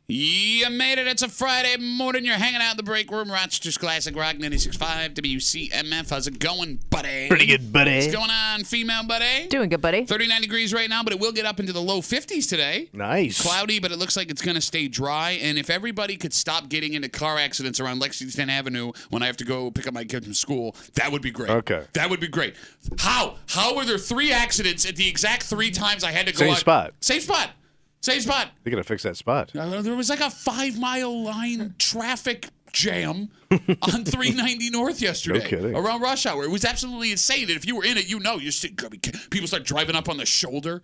You made it. It's a Friday morning. You're hanging out in the break room. Rochester's Classic Rock 96.5 WCMF. How's it going, buddy? Pretty good, buddy. What's going on, female buddy? Doing good, buddy. 39 degrees right now, but it will get up into the low 50s today. Nice. Cloudy, but it looks like it's going to stay dry. And if everybody could stop getting into car accidents around Lexington Avenue when I have to go pick up my kids from school, that would be great. Okay. That would be great. How were there 3 accidents at the exact 3 times I had to go Same out? spot. Same spot. Same spot. They're going to fix that spot. There was like a 5-mile line traffic jam on 390 North yesterday. No kidding. Around rush hour. It was absolutely insane. And if you were in it, you know. People start driving up on the shoulder.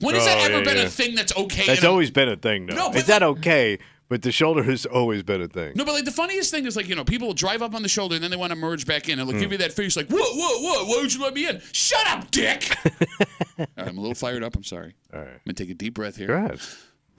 When has that ever been a thing that's okay? That's always been a thing, though. No, but it's not okay, but the shoulder has always been a thing. No, but like the funniest thing is like, people will drive up on the shoulder and then they want to merge back in and they'll give you that face like, whoa, why would you let me in? Shut up, dick! All right, I'm a little fired up. I'm sorry. All right. I'm going to take a deep breath here. Go ahead.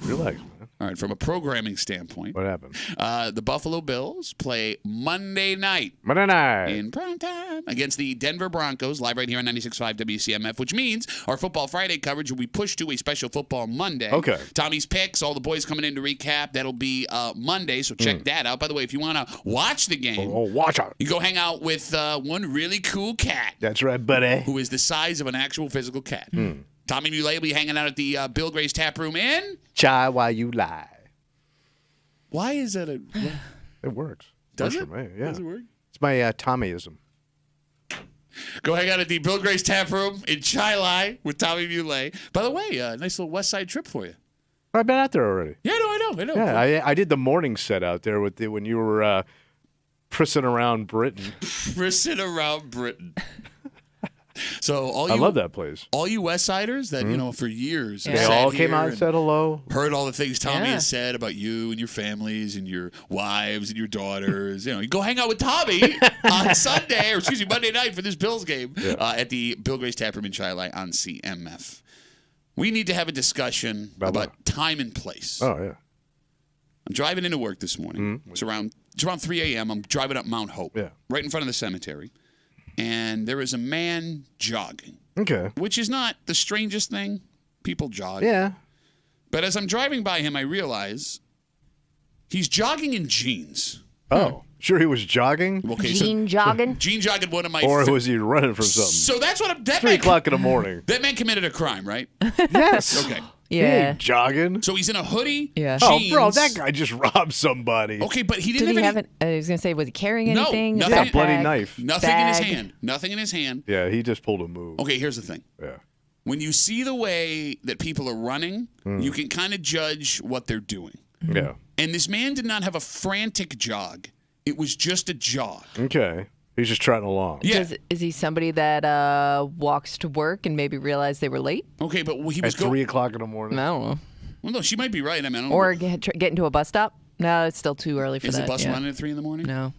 Relax, man. All right, from a programming standpoint. What happened? The Buffalo Bills play Monday night. Monday night. In prime time against the Denver Broncos, live right here on 96.5 WCMF, which means our Football Friday coverage will be pushed to a special Football Monday. Okay. Tommy's picks, all the boys coming in to recap. That'll be Monday, so check that out. By the way, if you want to watch the game, watch out. you go hang out with one really cool cat. That's right, buddy. Who is the size of an actual physical cat. Tommy Muley will be hanging out at the Bill Gray's Tap Room in... Chai while you lie. Why is that a... It works. Does Works it? for me, yeah. Does it work? It's my Tommyism. Go hang out at the Bill Gray's Tap Room in Chi-Lai with Tommy Muley. By the way, nice little West Side trip for you. I've been out there already. Yeah, I know. Yeah, I did the morning set out there when you were prissing around Britain. Prissing around Britain. So I love that place. All you West Siders that, for years. They all came out and said hello. Heard all the things Tommy has said about you and your families and your wives and your daughters. You go hang out with Tommy on Sunday, or Monday night for this Bills game at the Bill Gray's Tap Room in Chi-Lai on CMF. We need to have a discussion about time and place. Oh, yeah. I'm driving into work this morning. It's around 3 a.m. I'm driving up Mount Hope, right in front of the cemetery. And there is a man jogging. Okay. Which is not the strangest thing. People jog. Yeah. But as I'm driving by him, I realize he's jogging in jeans. Oh. Sure he was jogging? Okay, jogging? Jean jogging, one of my... Or was he running from something? So that's what I'm... 3 o'clock in the morning. That man committed a crime, right? Yes. Okay. Yeah. He ain't jogging. So he's in a hoodie, jeans. Oh, bro, that guy just robbed somebody. Okay, but he didn't have any... I was going to say, was he carrying anything? No, a bloody knife. Nothing in his hand. Nothing in his hand. Yeah, he just pulled a move. Okay, here's the thing. Yeah. When you see the way that people are running, you can kind of judge what they're doing. Yeah. And this man did not have a frantic jog. It was just a jog. Okay. He's just trotting along. Yeah. Is he somebody that walks to work and maybe realized they were late? Okay, but he was... At 3 o'clock in the morning? I don't know. Well, no, she might be right. I mean, I don't or know. get into a bus stop? No, it's still too early for Is that. the bus running at 3 in the morning? No.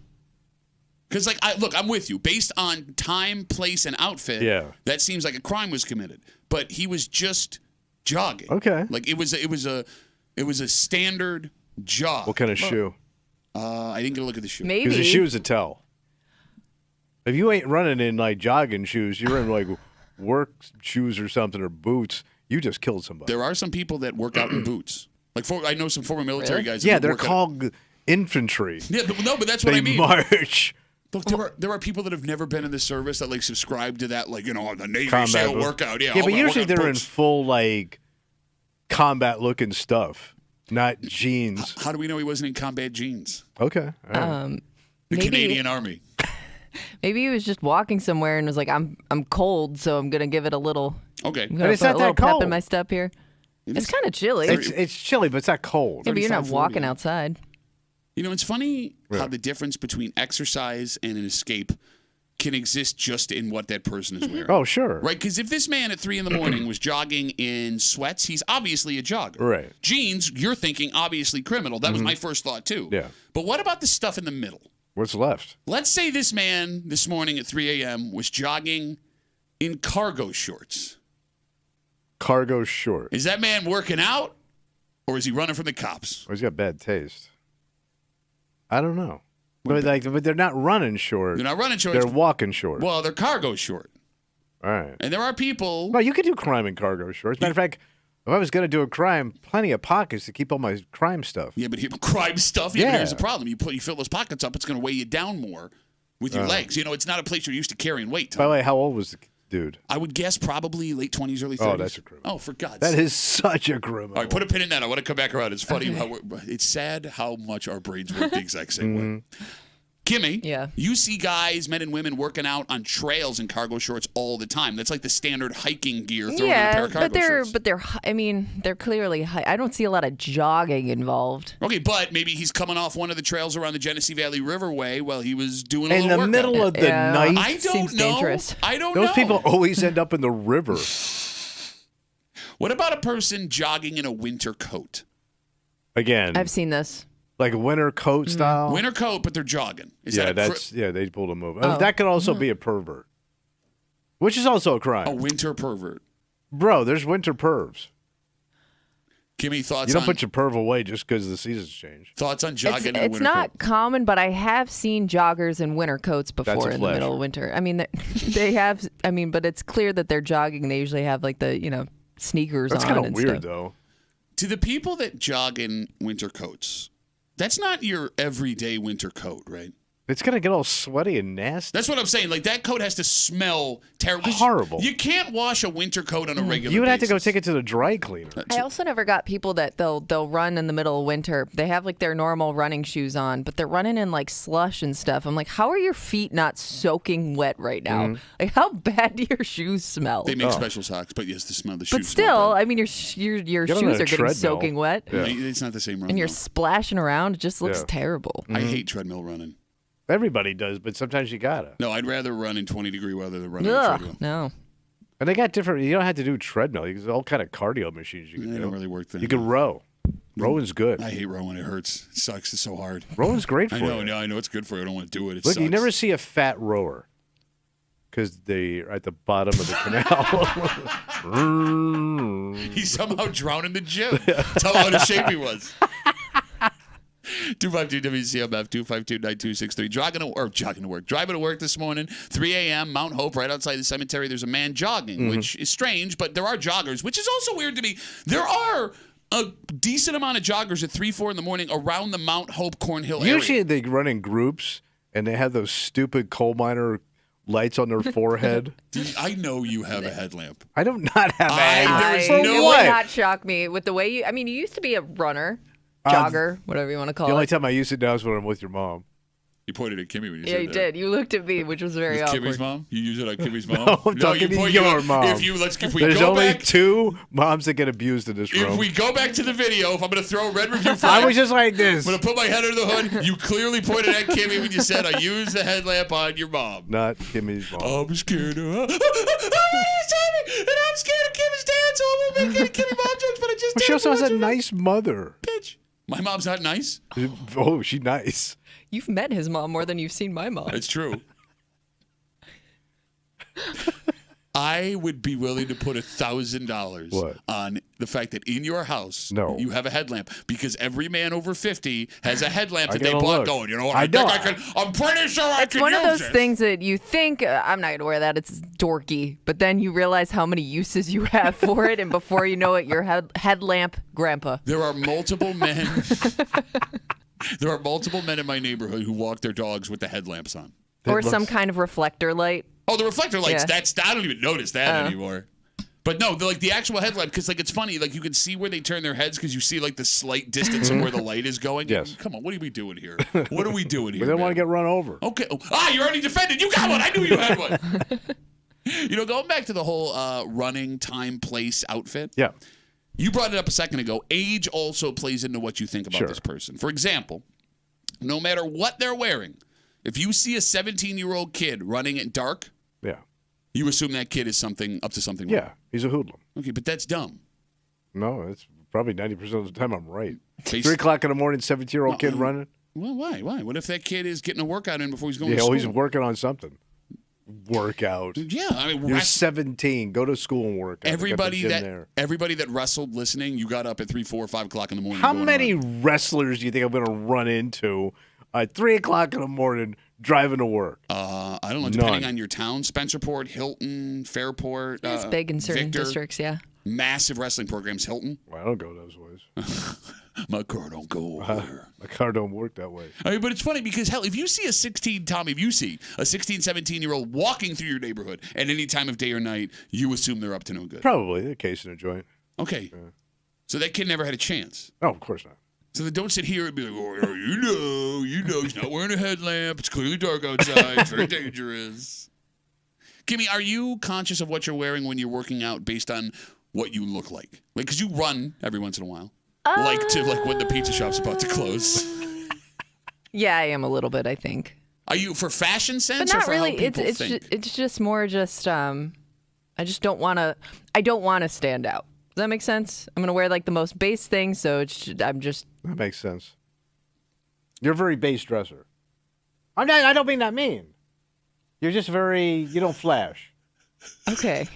Because, look, I'm with you. Based on time, place, and outfit, that seems like a crime was committed. But he was just jogging. Okay. Like it was a standard jog. What kind of shoe? I didn't get a look at the shoe. Maybe. Because the shoe's a tell. If you ain't running in like jogging shoes, you're in like work shoes or something or boots. You just killed somebody. There are some people that work out in boots. I know some former military guys. Yeah, they're called infantry. Yeah, no, but that's what I mean. They march. Look, there are people that have never been in the service that subscribe to that, the Navy Combat SEAL boot. workout. Yeah, but usually they're in full combat looking stuff, not jeans. How do we know he wasn't in combat jeans? Okay. The Canadian Army. Maybe he was just walking somewhere and was like, I'm cold, so I'm gonna give it a little. Okay. I'm gonna it's put not a little that cold. pep in my step here. It's kind of chilly. It's chilly, but it's not cold. Yeah, but you're not 35, walking 40. outside. It's funny how the difference between exercise and an escape can exist just in what that person is wearing. Oh, sure. Right? Because if this man at 3 in the morning was jogging in sweats, he's obviously a jogger. Right. Jeans, you're thinking obviously criminal. That was my first thought, too. Yeah. But what about the stuff in the middle? What's left? Let's say this man this morning at 3 a.m. was jogging in cargo shorts. Cargo short. Is that man working out, or is he running from the cops? Or he's got bad taste. I don't know. But they're not running short. They're not running shorts. They're walking short. Well, they're cargo short. All right. And there are people... Well, you could do crime in cargo shorts. Matter of fact, If I was going to do a crime, plenty of pockets to keep all my crime stuff. Yeah, but crime stuff. Yeah, Yeah. but here's the problem: you fill those pockets up, it's going to weigh you down more with your legs. You know, it's not a place you're used to carrying weight. Tom. By the way, how old was the dude? I would guess probably late 20s, early 30s. Oh, that's a criminal. Oh, for God's That sake. is such a criminal. All right, put a pin in that. I want to come back around. It's funny how it's sad how much our brains work the exact same way. Kimmy, Yeah. you see guys, men and women, working out on trails in cargo shorts all the time. That's like the standard hiking gear thrown on a pair of cargo shorts. they're clearly. I don't see a lot of jogging involved. Okay, but maybe he's coming off one of the trails around the Genesee Valley Riverway while he was doing a in little the workout. middle of the Yeah. night. I don't Seems know. dangerous. I don't know. Those people always end up in the river. What about a person jogging in a winter coat? Again, I've seen this. like a winter coat style. Winter coat, but they're jogging. Is yeah, that they pulled a move. Oh. That could also be a pervert, which is also a crime. a winter pervert? Bro, there's winter pervs. Kimmy, thoughts You don't on put your perv away just because the seasons change. thoughts on jogging in a It's winter not coat? common, but I have seen joggers in winter coats before in the pleasure. middle of winter. I mean, they have. I mean, but it's clear that they're jogging. They usually have like the sneakers That's on. kind of and weird, stuff. though. To the people that jog in winter coats, that's not your everyday winter coat, right? It's gonna get all sweaty and nasty. That's what I'm saying. Like, that coat has to smell terrible. Horrible. You can't wash a winter coat on a regular You would have to go basis. take it to the dry cleaner. I also never got people that they'll run in the middle of winter. They have like their normal running shoes on, but they're running in like slush and stuff. I'm like, how are your feet not soaking wet right now? Mm-hmm. Like, how bad do your shoes smell? They make special socks, but yes, the shoes But smell still, bad. I mean, your shoes Get on are a getting treadmill. soaking wet, Yeah. It's not the same run. and you're though. splashing around. It just looks Yeah. terrible. I hate treadmill running. Everybody does, but sometimes you gotta. No, I'd rather run in 20-degree weather than run on a Ugh, treadmill. no. And they got different. You don't have to do treadmill. There's all kind of cardio machines you can They do. don't really work there. You can row. Rowing's good. I hate rowing. It hurts. It sucks. It's so hard. Rowing's great for I know. you. No, I know it's good for you. I don't want to do it. It Look, sucks. you never see a fat rower because they're at the bottom of the canal. He somehow drowned in the gym. Tell how out of shape he was. 252 WCMF 252-9263. Jogging to work. Driving to work this morning, 3 a.m. Mount Hope, right outside the cemetery. There's a man jogging, which is strange, but there are joggers, which is also weird to me. There are a decent amount of joggers at 3, 4 in the morning around the Mount Hope Cornhill area. Usually they run in groups and they have those stupid coal miner lights on their forehead. I know you have a headlamp. I do not have there is It no would way. not shock me with the way you. I mean, you used to be a runner, jogger, whatever you want to call The only it. time I use it now is when I'm with your mom. You pointed at Kimmy when you Yeah, said you that. did. You looked at me, which was very With awkward. Kimmy's mom? You use it on Kimmy's mom? No, I'm talking to your mom. If we There's go only back, 2 moms that get abused in this room. if we go back to the video, if I'm going to throw a red review I flag, was just like this. I'm going to put my head under the hood. You clearly pointed at Kimmy when you said I used the headlamp on your mom. Not Kimmy's mom. I'm scared of and I'm scared of Kimmy's dad, so I won't make any Kimmy mom jokes, but I just But she also has a nice mother. bitch. My mom's not nice. Oh, she's nice. You've met his mom more than you've seen my mom. It's true. I would be willing to put $1,000 What? on the fact that in your house No. you have a headlamp, because every man over 50 has a headlamp I that they gotta bought look. going. You know what? I I think don't. I can. I'm pretty sure I It's can one of use those this. things that you think, I'm not going to wear that. It's dorky. But then you realize how many uses you have for it. And before you know it, you're headlamp grandpa. There are multiple men. There are multiple men in my neighborhood who walk their dogs with the headlamps on. Or looks- some kind of reflector light. Oh, the reflector lights. Yeah. I don't even notice that anymore. But no, like the actual headlamp, because like it's funny, like you can see where they turn their heads because you see like the slight distance of where the light is going. Yes. Come on, what are we doing here? What are we doing here? We don't want to man? get run over. Okay. Oh, you already defended. You got one. I knew you had one. You know, going back to the whole running, time, place, outfit. Yeah. You brought it up a second ago. Age also plays into what you think about Sure. this person. For example, no matter what they're wearing, if you see a 17-year-old kid running in dark, Yeah. you assume that kid is up to something. Yeah. He's a hoodlum. Okay, but that's dumb. No, it's probably 90% of the time I'm right. Based- 3 o'clock in the morning, 17-year-old kid running. Well, why? Why? What if that kid is getting a workout in before he's going Yeah, to oh, school? he's working on something. Workout. Yeah, I mean, You're 17. Go to school and work out. They got the everybody gym that there. everybody that wrestled listening, you got up at 3, 4, 5 o'clock in the morning. How going many around. wrestlers do you think I'm going to run into at 3 o'clock in the morning driving to work? I don't know. Depending None. on your town, Spencerport, Hilton, Fairport. It's big in certain Victor. districts, yeah. massive wrestling programs, Hilton. Well, I don't go those ways. My car don't go over. My car don't work that way. I mean, but it's funny because, hell, if you see a 16, 17-year-old walking through your neighborhood at any time of day or night, you assume they're up to no good. Probably a case in a joint. Okay. Yeah. So that kid never had a chance. Oh, of course not. So then don't sit here and be like, oh, you know, he's not wearing a headlamp. It's clearly dark outside. It's very dangerous. Kimmy, are you conscious of what you're wearing when you're working out based on what you look like? Like, because you run every once in a while. Like when the pizza shop's about to close. Yeah, I am a little bit, I think. Are you for fashion sense but not or for really. how people It's think? it's just more just I just don't want to. I don't want to stand out. Does that make sense? I'm gonna wear like the most base thing, so I'm just. That makes sense. You're a very base dresser. I don't mean that mean. You're just very. You don't flash. Okay.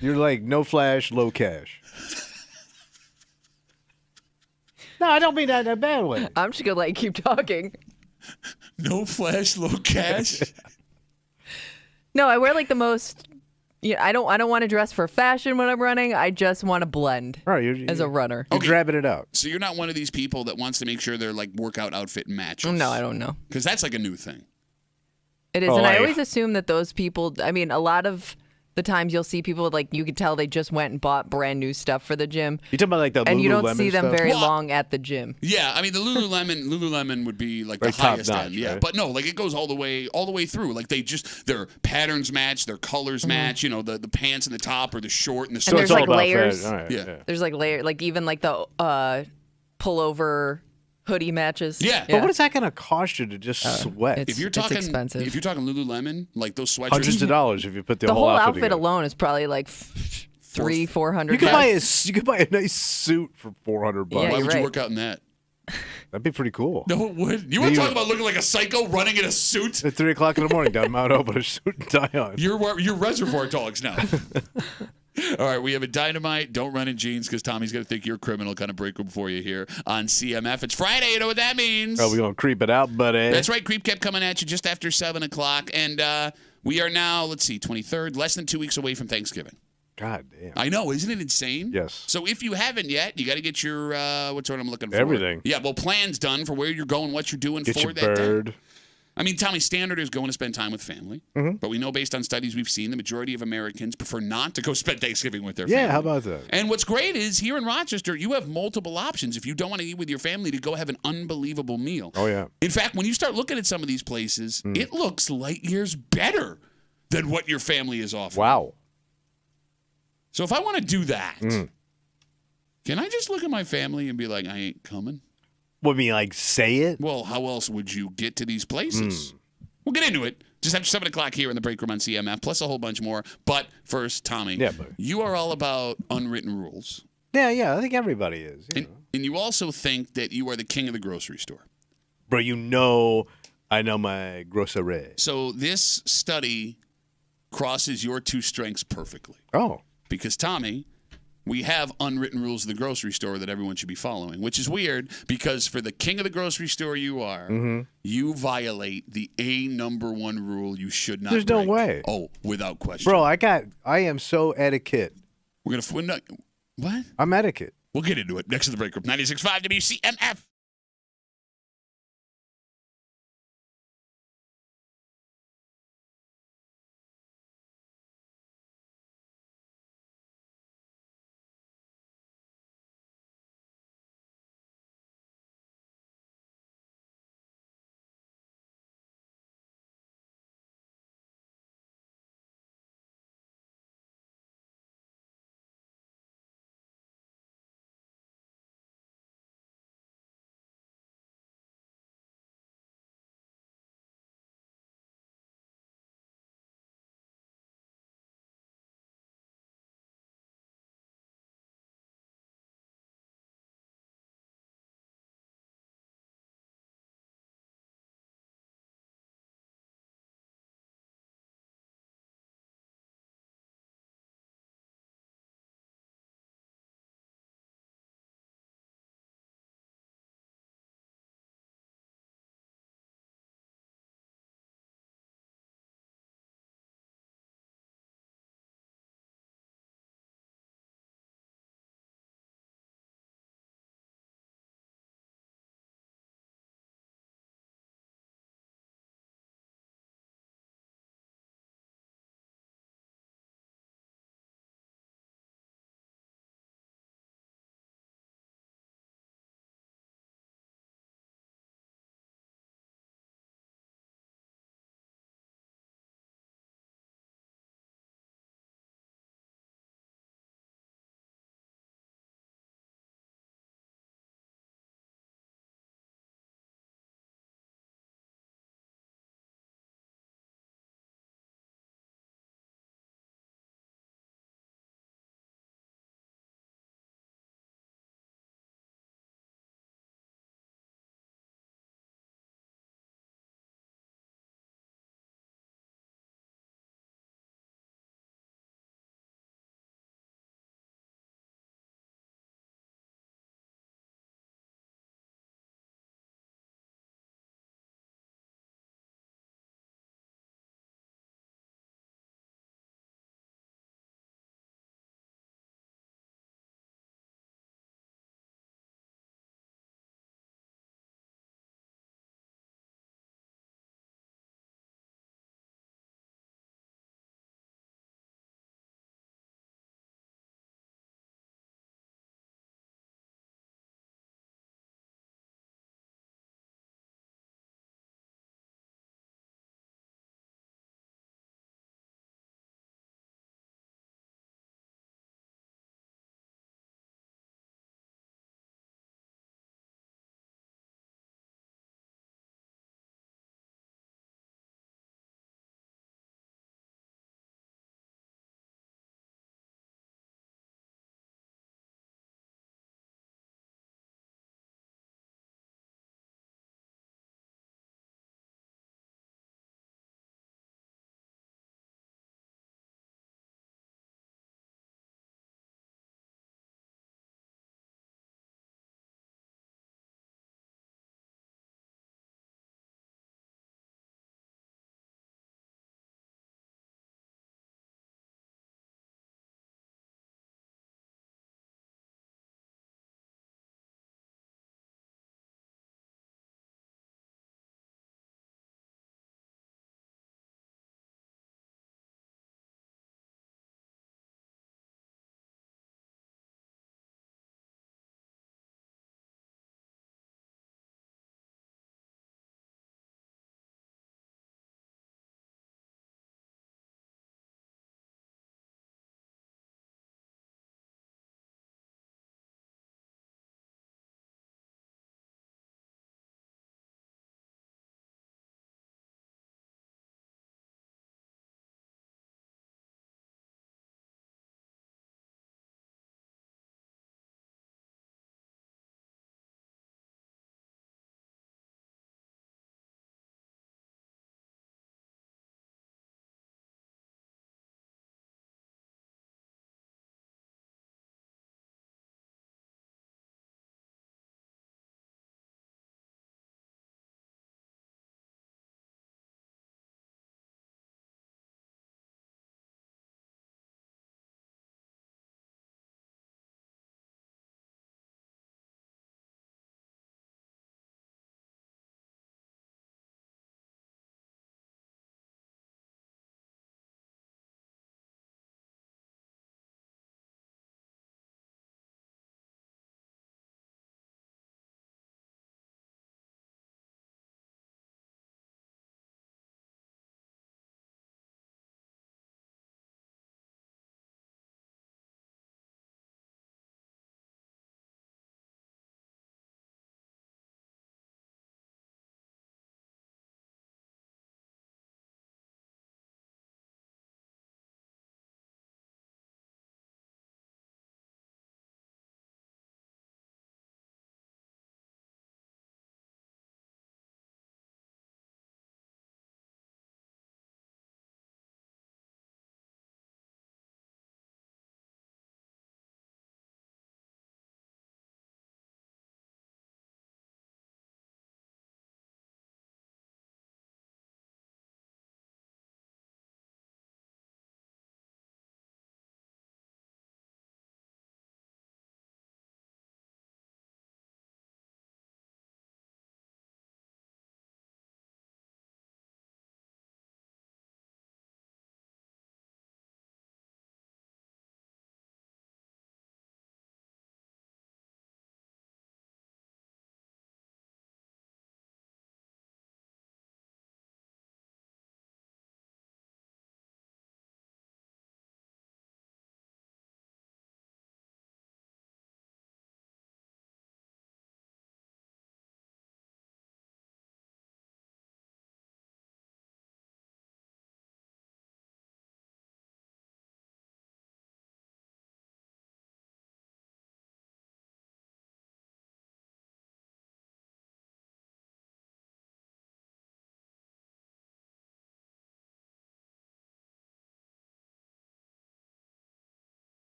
You're like no flash, low cash. No, I don't mean that in a bad way. I'm just gonna keep talking. No flash, low cash. No, I wear like the most. Yeah, I don't want to dress for fashion when I'm running. I just want to blend as a runner. You're grabbing it out. So you're not one of these people that wants to make sure their like workout outfit matches. No, I don't know. Because that's like a new thing. It is, and I always assume that those people. I mean, a lot of the times you'll see people like you could tell they just went and bought brand new stuff for the gym. You talking about like the Lululemon and you don't see them stuff? very long at the gym. Yeah, I mean the Lululemon would be like Very the highest top-notch, end. Yeah, right? but no, like it goes all the way through. Like their patterns match, their colors match. You know, the pants and the top or the short and the And there's it's all like about layers. fashion. All right, Yeah. There's like layer, like even like the pullover hoodie matches. Yeah. But what is that going to cost you to just sweat? it's- if you're talking expensive. if you're talking Lululemon, like those sweatshirts. Hundreds of dollars if you put the, The whole outfit together. alone is probably like $300-400. You could buy a nice suit for $400. Yeah, Why you're would you right. work out in that? That'd be pretty cool. No, it would. You want to talk about looking like a psycho running in a suit? At 3:00 in the morning, down Mount Hope with a suit and tie on. You're reservoir dogs now. All right, we have a dynamite. Don't run in jeans because Tommy's going to think you're a criminal kind of break room for you here on CMF. It's Friday. You know what that means. Oh, we going to creep it out, buddy. That's right. Creep kept coming at you just after 7 o'clock. And we are now, let's see, 23rd, less than 2 weeks away from Thanksgiving. God damn. I know. Isn't it insane? Yes. So if you haven't yet, you got to get your, what's what I'm looking for? Everything. Yeah, well, plans done for where you're going, what you're doing Get for your that bird. day. I mean, Tommy, standard is going to spend time with family. Mm-hmm. But we know based on studies we've seen, the majority of Americans prefer not to go spend Thanksgiving with their family. Yeah, how about that? And what's great is here in Rochester, you have multiple options. If you don't want to eat with your family, to go have an unbelievable meal. Oh, yeah. In fact, when you start looking at some of these places, it looks light years better than what your family is offering. Wow. So if I want to do that, can I just look at my family and be like, I ain't coming? What, I mean, like, say it? Well, how else would you get to these places? We'll get into it just after 7 o'clock here in the break room on CMF, plus a whole bunch more. But first, Tommy, Yeah, buddy. you are all about unwritten rules. Yeah, I think everybody is. You know. And you also think that you are the king of the grocery store. Bro, I know my grocery. So this study crosses your two strengths perfectly. Oh. Because, Tommy, we have unwritten rules of the grocery store that everyone should be following, which is weird because for the king of the grocery store you are, you violate the number one rule you should not There's no break. way. Oh, without question. Bro, I am so etiquette. We're going to... What? I'm etiquette. We'll get into it next to the break room. 96.5 WCMF.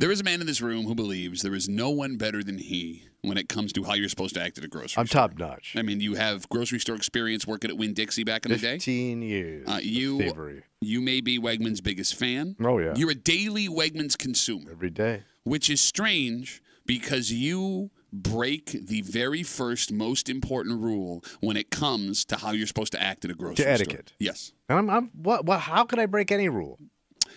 There is a man in this room who believes there is no one better than he when it comes to how you're supposed to act at a grocery store. I'm top notch. I mean, you have grocery store experience working at Winn-Dixie back in the day. 15 years. You may be Wegmans' biggest fan. Oh, yeah. You're a daily Wegmans consumer. Every day. Which is strange because you break the very first most important rule when it comes to how you're supposed to act at a grocery store. Etiquette. Yes. And how could I break any rule?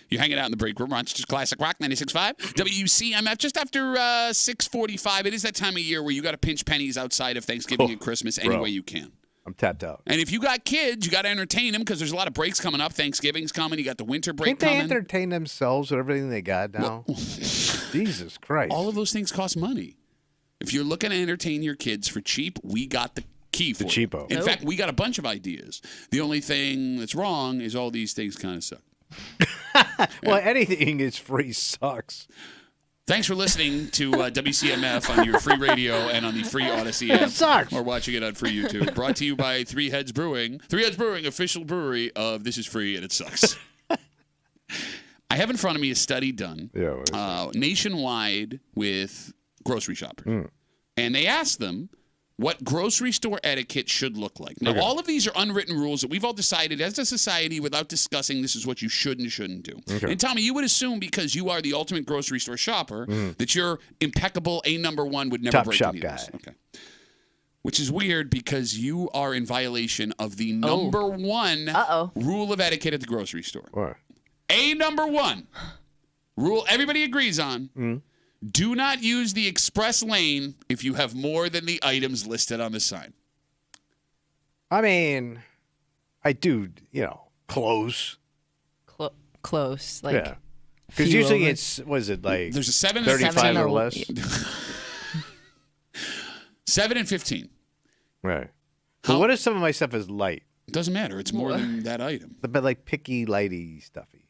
You're hanging out in the break room, Rochester's Classic Rock 96.5. WCMF, just after 6:45. It is that time of year where you got to pinch pennies outside of Thanksgiving and Christmas any way you can. I'm tapped out. And if you got kids, you got to entertain them because there's a lot of breaks coming up. Thanksgiving's coming. You got the winter break coming. Can't they entertain themselves with everything they got now? Jesus Christ. All of those things cost money. If you're looking to entertain your kids for cheap, we got the key for the you. cheapo. In fact, we got a bunch of ideas. The only thing that's wrong is all these things kind of suck. Well, anything is free sucks. Thanks for listening to WCMF on your free radio and on the free Odyssey app. It sucks. Or watching it on free YouTube. Brought to you by Three Heads Brewing. Three Heads Brewing, official brewery of This Is Free and It Sucks. I have in front of me a study done nationwide with grocery shoppers. And they asked them what grocery store etiquette should look like. Now, all of these are unwritten rules that we've all decided as a society without discussing this is what you should and shouldn't do. Okay. And Tommy, you would assume because you are the ultimate grocery store shopper that you're impeccable, a number one, would never Top break shop any guy. of this. Okay. Which is weird because you are in violation of the number one rule of etiquette at the grocery store. What? A number one rule everybody agrees on. Do not use the express lane if you have more than the items listed on the sign. I mean, I do, close. Close. Like, Yeah. Because usually it's, what is it, like There's a 7 and 35 15. or less? 7 and 15. Right. But what if some of my stuff is light? It doesn't matter. It's more than that item. But like picky, lighty, stuffy.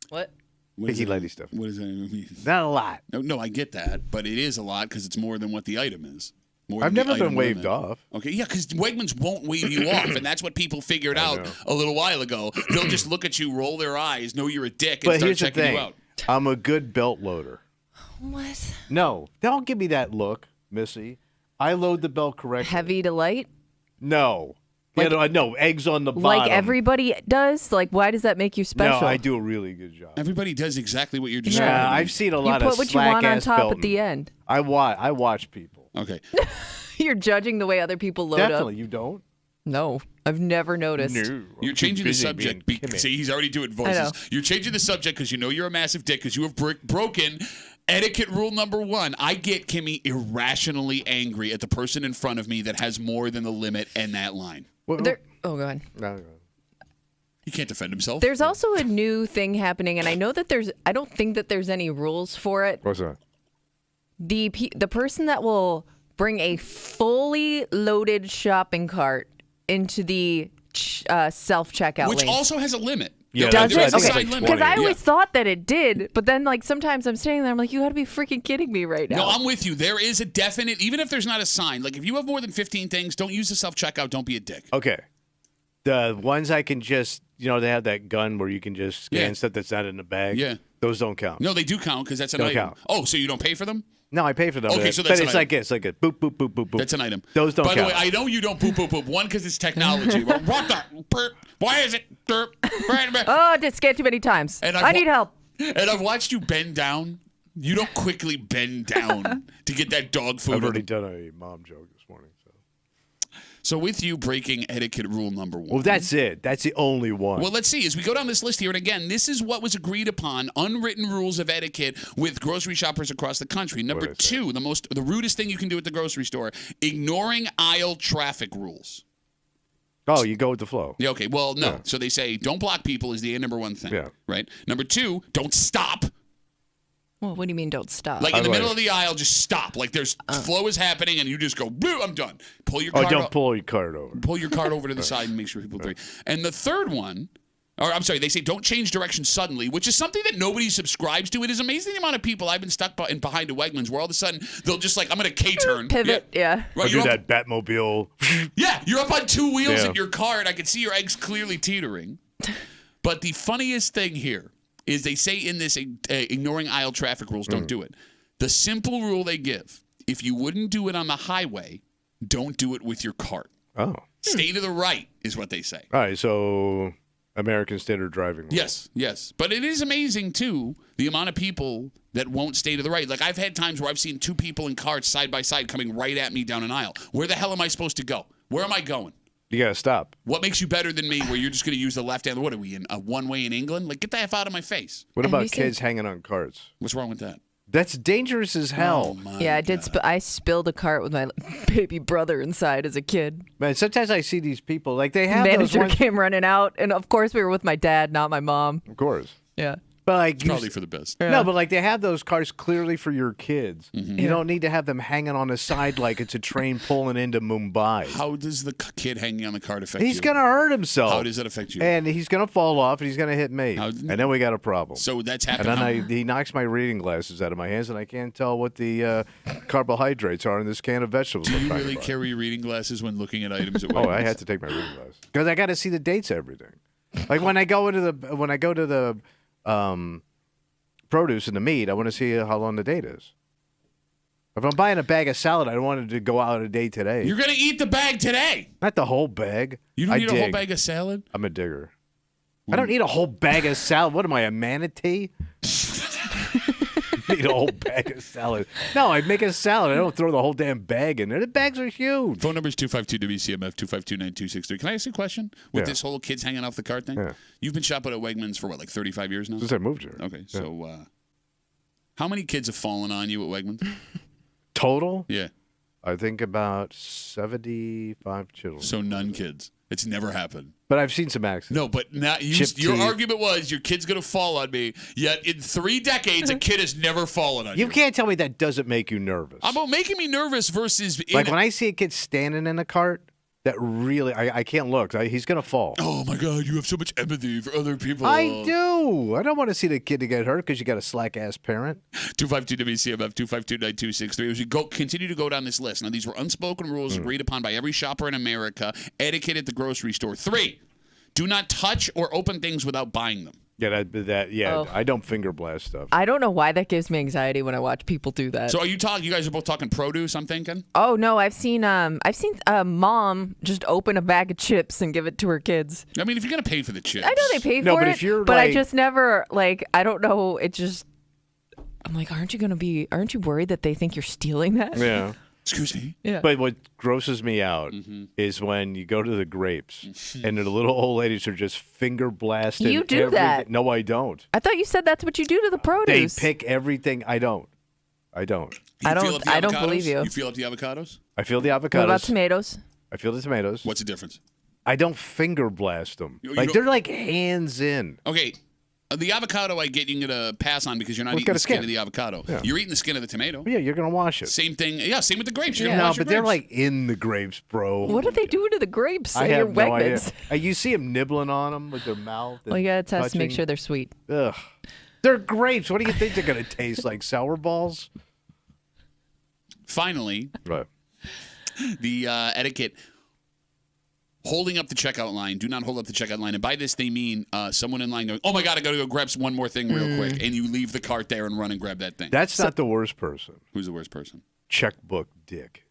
What? Picky, lighty stuff. What does that mean? Not a lot. No, I get that, but it is a lot because it's more than what the item is. I've never been waved off. Okay, yeah, because Wegmans won't wave you off, and that's what people figured out a little while ago. They'll just look at you, roll their eyes, know you're a dick, and start checking you out. I'm a good belt loader. What? No, don't give me that look, Missy. I load the belt correctly. Heavy to light? No. No, eggs on the bottom. Like everybody does? Like, why does that make you special? No, I do a really good job. Everybody does exactly what you're describing. Yeah, I've seen a lot you of put what you want on top belting. at the end. I watch people. Okay. You're judging the way other people load Definitely, up. you don't? No, I've never noticed. No. You're changing the subject. See, he's already doing voices. You're changing the subject because you know you're a massive dick because you have broken etiquette rule number 1. I get, Kimmy, irrationally angry at the person in front of me that has more than the limit in that line. Oh, go ahead. No. He can't defend himself. There's also a new thing happening, and I know that I don't think that there's any rules for it. What's that? The person that will bring a fully loaded shopping cart into the self-checkout Which lane. also has a limit. Yeah, Does it? There's a Okay. sign limit. Because I always thought that it did, but then like sometimes I'm standing there, I'm like, you got to be freaking kidding me right now. No, I'm with you. There is a definite, even if there's not a sign, like if you have more than 15 things, don't use the self-checkout. Don't be a dick. Okay. The ones I can just, they have that gun where you can just scan stuff that's not in the bag. Yeah. Those don't count. No, they do count because that's an Don't item. count. Oh, so you don't pay for them? No, I pay for them. Okay, so but that's it's an like it's like a boop, boop, boop, boop, boop. That's an item. Those don't By count. the way, I know you don't boop, boop, boop. One, because it's technology. What the? Why is it? Oh, I did scan too many times. And I need help. And I've watched you bend down. You don't quickly bend down to get that dog food. I've already done a mom joke this morning. So with you breaking etiquette rule number 1. Well, that's it. That's the only one. Well, let's see. As we go down this list here, and again, this is what was agreed upon, unwritten rules of etiquette with grocery shoppers across the country. Number 2, the rudest thing you can do at the grocery store, ignoring aisle traffic rules. Oh, you go with the flow. Yeah, okay. Well, no. Yeah. So they say don't block people is the number 1 thing. Yeah. Right? Number 2, don't stop. Well, what do you mean don't stop? Like in the middle of the aisle, just stop. Like there's flow is happening, and you just go, boo, I'm done. Pull your cart don't pull your cart over. Pull your cart over to the side and make sure people agree. And the third one, or I'm sorry, they say don't change direction suddenly, which is something that nobody subscribes to. It is amazing the amount of people I've been stuck behind a Wegmans where all of a sudden they'll just like, I'm going to K-turn. Pivot, yeah. Right, Or do that Batmobile. Yeah, you're up on 2 wheels in your cart. I can see your eggs clearly teetering. But the funniest thing here is they say in this ignoring aisle traffic rules, don't do it. The simple rule they give, if you wouldn't do it on the highway, don't do it with your cart. Oh. Stay to the right is what they say. All right, so American Standard Driving Rule. Yes. But it is amazing, too, the amount of people that won't stay to the right. Like, I've had times where I've seen two people in carts side by side coming right at me down an aisle. Where the hell am I supposed to go? Where am I going? You got to stop. What makes you better than me where you're just going to use the left hand? What are we, in a one-way in England? Like, get the F out of my face. What about kids hanging on carts? What's wrong with that? That's dangerous as hell. Oh, my Yeah, I did. God. I spilled a cart with my baby brother inside as a kid. Man, sometimes I see these people, like they have Manager those ones. came running out, and of course we were with my dad, not my mom. Of course. Yeah. But like It's probably for the best. No, but like they have those cars clearly for your kids. Mm-hmm. You don't need to have them hanging on the side like it's a train pulling into Mumbai. How does the kid hanging on the cart affect you? He's going to hurt himself. How does it affect you? And he's going to fall off and he's going to hit me. And then we got a problem. So that's And happening. then he knocks my reading glasses out of my hands and I can't tell what the carbohydrates are in this can of vegetables. Do you really carry reading glasses when looking at items at Oh, I had to take my reading glasses because I got to see the dates, everything. Like when I go to the produce and the meat, I want to see how long the date is. If I'm buying a bag of salad, I don't want it to go out a day today. You're going to eat the bag today. Not the whole bag. You don't I eat a whole dig. bag of salad? I'm a digger. I don't eat a whole bag of salad. What am I, a manatee? Eat a whole bag of salad. No, I make a salad. I don't throw the whole damn bag in there. The bags are huge. Phone number is 252-WCMF, 252-9263. Can I ask you a question? With this whole kids hanging off the cart thing? Yeah. You've been shopping at Wegmans for, what, like 35 years now? Since I moved here. Okay, so how many kids have fallen on you at Wegmans? Total? Yeah. I think about 75 children. So none kids. It's never happened. But I've seen some accidents. No, but now Chipped your teeth. argument was your kid's going to fall on me, yet in 3 decades, a kid has never fallen on you. You can't tell me that doesn't make you nervous. How about making me nervous versus... Like when I see a kid standing in a cart, that really, I can't look. He's going to fall. Oh, my God, you have so much empathy for other people. I do. I don't want to see the kid to get hurt because you got a slack-ass parent. 252-WCMF, 252-9263. As we continue to go down this list. Now, these were unspoken rules agreed upon by every shopper in America. Etiquette at the grocery store. 3, do not touch or open things without buying them. Yeah, Oh. I don't finger blast stuff. I don't know why that gives me anxiety when I watch people do that. So are you talking? You guys are both talking produce, I'm thinking? Oh no, I've seen a mom just open a bag of chips and give it to her kids. I mean, if you're going to pay for the chips. I know they pay No, for but it, if you're but I like- just never I don't know. It just I'm like, aren't you worried that they think you're stealing that? Yeah. Excuse me? Yeah. But what grosses me out is when you go to the grapes and the little old ladies are just finger blasting. You do that. everything. No, I don't. I thought you said that's what you do to the They produce. pick everything. I don't. I You don't- feel up the I don't avocados? believe you. You feel up the avocados? I feel the avocados. What about tomatoes? I feel the tomatoes. What's the difference? I don't finger blast them. You Like don't- they're like hands in. Okay. The avocado I get you going to pass on because you're not Well, it's eating got the a skin skin. of the avocado. Yeah. You're eating the skin of the tomato. Yeah, you're gonna wash it. Same thing. Yeah, same with the grapes. You're gonna No, wash your but they're grapes. like in the grapes, bro. What are they doing to the grapes? I at your have no idea. Wegmans? You see them nibbling on them with their mouth. Well, you gotta test to make touching. sure they're sweet. Ugh. They're grapes. What do you think they're gonna taste like? Sour balls? Finally, Right. the etiquette. Holding up the checkout line. Do not hold up the checkout line. And by this, they mean someone in line going, oh, my God, I got to go grab one more thing real quick. And you leave the cart there and run and grab that thing. That's not the worst person. Who's the worst person? Checkbook dick.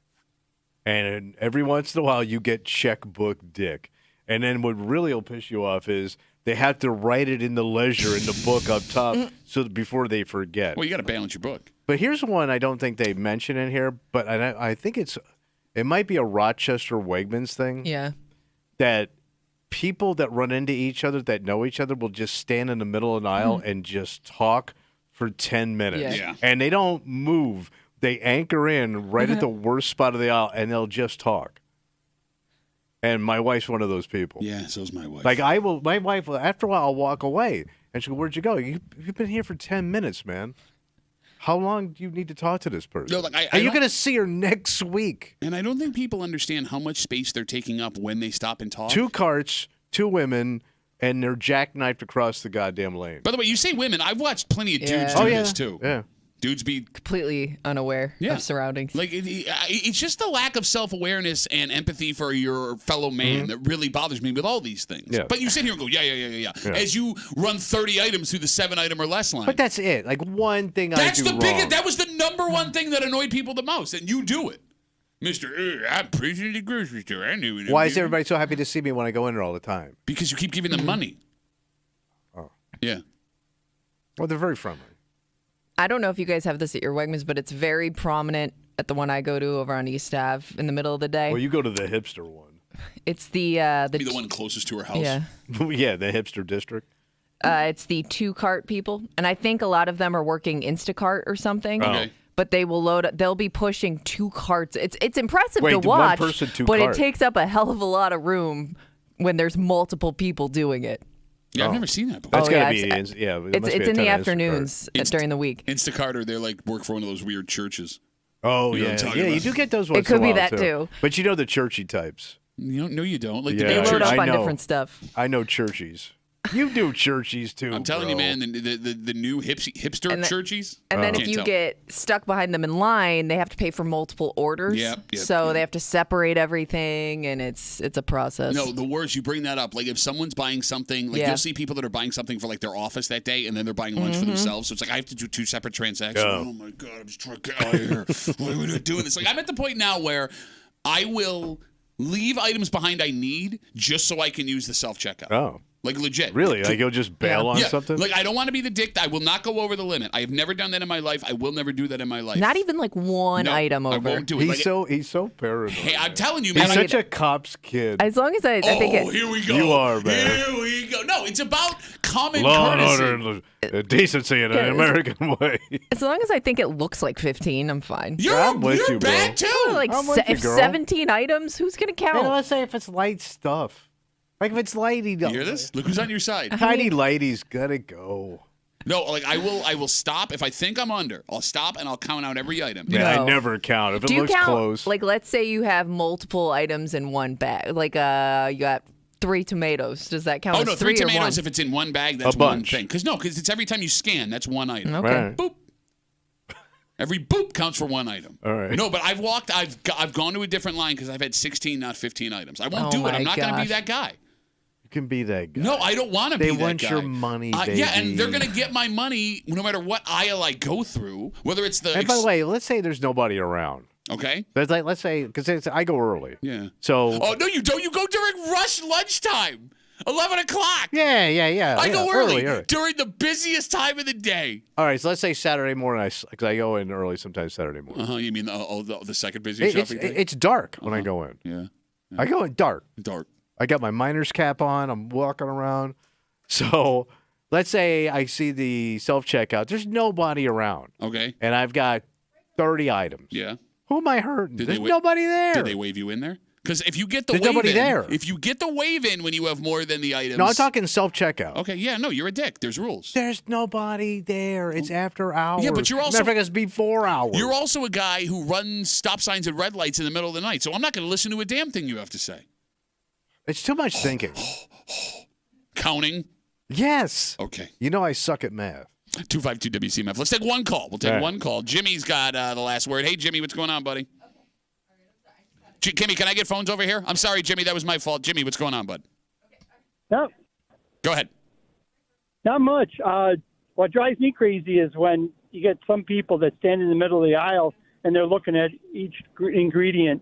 And every once in a while, you get checkbook dick. And then what really will piss you off is they have to write it in the ledger in the book up top so that before they forget. Well, you got to balance your book. But here's one I don't think they mention in here, but I think it might be a Rochester Wegmans thing. Yeah. That people that run into each other that know each other will just stand in the middle of an aisle and just talk for 10 minutes. Yeah. And they don't move. They anchor in right at the worst spot of the aisle and they'll just talk. And my wife's one of those people. Yeah, so's my wife. Like my wife, after a while, I'll walk away. And she'll go, where'd you go? You've been here for 10 minutes, man. How long do you need to talk to this person? No, like, I Are you don't- going to see her next week? And I don't think people understand how much space they're taking up when they stop and talk. 2 carts, 2 women, and they're jackknifed across the goddamn lane. By the way, you say women. I've watched plenty of dudes Yeah. do Oh, yeah. this, too. Yeah. Dudes be completely unaware of surroundings. Like it's just the lack of self-awareness and empathy for your fellow man that really bothers me with all these things. Yeah. But you sit here and go, yeah. As you run 30 items through the 7-item or less line. But that's it. Like one thing That's I do the biggest. wrong. That was the number one thing that annoyed people the most, and you do it, Mister. I'm preaching at the grocery store. I knew it. Why is everybody so happy to see me when I go in there all the time? Because you keep giving them money. Oh. Yeah. Well, they're very friendly. I don't know if you guys have this at your Wegmans, but it's very prominent at the one I go to over on East Ave in the middle of the day. Well, you go to the hipster one. It's the one closest to her house. Yeah. Yeah, the hipster district. It's the 2-cart people, and I think a lot of them are working Instacart or something. Okay. But they will load. They'll be pushing 2 carts. It's impressive Wait, to watch, one person, 2 but carts. it takes up a hell of a lot of room when there's multiple people doing it. Yeah, I've never seen that before. That's gotta be. It's in the afternoons during the week. Instacart, or they're like work for one of those weird churches. Oh, You know what yeah. I'm talking Yeah, you about. do get those ones It could in a be while, that too. But you know the churchy types. No, you don't. Like Yeah. They the load up I on know. different stuff. I know churchies. You do churchies too. I'm telling bro. you, man, the new hipster And the- churchies. And then if Can't you tell. get stuck behind them in line, they have to pay for multiple orders. Yep, so yep. they have to separate everything, and it's a process. No, the worst, you bring that up. Like if someone's buying something, like Yeah. you'll see people that are buying something for like their office that day, and then they're buying lunch for themselves. So it's like I have to do 2 separate transactions. Oh. Oh my god, I'm just trying to get out of here. Why are we not doing this? Like I'm at the point now where I will leave items behind I need just so I can use the self checkout. Oh, Like legit. really? Like you'll just bail on Yeah, something? like I don't want to be the dick. I will not go over the limit. I have never done that in my life. I will never do that in my life. Not even like one No, item over. I won't do it. he's so paranoid. Hey, I'm telling you, He's man. such a cop's kid. As long as I think it. Here we go. You are, man. Here we go. No, it's about common Law and courtesy. order and decency in an Yes. American way. As long as I think it looks like 15, I'm fine. I'm with You're you, bro. bad too. Like I'm with you, if girl. 17 items, who's gonna count? Hey, let's say if it's light stuff. Like if it's lighty. You hear this? Look who's on your side. Tiny lighty's gotta go. No, like I will stop if I think I'm under. I'll stop and I'll count out every item. Yeah, No. I never count. If it Do you looks count? close. Like, let's say you have multiple items in one bag. Like, you got 3 tomatoes. Does that count? Oh as no, 3 3 or tomatoes one? if it's in one bag, that's A one bunch. thing. Because it's every time you scan, that's one item. Okay. Right. Boop. Every boop counts for one item. All right. No, but I've gone to a different line because I've had 16, not 15 items. I won't Oh do it. my I'm not going to be gosh. that guy. You can be that guy. No, I don't want to be They that want guy. your money, Yeah, and baby. they're going to get my money no matter what aisle I go through, whether it's the. And by the way, let's say there's nobody around. Okay. There's like, let's say, because I go early. Yeah. So. Oh, no, you don't. You go during rush lunchtime, 11 o'clock. Yeah. I go early, early. during the busiest time of the day. All right, so let's say Saturday morning, because I go in early sometimes Saturday morning. Uh-huh. You mean the second busiest shopping day? It's dark when I go in. Yeah. I go in dark. Dark. I got my miner's cap on. I'm walking around. So let's say I see the self-checkout. There's nobody around. Okay. And I've got 30 items. Yeah. Who am I hurting? Did There's they wa- nobody there. Did they wave you in there? Because if you get the There's wave nobody in, there. if you get the wave in when you have more than the items. No, I'm talking self-checkout. Okay, yeah, no, you're a dick. There's rules. There's nobody there. It's after hours. Yeah, but you're also- Matter of fact, it's before hours. You're also a guy who runs stop signs and red lights in the middle of the night, so I'm not going to listen to a damn thing you have to say. It's too much thinking. Counting. Yes. Okay. You know I suck at math. 252 WCMF. Let's take one call. We'll take All right. one call. Jimmy's got the last word. Hey, Jimmy, what's going on, buddy? Kimmy, can I get phones over here? I'm sorry, Jimmy. That was my fault. Jimmy, what's going on, bud? No, Go ahead. not much. What drives me crazy is when you get some people that stand in the middle of the aisle and they're looking at each ingredient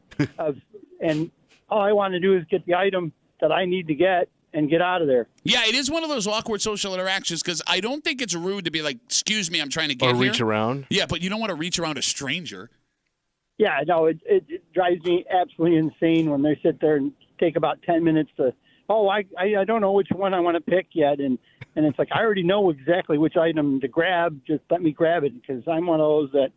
and all I want to do is get the item that I need to get and get out of there. Yeah, it is one of those awkward social interactions because I don't think it's rude to be like, excuse me, I'm trying to get Or here. reach around. Yeah, but you don't want to reach around a stranger. Yeah, no, it drives me absolutely insane when they sit there and take about 10 minutes to, I don't know which one I want to pick yet. And it's like, I already know exactly which item to grab. Just let me grab it because I'm one of those that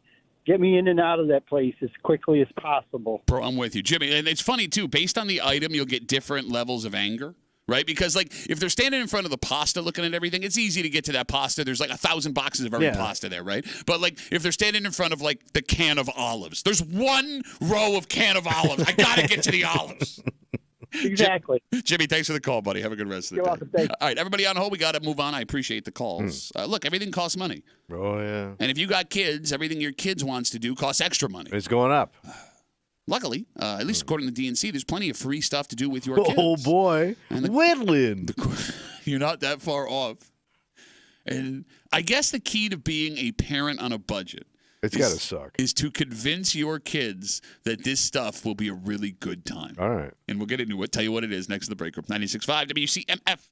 get me in and out of that place as quickly as possible. Bro, I'm with you. Jimmy, and it's funny, too. Based on the item, you'll get different levels of anger, right? Because, like, if they're standing in front of the pasta looking at everything, it's easy to get to that pasta. There's, like, 1,000 boxes of every pasta there, right? But, like, if they're standing in front of, like, the can of olives, there's one row of can of olives. I got to get to the olives. Exactly. Jimmy, thanks for the call, buddy. Have a good rest of the You're day. welcome. Thanks. All right, everybody on hold, we got to move on. I appreciate the calls. Look, everything costs money. Oh, yeah. And if you got kids, everything your kids wants to do costs extra money. It's going up. Luckily, at least according to DNC, there's plenty of free stuff to do with your kids. Oh, boy. And Whittling. You're not that far off. And I guess the key to being a parent on a budget It's got to suck. is to convince your kids that this stuff will be a really good time. All right. And we'll get into it, tell you what it is next to the break room. 96.5 WCMF.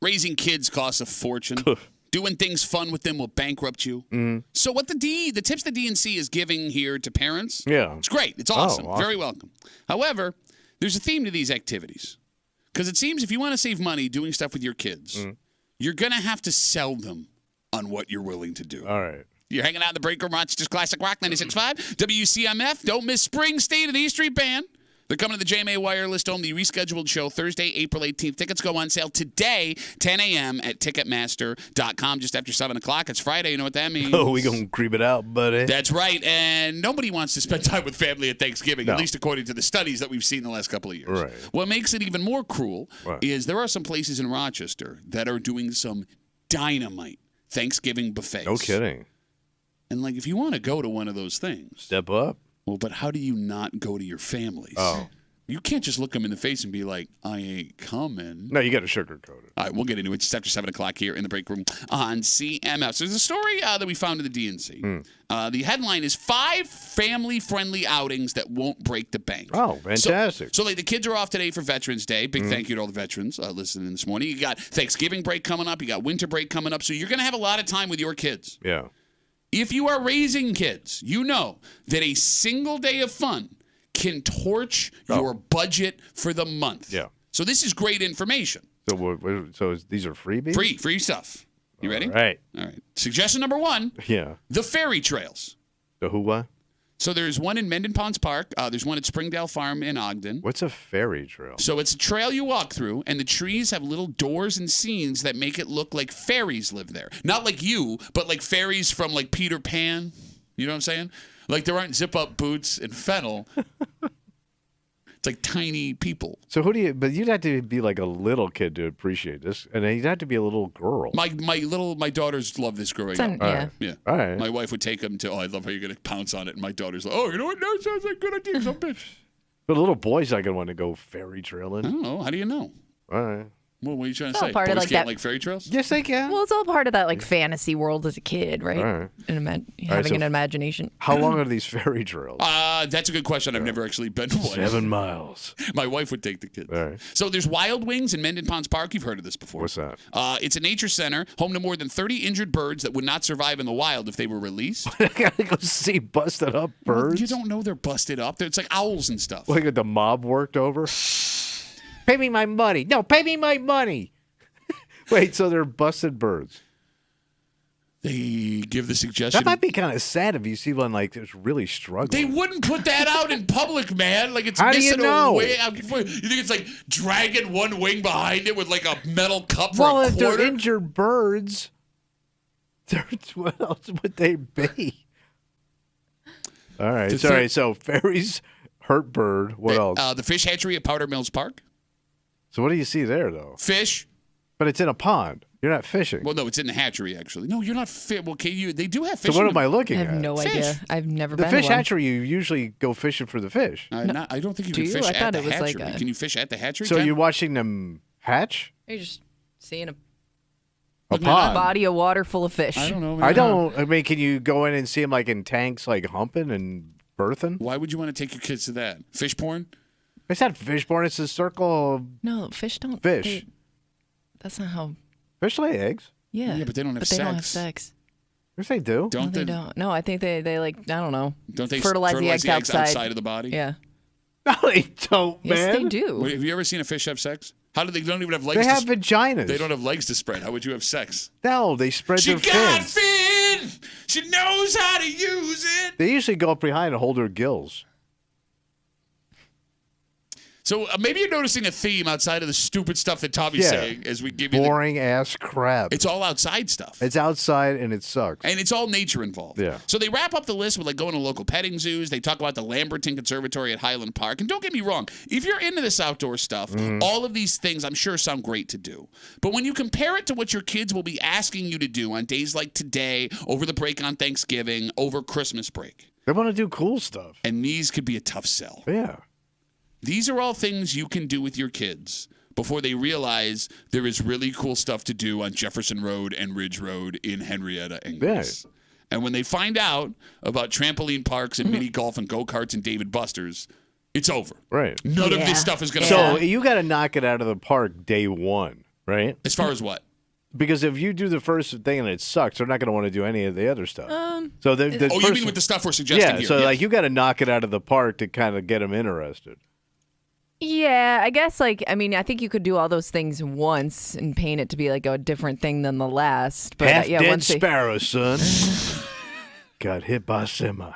Raising kids costs a fortune. Doing things fun with them will bankrupt you. So what the tips the DNC is giving here to parents, it's great. It's awesome. Very welcome. However, there's a theme to these activities. Because it seems if you want to save money doing stuff with your kids, you're going to have to sell them on what you're willing to do. All right. You're hanging out in the break room, Rochester's Classic Rock 96.5, WCMF. Don't miss Spring State of the E Street Band. They're coming to the JMA Wireless Dome, the rescheduled show, Thursday, April 18th. Tickets go on sale today, 10 a.m. at Ticketmaster.com, just after 7 o'clock. It's Friday. You know what that means? Oh, we going to creep it out, buddy. That's right. And nobody wants to spend time with family at Thanksgiving, at least according to the studies that we've seen the last couple of years. Right. What makes it even more cruel is there are some places in Rochester that are doing some dynamite Thanksgiving buffets. No kidding. And, like, if you want to go to one of those things. Step up. Well, but how do you not go to your families? Oh. You can't just look them in the face and be like, I ain't coming. No, you got to sugarcoat it. All right, we'll get into it just after 7 o'clock here in the break room on CMF. So there's a story that we found in the DNC. The headline is 5 family-friendly outings that won't break the bank. Oh, fantastic. So like, the kids are off today for Veterans Day. Big thank you to all the veterans listening this morning. You got Thanksgiving break coming up. You got winter break coming up. So you're going to have a lot of time with your kids. Yeah. If you are raising kids, you know that a single day of fun can torch your budget for the month. Yeah. So this is great information. So these are freebies? Free stuff. You ready? All right. All right. Suggestion number 1. Yeah. The ferry trails. The who what? So there's one in Mendon Ponds Park. There's one at Springdale Farm in Ogden. What's a ferry trail? So it's a trail you walk through, and the trees have little doors and scenes that make it look like fairies live there. Not like you, but like fairies from like Peter Pan. You know what I'm saying? Like there aren't zip-up boots and fennel. It's like tiny people. So but you'd have to be like a little kid to appreciate this, and you'd have to be a little girl. My daughters love this growing up. Yeah. Yeah. All right. My wife would take them to, I love how you're going to pounce on it. And my daughter's like, you know what? That sounds like a good idea, some bitch. But a little boy's not going to want to go ferry I trailing. don't know. How do you know? All right. Well, what are you trying to It's all say? part Boys of, like, can't that- like fairy trails? Yes, they can. Well, it's all part of that like fantasy world as a kid, right? All right. Having so an imagination. How long are these ferry trails? That's a good question. I've never actually been to one. 7 miles. My wife would take the kids. All right. So there's Wild Wings in Mendon Ponds Park. You've heard of this before. What's that? It's a nature center, home to more than 30 injured birds that would not survive in the wild if they were released. I got to go see busted up birds. You don't know they're busted up. It's like owls and stuff. Look at the mob worked over. Pay me my money. No, pay me my money. Wait, so they're busted birds. They give the suggestion. That might be kind of sad if you see one like that's really struggling. They wouldn't put that out in public, man. Like it's How do you missing know? a wing. You think it's like dragging one wing behind it with like a metal cup for well, a if quarter? they're injured birds, what else would they be? All right, sorry. So fairies, hurt bird. What else? The fish hatchery at Powder Mills Park. So what do you see there, though? Fish. But it's in a pond. You're not fishing. Well, no, it's in the hatchery, actually. No, you're not Well, they do have fish. So what in am I looking I at? have no Fish. idea. I've never The been fish to one. hatchery, you usually go fishing for the fish. I don't think you Do can you? fish I at thought the it was like hatchery. a- Can you fish at the hatchery? So Ken? you're watching them hatch? You're just seeing a A Look, man, pond. body of water full of fish. I don't know. Man. I don't. I mean, can you go in and see them like in tanks, like humping and birthing? Why would you want to take your kids to that? Fish porn? It's not fish born. It's a circle of No, fish don't. fish. That's not how. Fish lay eggs. Yeah. Yeah, but they don't have But they don't have sex. sex. Yes, they do. No, Don't they don't. No, I think they like, I don't know. Don't they fertilize the eggs outside of the body? Yeah. No, they don't, Yes, man. they do. Wait, have you ever seen a fish have sex? How do they don't even have legs? They have to vaginas. They don't have legs to spread. How would you have sex? No, they spread She their got fins. fin. She knows how to use it. They usually go up behind and hold their gills. So maybe you're noticing a theme outside of the stupid stuff that Tommy's Yeah. saying as we give you. Boring ass crap. It's all outside stuff. It's outside and it sucks. And it's all nature involved. Yeah. So they wrap up the list with like going to local petting zoos. They talk about the Lamberton Conservatory at Highland Park. And don't get me wrong, if you're into this outdoor stuff, all of these things I'm sure sound great to do. But when you compare it to what your kids will be asking you to do on days like today, over the break on Thanksgiving, over Christmas break, They want to do cool stuff. and these could be a tough sell. Yeah. These are all things you can do with your kids before they realize there is really cool stuff to do on Jefferson Road and Ridge Road in Henrietta, England. And when they find out about trampoline parks and mini golf and go-karts and David Buster's, it's over. Right. None of Yeah. this stuff is going to So happen. you got to knock it out of the park day one. right? As far as what? Because if you do the first thing and it sucks, they're not going to want to do any of the other stuff. So the Oh, first, you mean with the stuff we're suggesting yeah? here? So Yes. like you got to knock it out of the park to kind of get them interested. Yeah, I guess I think you could do all those things once and paint it to be like a different thing than the last. But Half yeah, dead once sparrow, son. Got hit by a semi.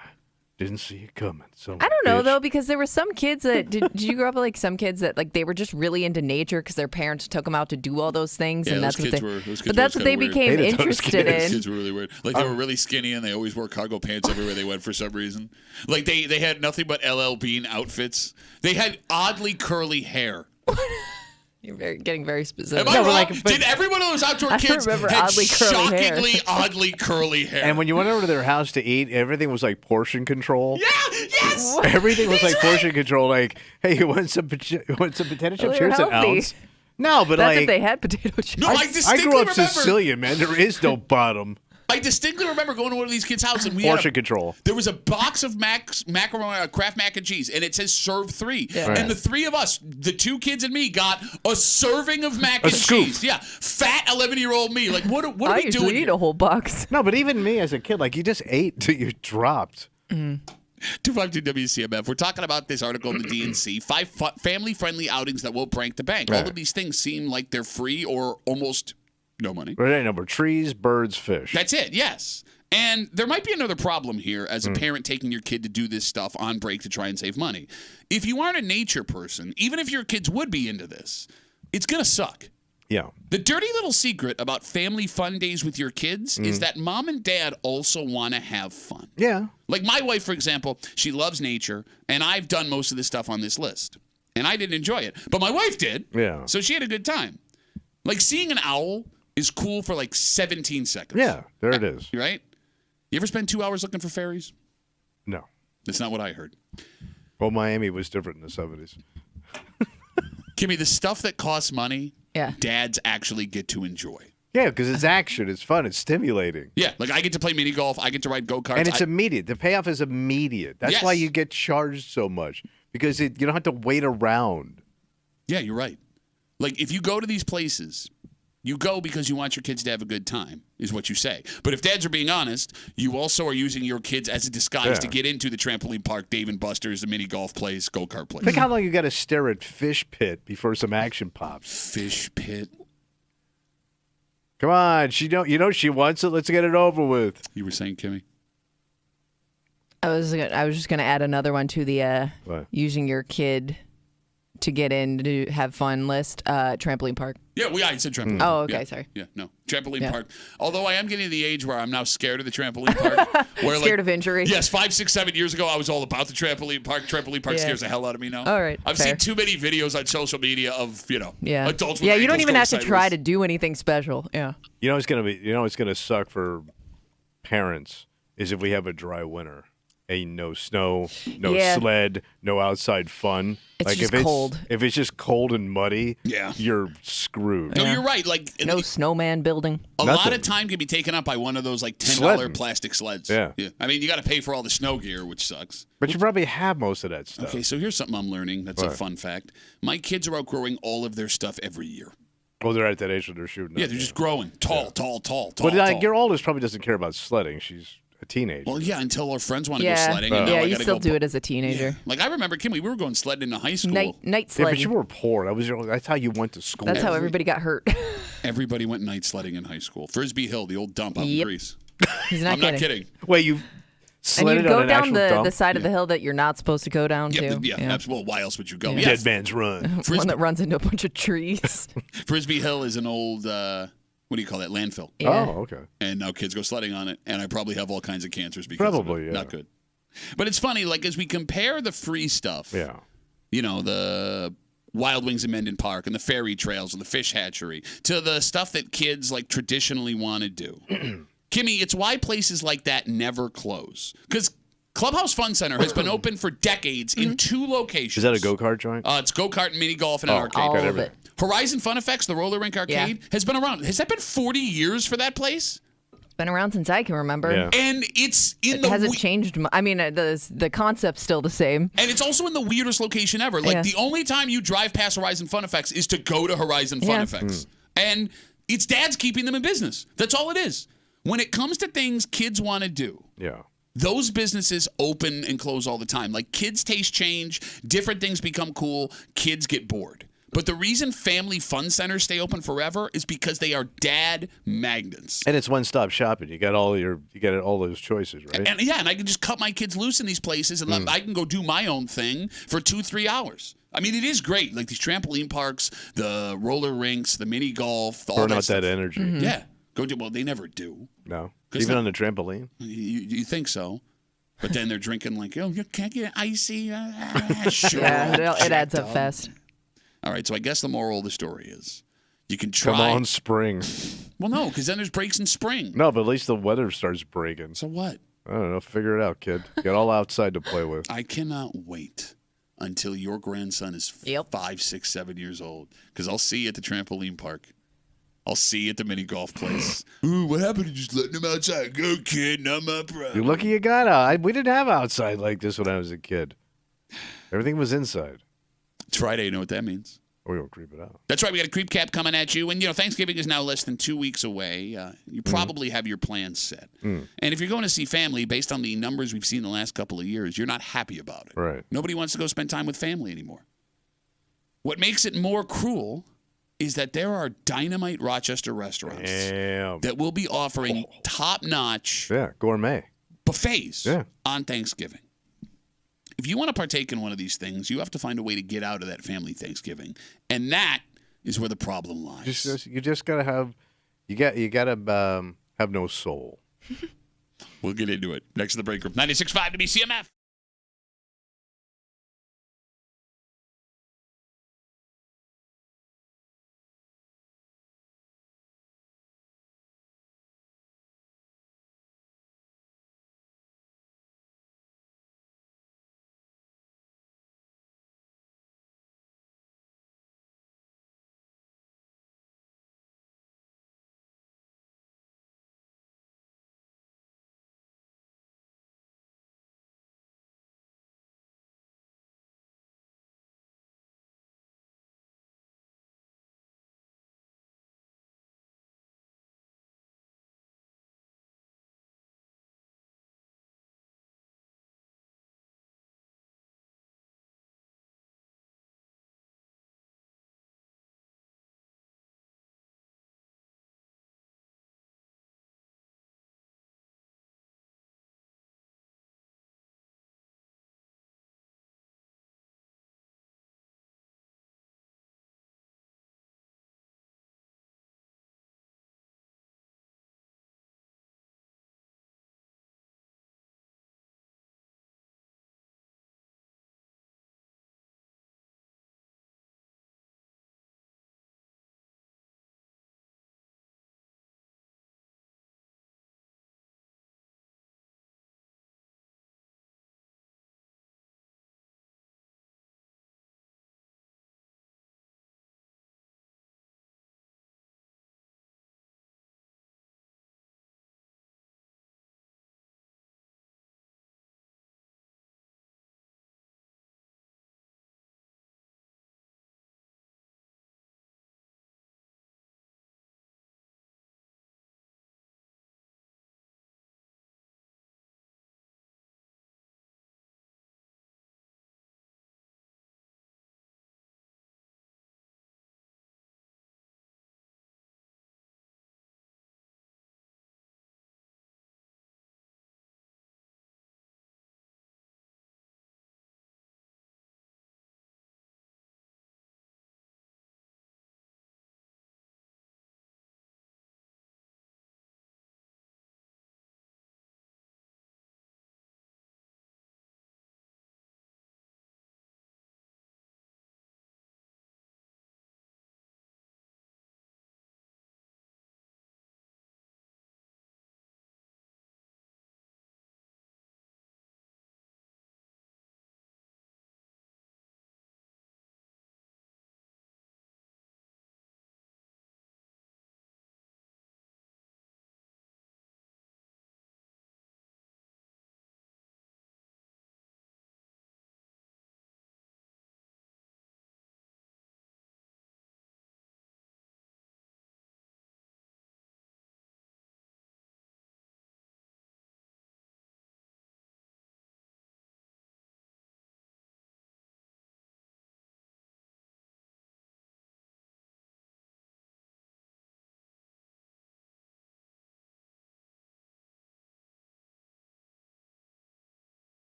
Didn't see it coming. I don't know though, because there were some kids that did you grow up with like some kids that like they were just really into nature because their parents took them out to do all those things, Yeah, and those that's what kids they. were- those kids but were that's what kinda they weird. became Hated those interested Those in. kids were really weird. Like they were really skinny and they always wore cargo pants everywhere they went for some reason. Like they had nothing but LL Bean outfits. They had oddly curly hair. You're getting very specific. Am I No, but wrong? like- but- Did every one of those outdoor I kids remember had oddly curly hair. shockingly oddly curly hair? And when you went over to their house to eat, everything was like portion control. yeah, yes. Everything was He's like right. portion control. Like, hey, you want some potato chips? they're Here's an healthy. ounce. No, but That's like if they had potato chips. No, I I distinctly grew up remember. Sicilian, man. There is no bottom. I distinctly remember going to one of these kids' house and we had Portion control. There was a box of macaroni, Kraft mac and cheese, and it says serve 3. Yeah. Right. And the 3 of us, the 2 kids and me, got a serving of mac A and scoop. cheese. Yeah, fat 11-year-old me. Like, what are I we usually doing? eat here? a whole box. No, but even me as a kid, like you just ate till you dropped. 252 WCMF. We're talking about this article in the DNC. 5 family-friendly outings that will break the bank. All Right. of these things seem like they're free or almost no money. Right, number trees, birds, fish. That's it, yes. And there might be another problem here as a parent taking your kid to do this stuff on break to try and save money. If you aren't a nature person, even if your kids would be into this, it's going to suck. Yeah. The dirty little secret about family fun days with your kids is that mom and dad also want to have fun. Yeah. Like my wife, for example, she loves nature, and I've done most of this stuff on this list. And I didn't enjoy it. But my wife did. Yeah. So she had a good time. Like seeing an owl is cool for like 17 seconds. Yeah. There it is. Right? You ever spend 2 hours looking for fairies? No. That's not what I heard. Well, Miami was different in the 70s. Kimmy, the stuff that costs money, Yeah. dads actually get to enjoy. Yeah, because it's action. It's fun. It's stimulating. Yeah, like I get to play mini golf. I get to ride go-karts. And it's immediate. The payoff is immediate. That's Yes. why you get charged so much because you don't have to wait around. Yeah, you're right. Like if you go to these places, you go because you want your kids to have a good time, is what you say. But if dads are being honest, you also are using your kids as a disguise to Yeah. get into the trampoline park, Dave and Buster's, the mini golf place, go-kart place. Think how long you got to stare at Fish Pit before some action pops. Fish pit. Come on, she she wants it. Let's get it over with. You were saying, Kimmy? I was just gonna add another one to the What? using your kid to get in to have fun list. Trampoline park. Yeah, I said trampoline. Oh, okay, Yeah. sorry. Yeah, no. Trampoline Yeah. park. Although I am getting to the age where I'm now scared of the trampoline park. Where Scared of injury. Yes, 5, 6, 7 years ago, I was all about the trampoline park. Trampoline park Yeah. scares the hell out of me now. All right, I've fair. seen too many videos on social media of, Yeah. adults with Yeah, you don't ankles even going have to try sideways. to do anything special. Yeah. It's gonna suck for parents is if we have a dry winter. No snow, no Yeah. sled, no outside fun. It's just cold. If it's just cold and muddy, Yeah. you're screwed. No, Yeah. you're right. Like No snowman building. a lot nothing. of time can be taken up by one of those like $10 Sledding. plastic sleds. Yeah. I mean, you got to pay for all the snow gear, which sucks. But you probably have most of that stuff. Okay, so here's something I'm learning. That's a What? fun fact. My kids are outgrowing all of their stuff every year. Well, they're at that age where they're shooting. Yeah, up, they're just growing tall. But like your oldest probably doesn't care about sledding. She's a teenager. Well, yeah, until our friends want to go Yeah. sledding. And now Yeah, I you gotta still go do it as a teenager. Like I remember, Kim, we were going sledding in high school. Night yeah, sledding. but you were poor. That's how you went to school. That's how everybody got hurt. Everybody went night sledding in high school. Frisbee Hill, the old dump out in Yep. Greece. He's not I'm kidding. not kidding. Wait, you And sledded you on go an down actual the dump? side of the hill that you're not supposed to go down Yeah, to. yeah, absolutely. Why else would you go? Yeah. Yes. Dead man's run. One that runs into a bunch of trees. Frisbee Hill is an old, what do you call that, landfill. Yeah. Oh, okay. And now kids go sledding on it, and I probably have all kinds of cancers because Probably, of it. yeah. Not good. But it's funny, like, as we compare the free stuff, Yeah. the Wild Wings in Menden Park and the fairy trails and the fish hatchery to the stuff that kids, like, traditionally want to do. Kimmy, it's why places like that never close. Because Clubhouse Fun Center has been open for decades in 2 locations. Is that a go-kart joint? It's go-kart and mini golf and an arcade. All got of everything. it. Horizon Fun Effects, the roller rink arcade, has been around. Has that been 40 years for that place? Been around since I can remember. Yeah. And it's in It the hasn't changed. I mean, the concept's still the same. and it's also in the weirdest location ever. Like Yeah. the only time you drive past Horizon Fun Effects is to go to Horizon Fun Yeah. Effects. And it's dads keeping them in business. That's all it is. When it comes to things kids want to do, those businesses open and close all the time. Like kids' taste change, different things become cool, kids get bored. But the reason family fun centers stay open forever is because they are dad magnets. And it's one-stop shopping. You got all those choices, right? And I can just cut my kids loose in these places and I can go do my own thing for 2-3 hours. I mean, it is great. Like these trampoline parks, the roller rinks, the mini golf, burn out that energy. Mm-hmm. Yeah. Well, they never do. No. Even on the trampoline? You think so. But then they're drinking like, you can't get icy. Sure. Yeah, it adds up fast. All right, so I guess the moral of the story is you can try. Come on, spring. Well, no, because then there's breaks in spring. No, but at least the weather starts breaking. So what? I don't know. Figure it out, kid. Get all outside to play with. I cannot wait until your grandson is 5, 6, 7 years old because I'll see you at the trampoline park. I'll see you at the mini golf place. Ooh, what happened to just letting him outside? Go, kid, not my problem. You're lucky you got out. We didn't have outside like this when I was a kid. Everything was inside. It's Friday. You know what that means? We won't creep it out. That's right. We got a creep cap coming at you. And, Thanksgiving is now less than 2 weeks away. You probably have your plans set. And if you're going to see family, based on the numbers we've seen the last couple of years, you're not happy about it. Right. Nobody wants to go spend time with family anymore. What makes it more cruel is that there are dynamite Rochester restaurants that will be offering top-notch gourmet buffets on Thanksgiving. If you want to partake in one of these things, you have to find a way to get out of that family Thanksgiving, and that is where the problem lies. You just gotta have, you gotta have no soul. We'll get into it next to the break room. 96.5 WCMF.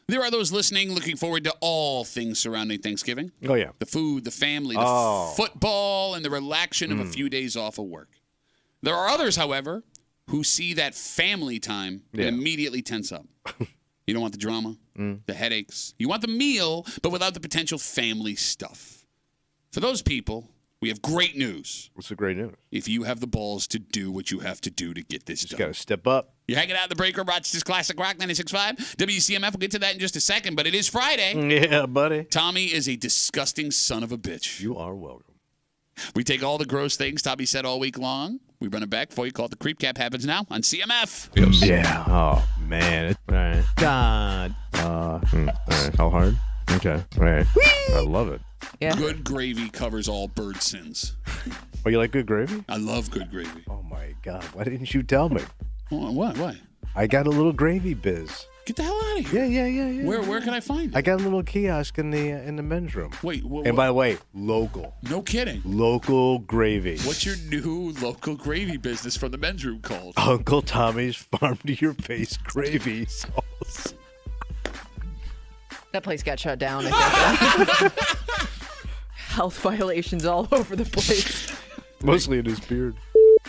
There are those listening looking forward to all things surrounding Thanksgiving. Oh, yeah. The food, the family, the football, and the relaxation of a few days off of work. There are others, however, who see that family time and immediately tense up. You don't want the drama, the headaches. You want the meal, but without the potential family stuff. For those people, we have great news. What's the great news? If you have the balls to do what you have to do to get this done. Just got to step up. You're hanging out in the break room, Rochester's Classic Rock 96.5. WCMF, we'll get to that in just a second, but it is Friday. Yeah, buddy. Tommy is a disgusting son of a bitch. You are welcome. We take all the gross things Tommy said all week long. We run it back for you. Call it the Creep Cap. Happens now on CMF. Yeah. Oh, man. All right. God. All right. How hard? Okay. All right. I love it. Yeah. Good gravy covers all bird sins. Oh, you like good gravy? I love good gravy. Oh, my God. Why didn't you tell me? Oh, what? Why? I got a little gravy biz. Get the hell out of here. Yeah. Where can I find it? I got a little kiosk in the men's room. Wait, what? And by the way, local. No kidding. Local gravy. What's your new local gravy business from the men's room called? Uncle Tommy's Farm to Your Face Gravy Sauce. That place got shut down, I think. Health violations all over the place. Mostly in his beard.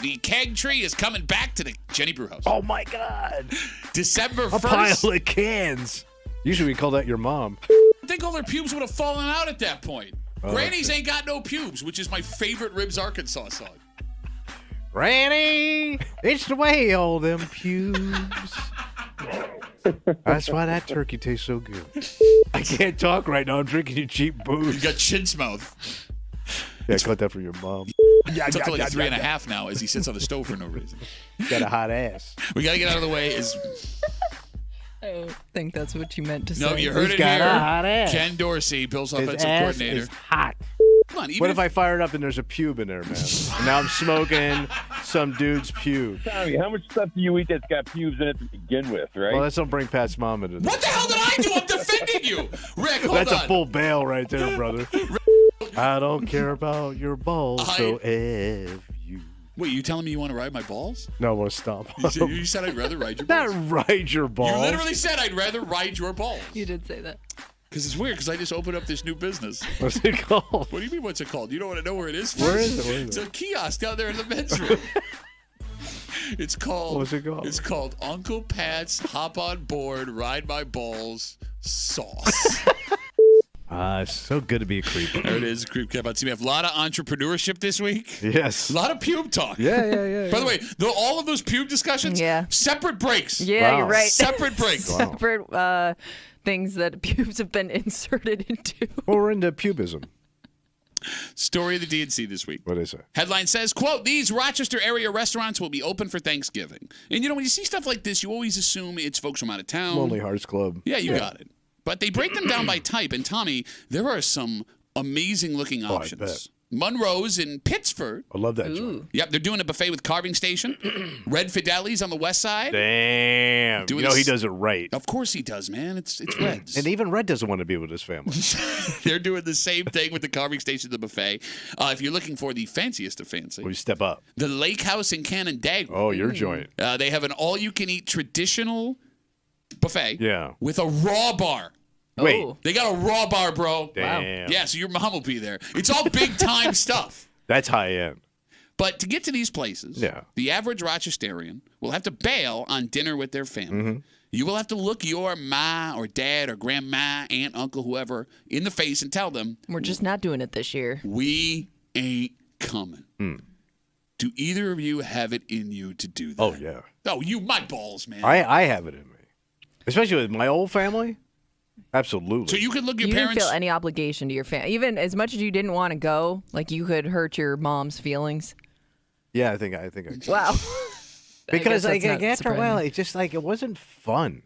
The keg tree is coming back to the Jenny Brew House. Oh, my God. December 1st. A pile of cans. Usually we call that your mom. I think all their pubes would have fallen out at that point. Granny's ain't got no pubes, which is my favorite Ribs Arkansas song. Granny, it's the way all them pubes. That's why that turkey tastes so good. I can't talk right now. I'm drinking your cheap booze. You got chin's mouth. Yeah, I got that from your mom. It's up to like 3.5 now as he sits on the stove for no reason. Got a hot ass. We got to get out of the way. I don't think that's what you meant to say. No, you heard it got here. a hot ass. Ken Dorsey, Bill's His offensive ass coordinator. is hot. Come on, even What if I fire it up and there's a pube in there, man? And now I'm smoking some dude's pube. Tommy, how much stuff do you eat that's got pubes in it to begin with, right? Well, let's don't bring Pat's mom into this. What the hell did I do? I'm defending you. Rick, hold That's on. a full bail right there, brother. I don't care about your balls, so F you. Wait, you telling me you want to ride my balls? No, I want to stomp. You said I'd rather ride your balls. Not ride your balls. You literally said I'd rather ride your balls. You did say that. Because it's weird, because I just opened up this new business. What's it called? What do you mean, what's it called? You don't want to know where it is? Where is it? Where is It's it? a kiosk down there in the men's room. It's called. What's it called? It's called Uncle Pat's Hop on Board Ride My Balls Sauce. It's so good to be a creep. There it is, Creep Cap on CMF. A lot of entrepreneurship this week. Yes. A lot of pube talk. Yeah. By the way, all of those pube discussions, separate breaks. Yeah, Wow. you're right. Separate breaks. Separate things that pubes have been inserted into. Well, we're into pubism. Story of the DNC this week. What is it? Headline says, quote, these Rochester area restaurants will be open for Thanksgiving. And, when you see stuff like this, you always assume it's folks from out of town. Lonely Hearts Club. Yeah, you got it. But they break them down by type. And, Tommy, there are some amazing-looking options. I bet. Munro's in Pittsford. I love that joint. Yep, they're doing a buffet with carving station. Red Fideli's on the west side. Damn. Doing he this- does it right. Of course he does, man. It's Red's. And even Red doesn't want to be with his family. They're doing the same thing with the carving station, the buffet. If you're looking for the fanciest of fancy, We step up. the Lake House in Canandaigua. Oh, your joint. They have an all-you-can-eat traditional buffet. Yeah. With a raw bar. Wait. Oh. They got a raw bar, bro. Damn. Yeah, so your mom will be there. It's all big-time stuff. That's high end. But to get to these places, the average Rochesterian will have to bail on dinner with their family. Mm-hmm. You will have to look your ma or dad or grandma, aunt, uncle, whoever, in the face and tell them, We're just not doing it this year. we ain't coming. Do either of you have it in you to do that? Oh, yeah. Oh, my balls, man. I have it in me. Especially with my old family. Absolutely. So you could look your You didn't parents. feel any obligation to your family. Even as much as you didn't want to go, like you could hurt your mom's feelings. Yeah, I think I could. Wow. Because I guess that's not after a while, surprising. it's just like it wasn't fun.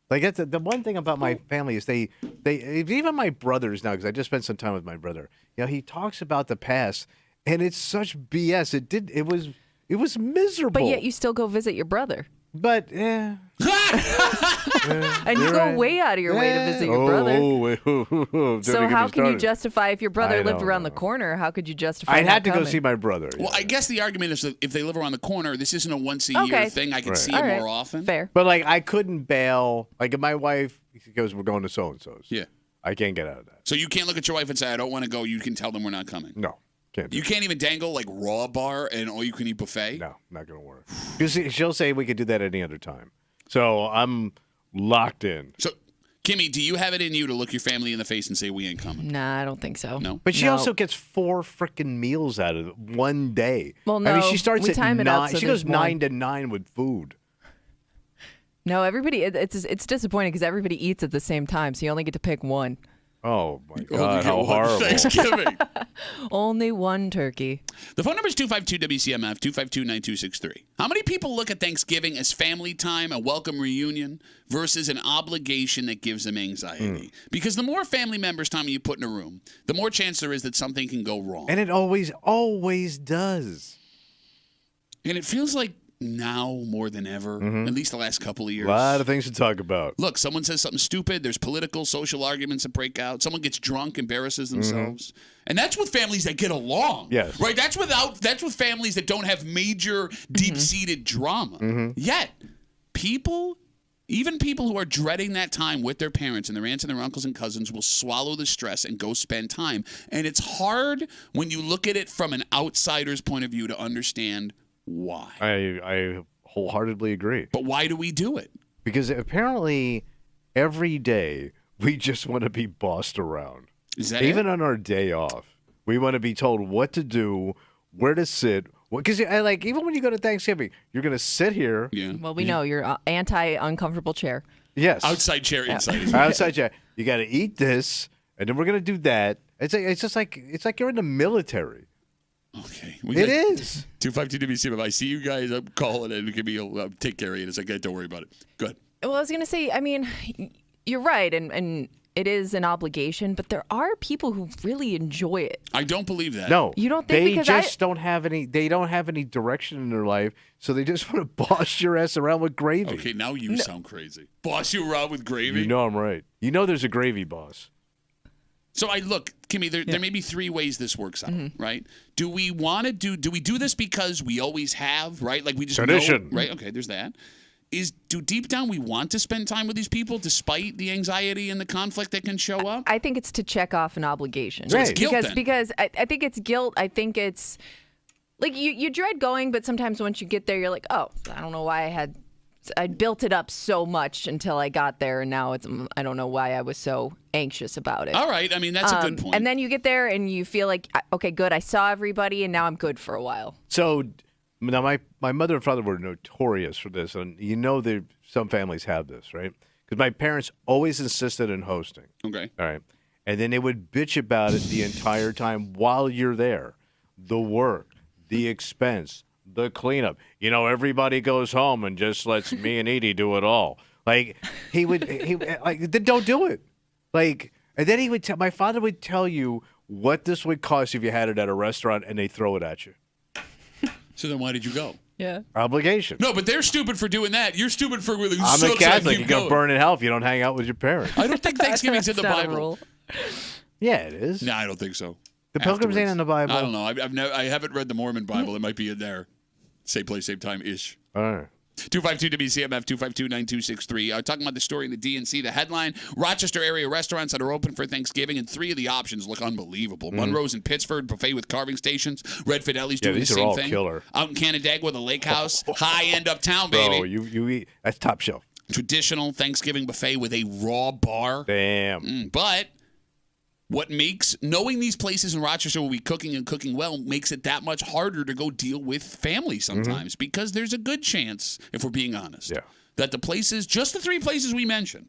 Like that's the one thing about my family is they even my brothers now, because I just spent some time with my brother. He talks about the past, and it's such BS. It was miserable. But yet you still go visit your brother. But yeah. And you go way out of your way to visit your brother. So how can you justify if your brother I lived don't around the know. corner? How could you justify? I'd not have to go coming? see my brother. Well, I guess the argument is that if they live around the corner, this isn't a once-a-year Okay. thing. I can Right. see All it right. more often. Fair. But like I couldn't bail. Like if my wife he goes, we're going to so-and-so's. Yeah. I can't get out of that. So you can't look at your wife and say, I don't want to go. You can tell them we're not coming. No, can't do You can't even dangle like raw bar and all-you-can-eat buffet? No, not going to work. Because she'll say we could do that any other time. So I'm locked in. So, Kimmy, do you have it in you to look your family in the face and say we ain't coming? Nah, I don't think so. No? But she No. also gets 4 freaking meals out of it one day. Well, I mean, no, she starts we at time 9. it out so She goes there's one. 9 to 9 with food. No, everybody. It's disappointing because everybody eats at the same time, so you only get to pick one. Oh, my Only God, get how one horrible. Thanksgiving. Only one turkey. The phone number is 252-WCMF, 252-9263. How many people look at Thanksgiving as family time, a welcome reunion, versus an obligation that gives them anxiety? Because the more family members, Tommy, you put in a room, the more chance there is that something can go wrong. And it always does. And it feels like now more than ever, at least the last couple of A years. lot of things to talk about. Look, someone says something stupid. There's political, social arguments that break out. Someone gets drunk, embarrasses themselves, and that's with families that get along. Yes. Right. That's with families that don't have major, deep-seated drama. Yet, even people who are dreading that time with their parents and their aunts and their uncles and cousins will swallow the stress and go spend time. And it's hard when you look at it from an outsider's point of view to understand why. I wholeheartedly agree. But why do we do it? Because apparently every day we just want to be bossed around. Is that Even it? on our day off, we want to be told what to do, where to sit. Because even when you go to Thanksgiving, you're going to sit here. Yeah. Well, we know you're anti-uncomfortable chair. Yes. Outside chair, inside. Is Outside chair. You got to eat this, and then we're going to do that. It's like you're in the military. Okay. It is. 252-WCMF. I see you guys. I'm calling it. Give me a take care of it. It's like, don't worry about it. Good. Well, I was going to say, I mean, you're right, and it is an obligation, but there are people who really enjoy it. I don't believe that. No, You don't think they because just don't have any. They don't have any direction in their life, so they just want to boss your ass around with gravy. Okay, now you sound crazy. Boss you around with gravy? You know I'm right. You know there's a gravy boss. So look, Kimmy, there may be 3 ways this works out, right? Do we do this because we always have, right? Like we just Tradition. know, right? Okay, there's that. Do deep down we want to spend time with these people despite the anxiety and the conflict that can show up? I think it's to check off an obligation. So it's guilt then. Because I think it's guilt. I think it's like you dread going, but sometimes once you get there, you're like, oh, I don't know why I built it up so much until I got there, and now I don't know why I was so anxious about it. All right, I mean that's a good point. And then you get there and you feel like, okay, good, I saw everybody, and now I'm good for a while. So now my mother and father were notorious for this, and some families have this, right? Because my parents always insisted in hosting. Okay. All right. And then they would bitch about it the entire time while you're there. The work, the expense, the cleanup. Everybody goes home and just lets me and Edie do it all. Like then don't do it. Like, and then my father would tell you what this would cost if you had it at a restaurant, and they throw it at you. So then why did you go? Yeah. Obligation. No, but they're stupid for doing that. You're stupid for really. I'm a Catholic. You're going to burn in hell if you don't hang out with your parents. I don't think Thanksgiving's in the That's not a Bible. rule. Yeah, it is. No, I don't think so. The Pilgrims ain't in the Bible. I don't know. I haven't read the Mormon Bible. It might be in there. Same place, same time ish. All right. 252-WCMF, 252-9263. Talking about the story in the DNC. The headline, Rochester area restaurants that are open for Thanksgiving, and 3 of the options look unbelievable. Monroe's in Pittsford, buffet with carving stations. Red Fideli's doing the these are same all thing. Killer. Out in Canandaigua, the lake house. High-end uptown, baby. Bro, you eat. That's top shelf. Traditional Thanksgiving buffet with a raw bar. Damn. But what makes knowing these places in Rochester will be cooking and cooking well makes it that much harder to go deal with family sometimes because there's a good chance, if we're being honest, that the places, just the 3 places we mentioned,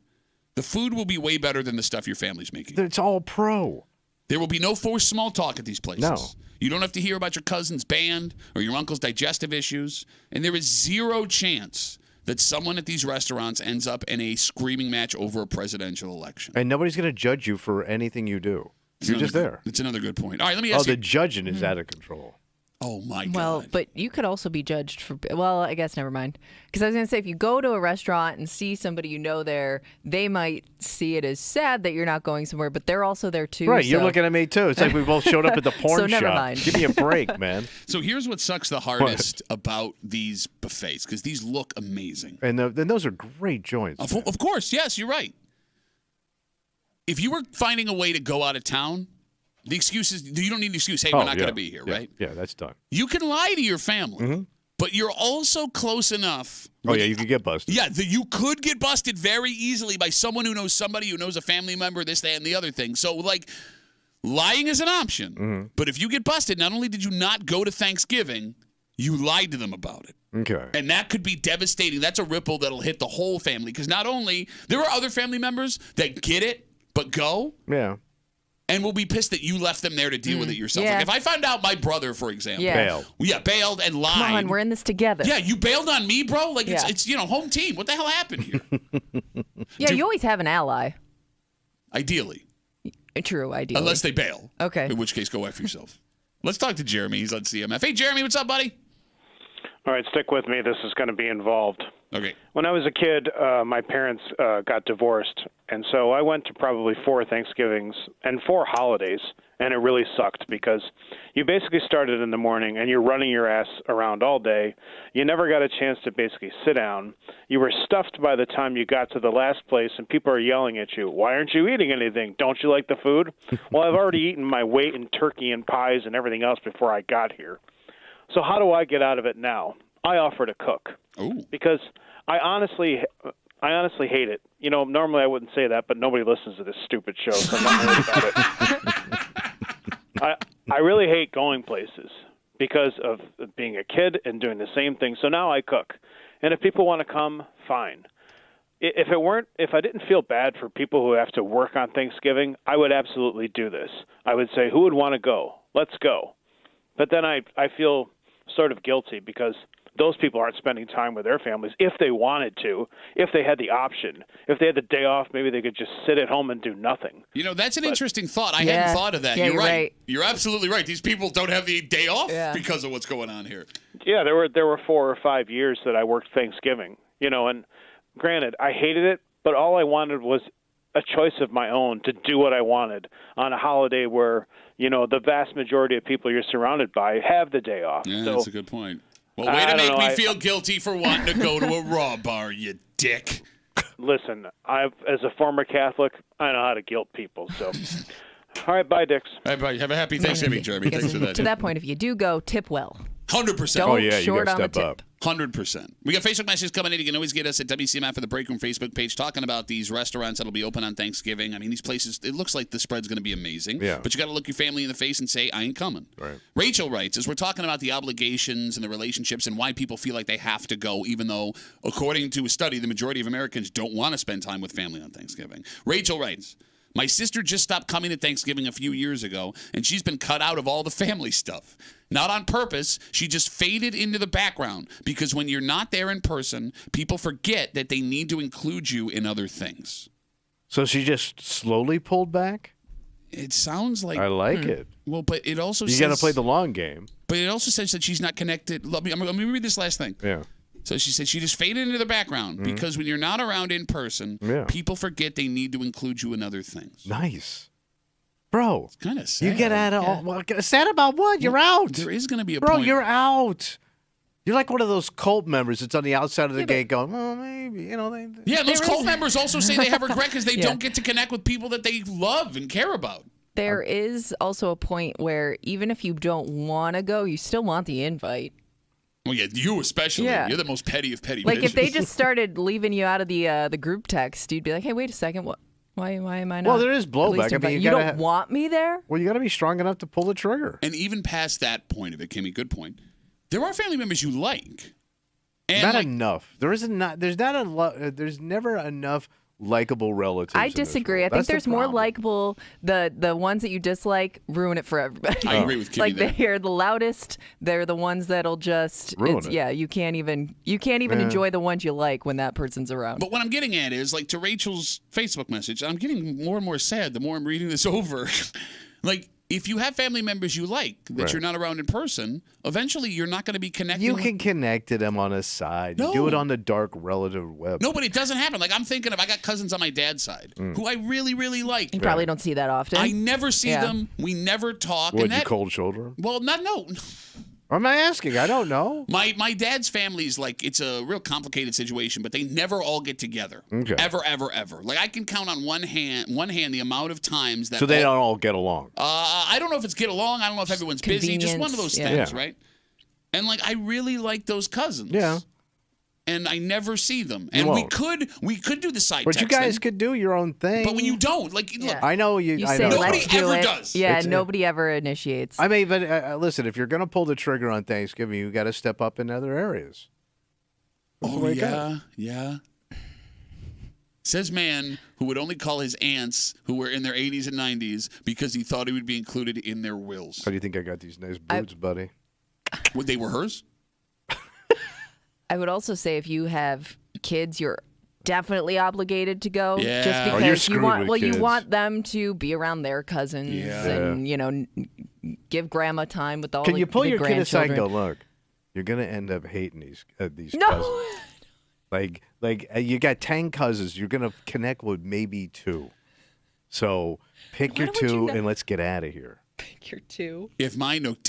the food will be way better than the stuff your family's making. It's all pro. There will be no forced small talk at these places. No. You don't have to hear about your cousin's band or your uncle's digestive issues, and there is 0 chance that someone at these restaurants ends up in a screaming match over a presidential election. And nobody's going to judge you for anything you do. You're just there. It's another good point. All right, let me ask the you. judging is out of control. Oh, my God. Well, but you could also be judged for, well, I guess never mind. Because I was going to say, if you go to a restaurant and see somebody you know there, they might see it as sad that you're not going somewhere, but they're also there too. Right, you're so- looking at me too. It's like we both showed up at the porn So never shop. mind. Give me a break, man. So here's what sucks the hardest about these buffets, because these look amazing. And those are great joints. Of course, yes, you're right. if you were finding a way to go out of town, the excuse is you don't need an excuse. Hey, we're not going to be here, right? Yeah, that's done. You can lie to your family, but you're also close enough. Oh, yeah, you could get busted. Yeah, you could get busted very easily by someone who knows somebody who knows a family member, this, that, and the other thing. So, like, lying is an option. But if you get busted, not only did you not go to Thanksgiving, you lied to them about it. Okay. And that could be devastating. That's a ripple that'll hit the whole family. Because not only, there are other family members that get it, but go. Yeah. And will be pissed that you left them there to deal with it yourself. Yeah. Like if I found out my brother, for example, bailed and lied. Come on, we're in this together. Yeah, you bailed on me, bro. Like it's home team. What the hell happened here? Yeah, you always have an ally. Ideally, True, ideally. unless they bail. Okay. In which case, go after yourself. Let's talk to Jeremy. He's on CMF. Hey, Jeremy, what's up, buddy? All right, stick with me. This is going to be involved. Okay. When I was a kid, my parents got divorced, and so I went to probably 4 Thanksgivings and 4 holidays, and it really sucked because you basically started in the morning and you're running your ass around all day. You never got a chance to basically sit down. You were stuffed by the time you got to the last place, and people are yelling at you, "Why aren't you eating anything? Don't you like the food?" Well, I've already eaten my weight in turkey and pies and everything else before I got here. So how do I get out of it now? I offer to cook. Ooh. Because I honestly hate it. You know, normally I wouldn't say that, but nobody listens to this stupid show, so I'm not worried about it. I really hate going places because of being a kid and doing the same thing. So now I cook. And if people want to come, fine. If I didn't feel bad for people who have to work on Thanksgiving, I would absolutely do this. I would say, who would want to go? Let's go. But then I feel sort of guilty because those people aren't spending time with their families if they wanted to, if they had the option. If they had the day off, maybe they could just sit at home and do nothing. You know, that's an interesting thought. I hadn't thought of that. Yeah, you're right. You're absolutely right. These people don't have the day off because of what's going on here. Yeah, there were 4 or 5 years that I worked Thanksgiving, and granted, I hated it, but all I wanted was a choice of my own to do what I wanted on a holiday where, the vast majority of people you're surrounded by have the day off. Yeah, so, that's a good point. Well, way to make me feel guilty for wanting to go to a raw bar, you dick. Listen, as a former Catholic, I know how to guilt people. So, all right, bye, Dix. All right, bye. Have a happy Thanksgiving, Jeremy. Thanks for that. To that point, if you do go, tip well. 100%. Don't you short got to on the step tip. up. 100%. We got Facebook messages coming in. You can always get us at WCMF for the Break Room Facebook page talking about these restaurants that'll be open on Thanksgiving. I mean, these places, it looks like the spread's going to be amazing. Yeah. But you got to look your family in the face and say, I ain't coming. Right. Rachel writes, as we're talking about the obligations and the relationships and why people feel like they have to go, even though, according to a study, the majority of Americans don't want to spend time with family on Thanksgiving. Rachel writes, my sister just stopped coming to Thanksgiving a few years ago, and she's been cut out of all the family stuff. Not on purpose. She just faded into the background because when you're not there in person, people forget that they need to include you in other things. So she just slowly pulled back? It sounds like... I like it. Well, but it also You says... got to play the long game. But it also says that she's not connected. Let me read this last thing. Yeah. So she said she just faded into the background because when you're not around in person, people forget they need to include you in other things. Nice. Bro. It's kind of sad. You get out of all. Well, sad about what? You're out. There is going to be a Bro, point. you're out. You're like one of those cult members that's on the outside of the gate going, well, maybe, they Yeah, those cult members also say they have regret because they don't get to connect with people that they love and care about. There is also a point where even if you don't want to go, you still want the invite. Well, yeah, you especially. Yeah. You're the most petty of petty Like bitches. if they just started leaving you out of the group text, you'd be like, hey, wait a second, what? Why am I not? Well, there is blowback. I mean, you don't want me there? Well, you got to be strong enough to pull the trigger. And even past that point of it, Kimmy, good point. There are family members you like. And Not enough. There's never enough likable relatives. I in this disagree. I world. think That's the there's more problem. likable. The ones that you dislike ruin it for everybody. I agree with Kimmy Like there. they're the loudest. They're the ones that'll just Ruin it. Yeah, you can't even enjoy the ones you like when that person's around. But what I'm getting at is, like, to Rachel's Facebook message, I'm getting more and more sad the more I'm reading this over. Like, if you have family members you like that you're not around in person, eventually you're not going to be connecting. You can connect to them on a side. No. You do it on the dark relative web. No, but it doesn't happen. Like, I'm thinking I got cousins on my dad's side who I really, really like. you probably don't see that often. I never see them. We never talk. Would and you that, cold shoulder? Well, no. I'm not asking. I don't know. My dad's family's like, it's a real complicated situation, but they never all get together. Okay. Ever, ever, ever. Like I can count on one hand the amount of times that. So they don't all get along. I don't know if it's get along. I don't know if everyone's busy. Just one of those things, Yeah. right? And like I really like those cousins. Yeah. And I never see them. And we could do the side But text you guys thing, could do your own thing. but when you don't, like, look, I know you. You I say know. Nobody let's do ever it. does. Yeah, nobody ever initiates. I mean, but listen, if you're going to pull the trigger on Thanksgiving, you got to step up in other areas. That's the way it goes. yeah. Says man who would only call his aunts who were in their 80s and 90s because he thought he would be included in their wills. How do you think I got these nice boots, buddy? Well, they were hers? I would also say if you have kids, you're definitely obligated to go. Yeah. Just Oh, because you're you screwed want with you kids. want them to be around their cousins and give grandma time with all Can the you pull the your kid aside and grandchildren. go, look, you're going to end up hating these No. cousins. Like you got 10 cousins. You're going to connect with maybe 2. So pick your Why would you 2 not- and let's get out of here. Pick your 2. To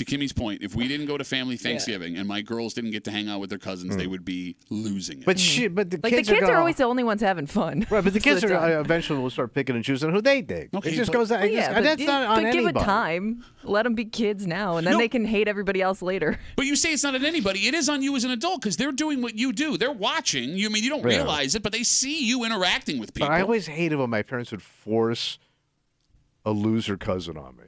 Kimmy's point, if we didn't go to family Thanksgiving and my girls didn't get to hang out with their cousins, they would be losing it. But but the Like kids the kids gonna, are always the only ones having fun. right. But the most of kids the are time. eventually will start picking and choosing who they dig. Okay, it just but- goes. Well, yeah, that's not on but give anybody. it time. Let them be kids now, and then No. they can hate everybody else later. But you say it's not on anybody. It is on you as an adult because they're doing what you do. They're watching. You don't Yeah. realize it, but they see you interacting with people. But I always hated when my parents would force a loser cousin on me.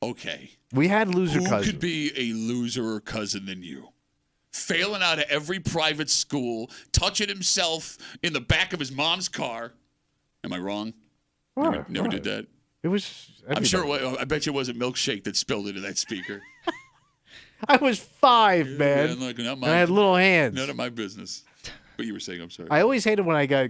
Okay. We had loser Who cousins. could be a loser cousin than you? Failing out of every private school, touching himself in the back of his mom's car. Am I wrong? Never did that. It was. I'm sure. I bet you it was a milkshake that spilled into that speaker. I was 5, man. Man, look, not And I had little hands. None of my business. But you were saying, I'm sorry. I always hated when I got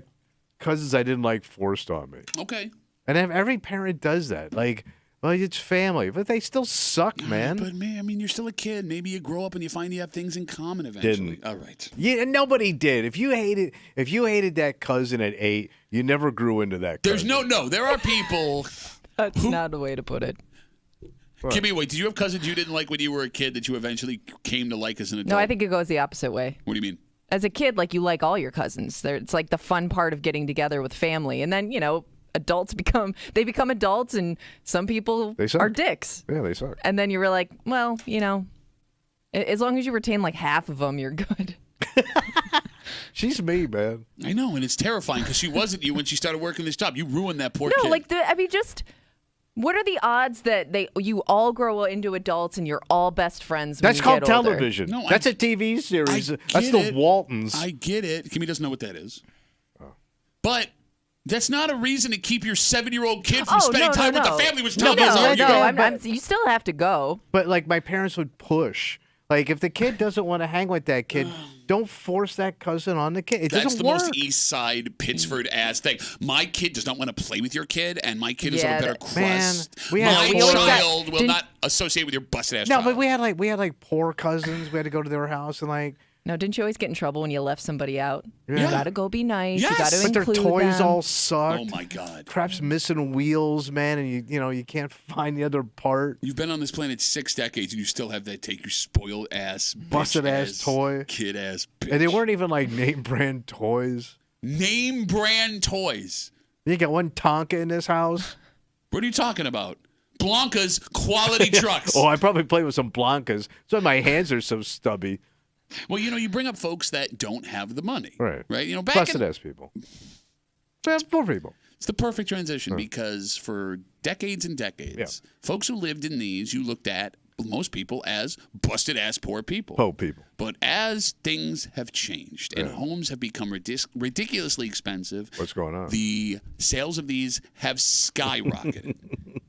cousins I didn't like forced on me. Okay. And every parent does that. Like, well, it's family, but they still suck, man. But man, I mean, you're still a kid. Maybe you grow up and you find you have things in common eventually. Didn't. All right. Yeah, nobody did. If you hated that cousin at 8, you never grew into that cousin. There's no. There are people. That's not a way to put it. Kimmy, wait. Did you have cousins you didn't like when you were a kid that you eventually came to like as an adult? No, I think it goes the opposite way. What do you mean? As a kid, like you like all your cousins. It's like the fun part of getting together with family, and then adults become adults, and some people They suck. are dicks. Yeah, they suck. And then you were like, well, as long as you retain like half of them, you're good. She's me, man. I know, and it's terrifying because she wasn't you when she started working this job. You ruined that poor kid. Just what are the odds that you all grow into adults and you're all best friends? When That's you called get older? television. No, That's a TV series. I That's get the it. Waltons. I get it. Kimmy doesn't know what that is. But that's not a reason to keep your 7-year-old kid from spending time with the family, which Tom is arguing. You still have to go. But like my parents would push. Like if the kid doesn't want to hang with that kid, don't force that cousin on the kid. It That's doesn't the work. most East Side Pittsford ass thing. My kid does not want to play with your kid, and my kid is of Yeah, a better crust. we had- My we always got- child will not associate with your busted ass No, child. but we had like poor cousins. We had to go to their house and like. No, didn't you always get in trouble when you left somebody out? Yeah. You gotta go be nice. Yes. You gotta But their include toys them. all sucked. Oh my God. Crap's missing wheels, man, and you can't find the other part. You've been on this planet 6 decades, and you still have that take, you spoiled ass, Busted ass toy. kid ass bitch. And they weren't even like name brand toys. Name brand toys. You got one Tonka in this house. What are you talking about? Blanca's quality trucks. Oh, I probably played with some Blancas. That's why my hands are so stubby. Well, you bring up folks that don't have the money. Right. Right? Back Busted in, ass people. Poor people. it's the perfect transition because for decades and decades, folks who lived in these, you looked at most people as busted ass poor people. Poor people. But as things have changed and homes have become ridiculously expensive, What's going on? the sales of these have skyrocketed.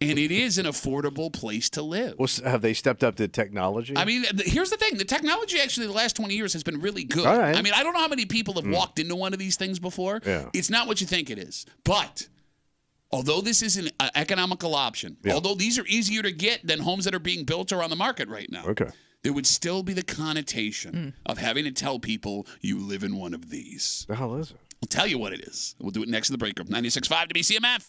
And it is an affordable place to live. Well, have they stepped up the technology? I mean, here's the thing. The technology actually the last 20 years has been really good. All right. I mean, I don't know how many people have walked into one of these things before. Yeah. It's not what you think it is. But although this is an economical option, although these are easier to get than homes that are being built or on the market right now, Okay. there would still be the connotation of having to tell people you live in one of these. The hell is it? I'll tell you what it is. We'll do it next in the break room. 96.5 WCMF.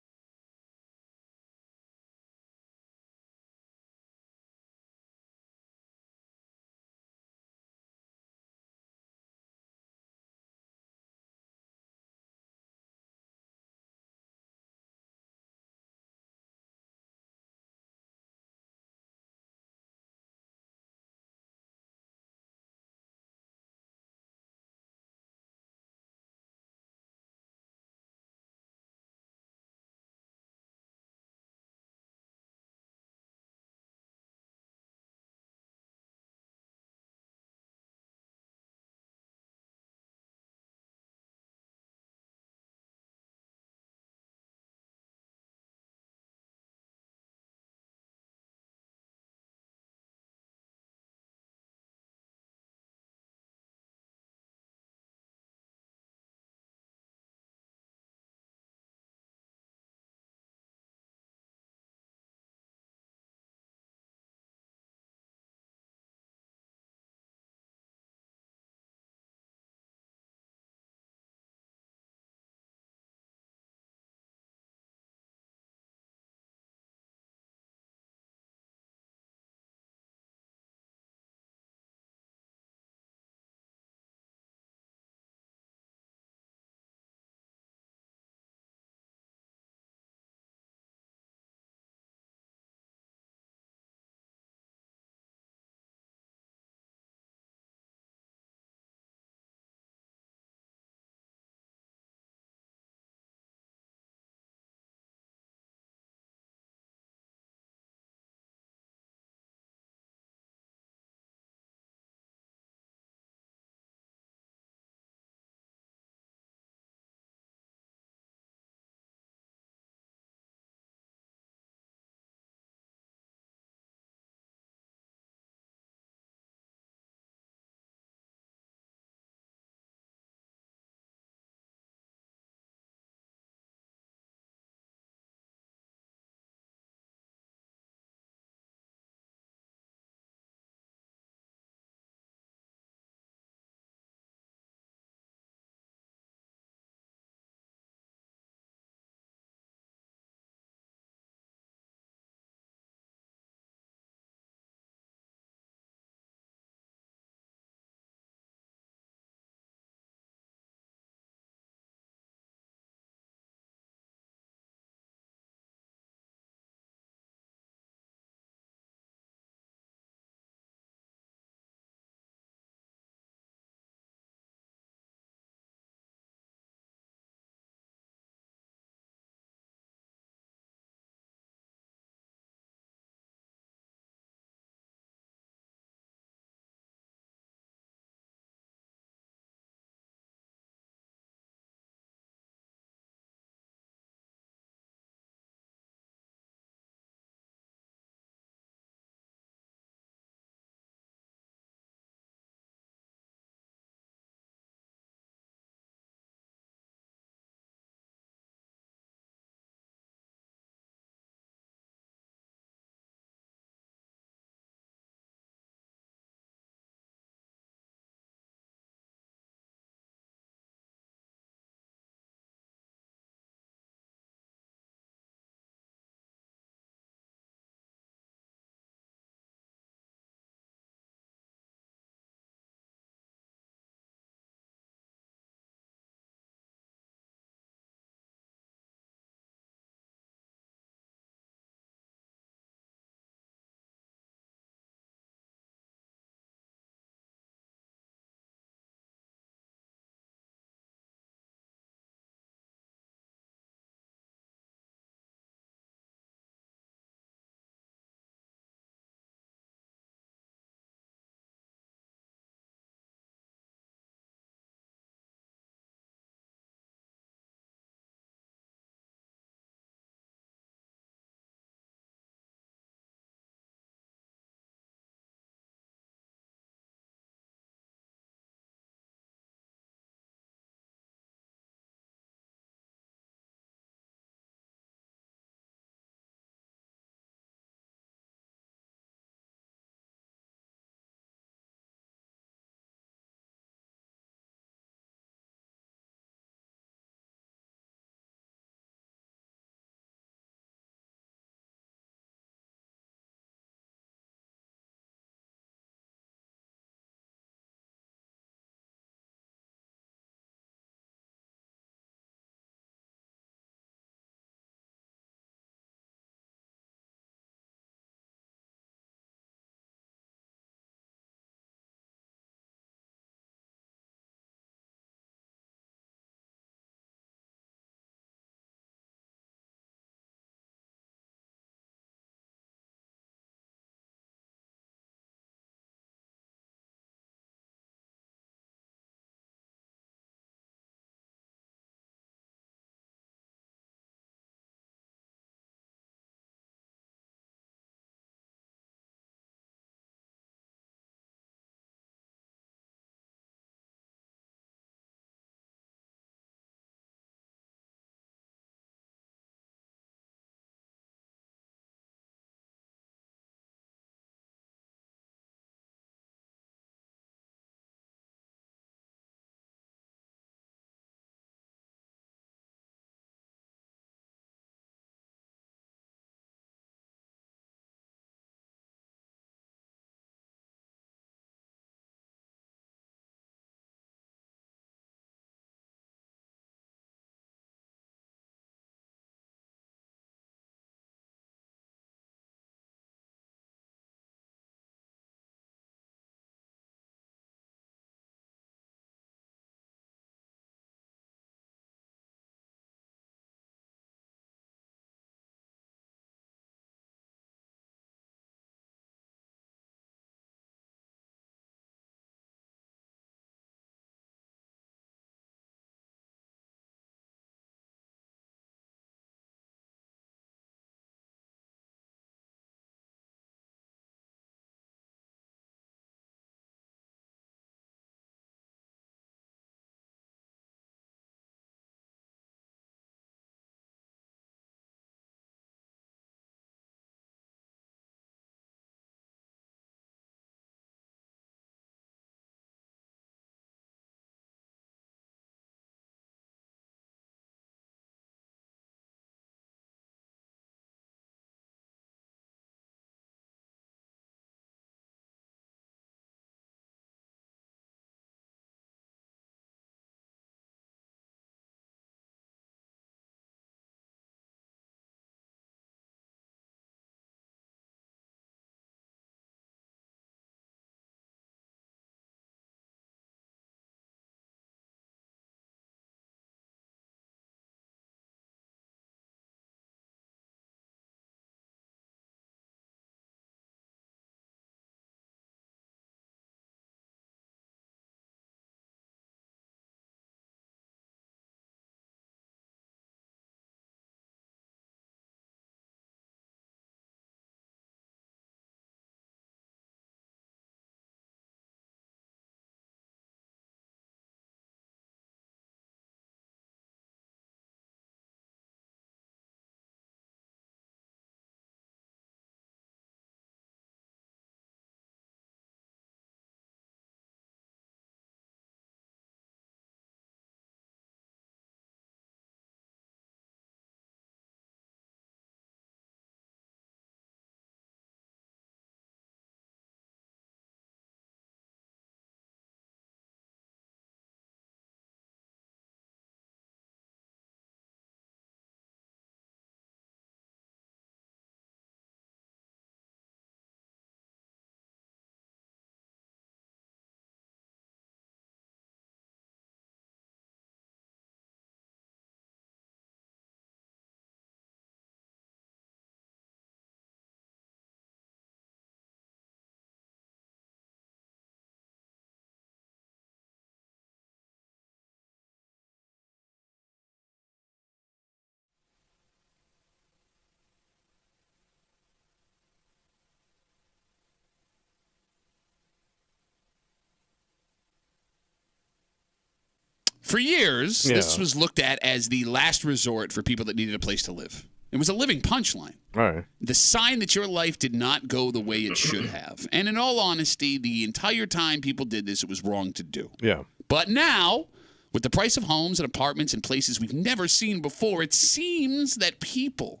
For years, Yeah. this was looked at as the last resort for people that needed a place to live. It was a living punchline. All right. The sign that your life did not go the way it should have. And in all honesty, the entire time people did this, it was wrong to do. Yeah. But now, with the price of homes and apartments in places we've never seen before, it seems that people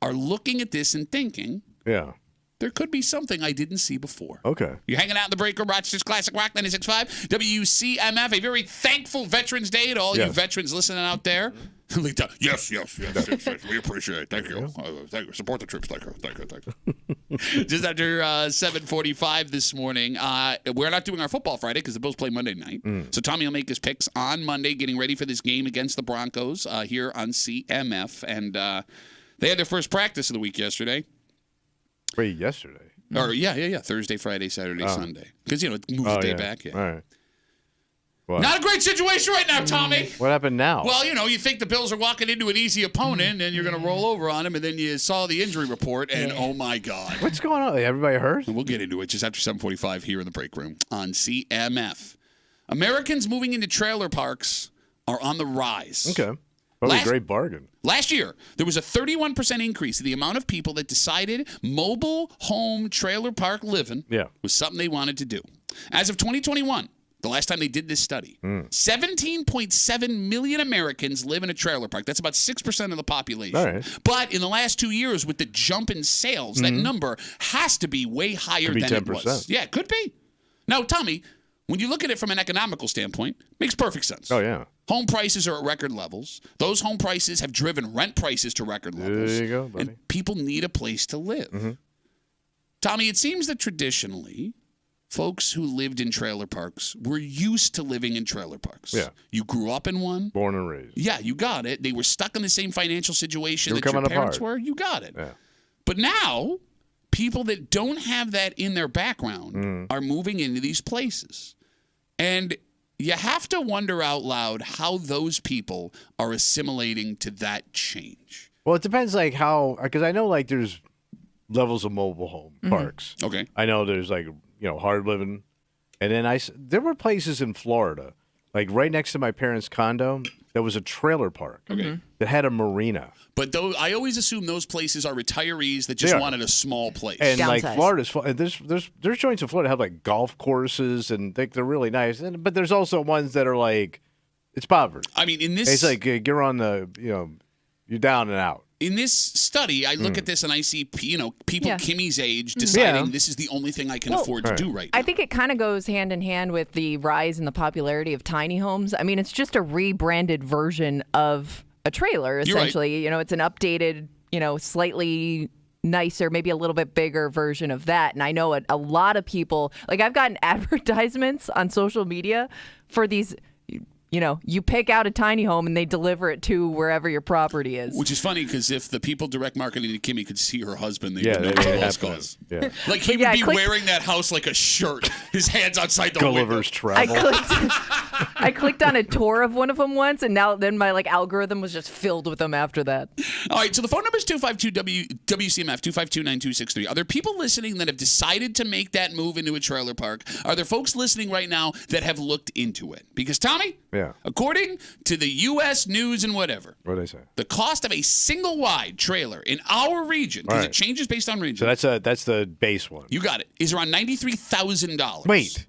are looking at this and thinking, Yeah. there could be something I didn't see before. Okay. You're hanging out in the break room, Rochester's Classic Rock 96.5, WCMF. A very thankful Veterans Day to all you Yes. veterans listening out there. Yes. We appreciate it. Thank you. Thank you. Support the troops. Thank you. Just after 7:45 this morning, we're not doing our Football Friday because the Bills play Monday night. So Tommy will make his picks on Monday, getting ready for this game against the Broncos here on CMF. And they had their first practice of the week yesterday. Wait, yesterday? Or yeah. Thursday, Friday, Saturday, Sunday. Because, it moves a day back. Yeah. All right. What? Not a great situation right now, Tommy. What happened now? Well, you think the Bills are walking into an easy opponent and you're going to roll over on them, and then you saw the injury report, and oh my God. What's going on? Everybody hurt? We'll get into it just after 7:45 here in the break room on CMF. Americans moving into trailer parks are on the rise. Okay. Probably a great bargain. Last year, there was a 31% increase in the amount of people that decided mobile home trailer park living was something they wanted to do. As of 2021, the last time they did this study, 17.7 million Americans live in a trailer park. That's about 6% of the population. All right. But in the last 2 years, with the jump in sales, that number has to be way higher Could be than 10%. it was. Yeah, it could be. Now, Tommy, when you look at it from an economical standpoint, it makes perfect sense. Oh, yeah. Home prices are at record levels. Those home prices have driven rent prices to record levels. There you go, buddy. And people need a place to live. Tommy, it seems that traditionally, folks who lived in trailer parks were used to living in trailer parks. Yeah. You grew up in one. Born and raised. Yeah, you got it. They were stuck in the same financial situation that your coming parents apart. were. You got it. Yeah. But now, people that don't have that in their background are moving into these places. And you have to wonder out loud how those people are assimilating to that change. Well, it depends, how, because I know, there's levels of mobile home parks. Okay. I know there's, hard living. And then there were places in Florida, right next to my parents' condo, there was a trailer park that had a marina. But I always assume those places are retirees that just wanted a small place. And Downsize. Florida's there's joints in Florida that have golf courses and they're really nice. But there's also ones that are it's poverty. I mean, in this, It's you're on the you're down and out. in this study, I look at this and I see people Yeah. Kimmy's age deciding Yeah. this is the only thing I can afford to do right now. I think it kind of goes hand in hand with the rise in the popularity of tiny homes. I mean, it's just a rebranded version of a trailer, You're right. essentially. It's an updated, slightly nicer, maybe a little bit bigger version of that. And I know a lot of people, I've gotten advertisements on social media for these. You pick out a tiny home and they deliver it to wherever your property is. Which is funny because if the people direct marketing to Kimmy could see her husband, they Yeah, would know they what didn't the have to. cause. Yeah. He Yeah, would be click- wearing that house like a shirt, his hands outside the Gulliver's window. Travel. I clicked on a tour of one of them once, and then my algorithm was just filled with them after that. All right, so the phone number is 252-WCMF, 252-9263. Are there people listening that have decided to make that move into a trailer park? Are there folks listening right now that have looked into it? Because, Tommy, according to the U.S. News and whatever, What did I say? the cost of a single-wide trailer in our region, because it changes based on region. So that's the base one. You got it. Is around $93,000. Wait.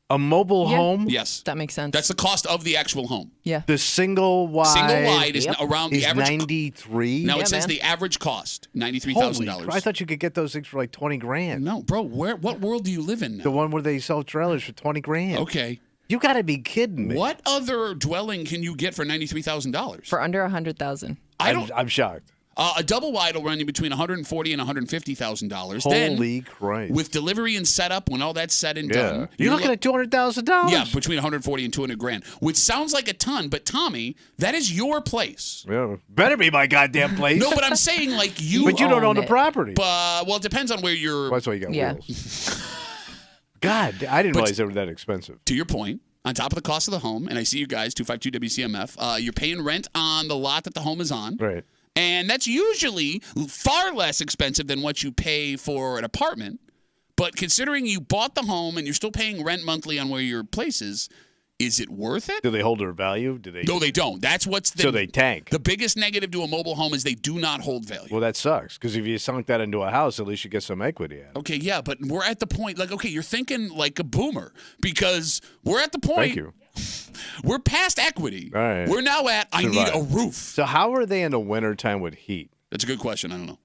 A mobile home? Yes. That makes sense. That's the cost of the actual home. Yeah. The single wide. Single wide is around the is average. 93. Now Yeah, it says man. the average cost Holy $93,000. crap, I thought you could get those things for 20 grand. No, bro. What world do you live in now? The one where they sell trailers for 20 grand. Okay. You got to be kidding me. What other dwelling can you get for $93,000? For under $100,000. I'm shocked. A double wide will run you between $140,000 and $150,000. Holy Christ. With delivery and setup, when all that's said and done, You're looking at $200,000. Yeah, between $140,000 and $200,000, which sounds like a ton. But Tommy, that is your place. Yeah. Better be my goddamn place. No, but I'm saying you. But you don't own the it. property. Well, it depends on where you're. That's why you got Yeah. wheels. God, I didn't realize they were that expensive. To your point, on top of the cost of the home, and I see you guys 252-WCMF. You're paying rent on the lot that the home is on. Right. And that's usually far less expensive than what you pay for an apartment. But considering you bought the home and you're still paying rent monthly on where your place is, Is it worth it? Do they hold their value? Do they? No, they don't. That's what's So they tank. The biggest negative to a mobile home is they do not hold value. Well, that sucks because if you sunk that into a house, at least you get some equity out of it. Okay, yeah, but we're at the point, like, okay, you're thinking like a boomer because we're at the point. Thank you. We're past equity. All right. We're now at, I need a roof. So how are they in the wintertime with heat? That's a good question. I don't know.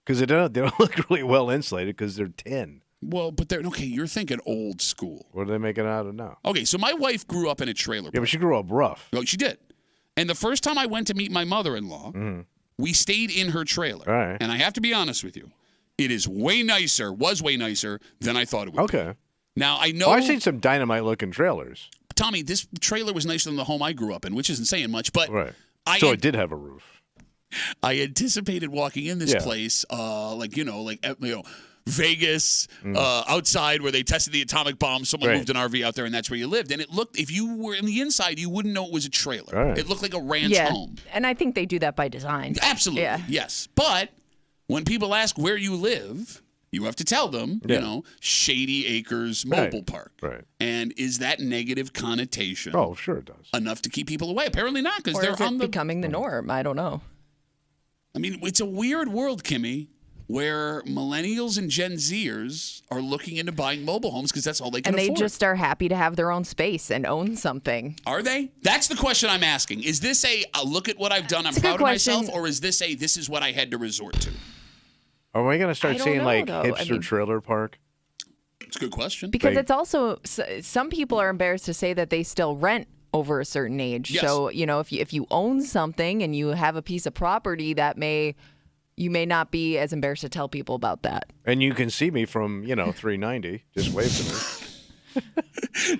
Because they don't look really well insulated because they're tin. Well, but they're, okay, you're thinking old school. What are they making out of now? Okay, so my wife grew up in a trailer park. Yeah, but she grew up rough. Oh, she did. And the first time I went to meet my mother-in-law, we stayed in her trailer. All right. And I have to be honest with you, it is was way nicer than I thought it would be. Okay. Now, I know. Oh, I've seen some dynamite-looking trailers. Tommy, this trailer was nicer than the home I grew up in, which isn't saying much, but Right. So it did have a roof. I anticipated walking in this place, Vegas, outside where they tested the atomic bomb. Someone moved an RV out there, and that's where you lived. And it looked, if you were in the inside, you wouldn't know it was a trailer. Right. It looked like a ranch home. And I think they do that by design. Absolutely, yes. But when people ask where you live, you have to tell them, Shady Acres Mobile Park. Right. And is that negative connotation Oh, sure it does. enough to keep people away? Apparently not, because Or they're is on it the. becoming the norm? I don't know. I mean, it's a weird world, Kimmy, where millennials and Gen Zers are looking into buying mobile homes because that's all they can And they afford. just are happy to have their own space and own something. Are they? That's the question I'm asking. Is this a look at what I've done, I'm It's a proud good of myself, question. or is this a this is what I had to resort to? Are we going to start I don't seeing know, like though. hipster trailer park? It's a good question. Because They- it's also, some people are embarrassed to say that they still rent over a certain age. Yes. So, if you own something and you have a piece of property you may not be as embarrassed to tell people about that. And you can see me from, 390. Just wave to me.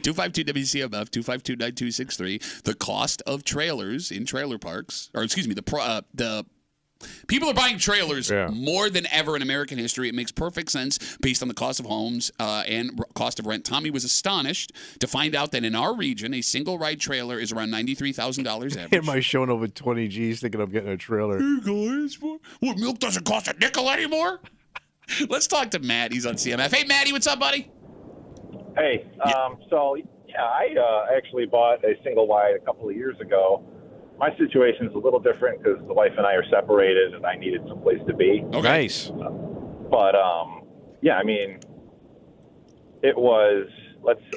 252 WCMF 252-9263. The cost of trailers in trailer parks, or excuse me, the people are buying trailers more than ever in American history. It makes perfect sense based on the cost of homes and cost of rent. Tommy was astonished to find out that in our region, a single ride trailer is around $93,000 average. Am I showing up with 20 G's thinking I'm getting a trailer? Hey guys, what, milk doesn't cost a nickel anymore? Let's talk to Matt. He's on CMF. Hey, Matty, what's up, buddy? Hey, I actually bought a single wide a couple of years ago. My situation is a little different because the wife and I are separated, and I needed some place to be. Okay. Nice. But it was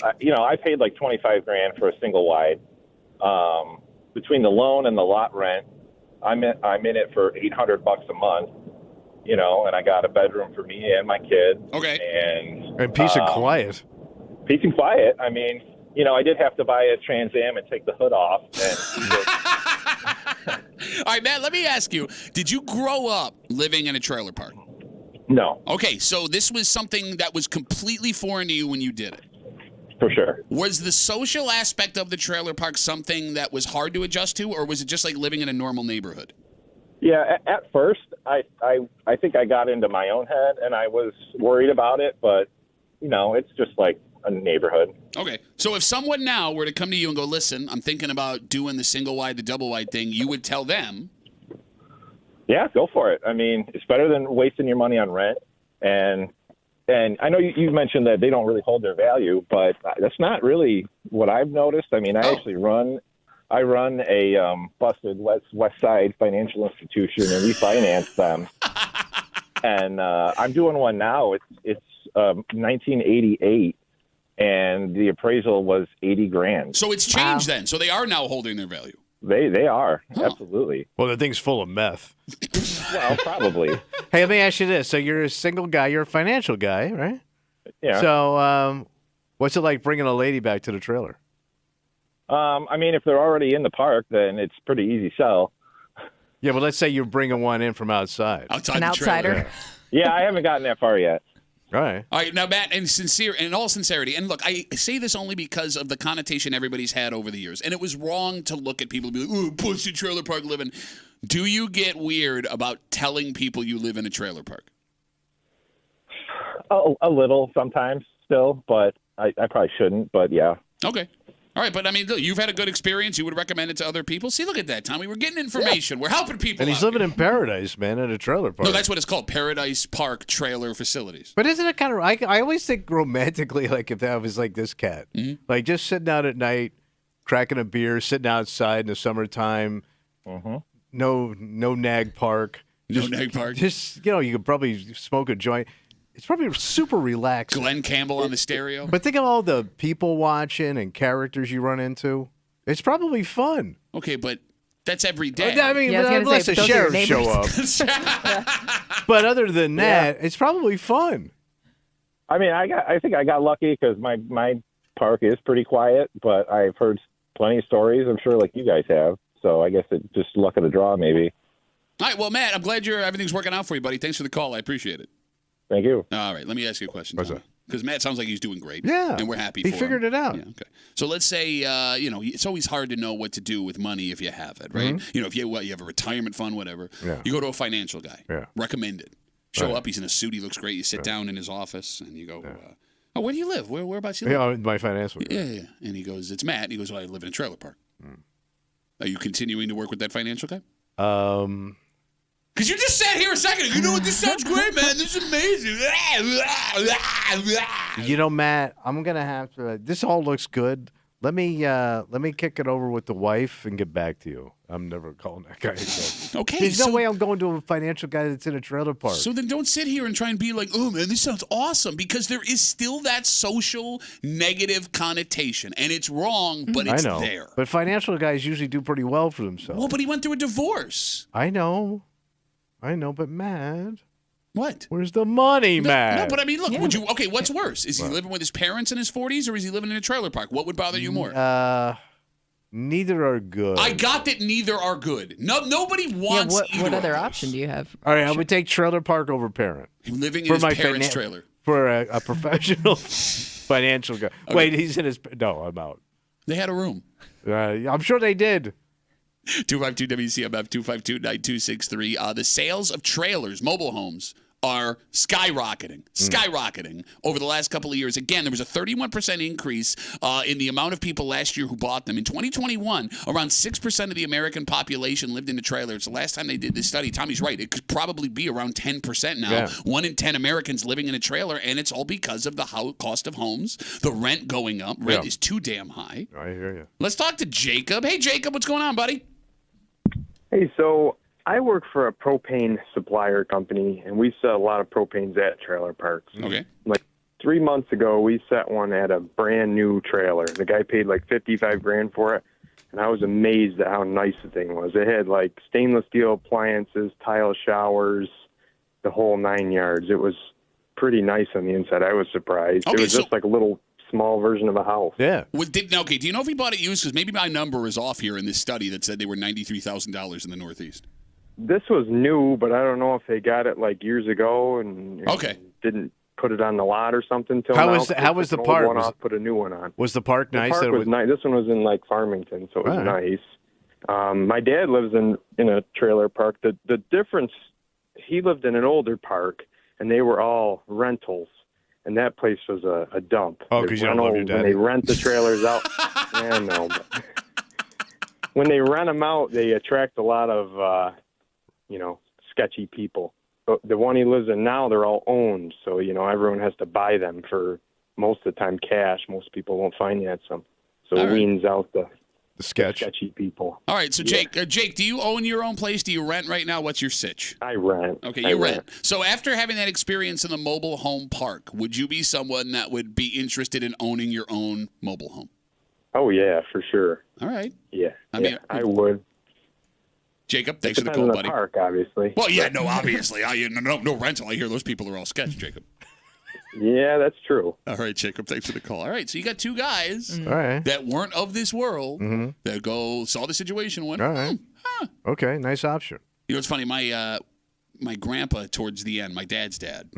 I paid like $25,000 for a single wide. Between the loan and the lot rent, I'm in it for $800 a month. And I got a bedroom for me and my kid. Okay. And peace and quiet. Peace and quiet. I mean, I did have to buy a Trans Am and take the hood off. All right, Matt, let me ask you, did you grow up living in a trailer park? No, Okay, so this was something that was completely foreign to you when you did it. for sure. Was the social aspect of the trailer park something that was hard to adjust to, or was it just like living in a normal neighborhood? Yeah, at first, I think I got into my own head, and I was worried about it, but, it's just like a neighborhood. Okay, so if someone now were to come to you and go, listen, I'm thinking about doing the single wide, the double wide thing, you would tell them. Yeah, go for it. I mean, it's better than wasting your money on rent. And I know you mentioned that they don't really hold their value, but that's not really what I've noticed. I mean, I actually run a busted West Side financial institution, and we finance them. And I'm doing one now. It's 1988, and the appraisal was $80,000. So it's changed then. So they are now holding their value. They are absolutely. Well, the thing's full of meth. Well, probably. Hey, let me ask you this. So you're a single guy. You're a financial guy, right? Yeah. So what's it like bringing a lady back to the trailer? I mean, if they're already in the park, then it's pretty easy sell. Yeah, but let's say you're bringing one in from outside. Outside An the outsider. trailer. Yeah, I haven't gotten that far yet. All right. All right, now, Matt, in all sincerity, and look, I say this only because of the connotation everybody's had over the years, and it was wrong to look at people and be like, "Oh, pussy trailer park living." Do you get weird about telling people you live in a trailer park? A little sometimes still, but I probably shouldn't. But yeah. Okay. All right, but I mean, look, you've had a good experience. You would recommend it to other people. See, look at that, Tommy. We're getting information. We're helping people. And he's out living here. in paradise, man, in a trailer park. No, that's what it's called, Paradise Park Trailer Facilities. But isn't it kind of? I always think romantically, like if that was like this cat, like just sitting out at night, cracking a beer, sitting outside in the summertime. No nag park. No nag park. Just you could probably smoke a joint. It's probably super relaxing. Glenn Campbell on the stereo. But think of all the people watching and characters you run into. It's probably fun. Okay, but that's every day. I mean, Yeah, I was gonna unless say, the those are your sheriffs show up. But other than that, it's probably fun. I mean, I think I got lucky because my park is pretty quiet, but I've heard plenty of stories. I'm sure, like you guys have. So I guess it's just luck of the draw, maybe. All right, well, Matt, I'm glad everything's working out for you, buddy. Thanks for the call. I appreciate it. Thank you. All right, let me ask you a question. What's that? Because Matt sounds like he's doing great. Yeah. And we're happy He for figured him. it out. Yeah, okay. So let's say, it's always hard to know what to do with money if you have it, right? If you have a retirement fund, whatever. Yeah. You go to a financial guy. Yeah. Recommended. Show up. He's in a suit. He looks great. You sit down in his office, and you go, where do you live? Whereabouts you live? My financial guy. Yeah. And he goes, it's Matt. He goes, well, I live in a trailer park. Are you continuing to work with that financial guy? Because you just sat here a second ago. You know what? This sounds great, man. This is amazing. Matt, I'm gonna have to. This all looks good. Let me kick it over with the wife and get back to you. I'm never calling that guy again. Okay. There's no way I'm going to a financial guy that's in a trailer park. So then don't sit here and try and be like, oh, man, this sounds awesome. Because there is still that social negative connotation. And it's wrong, but it's I know. there. But financial guys usually do pretty well for themselves. Well, but he went through a divorce. I know, but Matt, What? where's the money, Matt? No, but I mean, look, what's worse? Is he living with his parents in his 40s or is he living in a trailer park? What would bother you more? Neither are good. I got that neither are good. Nobody wants either what other of option those. do you have? All right, I would take trailer park over parent. Living in his parents' trailer. For a professional financial guy. Okay. Wait, he's in his... No, I'm out. They had a room. I'm sure they did. 252 WCMF 252-9263. The sales of trailers, mobile homes, are skyrocketing over the last couple of years. Again, there was a 31% increase in the amount of people last year who bought them. In 2021, around 6% of the American population lived in a trailer. It's the last time they did this study. Tommy's right. It could probably be around 10% now. Yeah. 1 in 10 Americans living in a trailer, and it's all because of the cost of homes, the rent going up. Rent is too damn high. I hear you. Let's talk to Jacob. Hey, Jacob, what's going on, buddy? Hey, so I work for a propane supplier company, and we sell a lot of propanes at trailer parks. Okay. Like 3 months ago, we set one at a brand new trailer. The guy paid like $55,000 for it, and I was amazed at how nice the thing was. It had like stainless steel appliances, tile showers, the whole 9 yards. It was pretty nice on the inside. I was surprised. Okay, it was just like a little small version of a house. Yeah. Do you know if he bought it used? Because maybe my number is off here in this study that said they were $93,000 in the Northeast. This was new, but I don't know if they got it like years ago and didn't put it on the lot or something. How was the park? Put a new one on. Was the park nice? The park was nice. This one was in like Farmington, so it was nice. My dad lives in a trailer park. The difference, he lived in an older park, and they were all rentals. And that place was a dump. Oh, because you don't love your dad. When they rent the trailers out, no. But when they rent them out, they attract a lot of, sketchy people. But the one he lives in now, they're all owned. So, everyone has to buy them for most of the time cash. Most people won't finance them. So it weans out the sketchy people. All right. So, Jake, do you own your own place? Do you rent right now? What's your sitch? I rent. Okay, you rent. So after having that experience in the mobile home park, would you be someone that would be interested in owning your own mobile home? Oh, yeah, for sure. All right. Yeah, I would. Jacob, thanks for the call, buddy. Park, obviously. Well, yeah, no, obviously. No rental. I hear those people are all sketch, Jacob. Yeah, that's true. All right, Jacob, thanks for the call. All right, so you got two guys that weren't of this world that saw the situation and went, all right. Okay, nice option. You know, it's funny. My grandpa, towards the end, my dad's dad,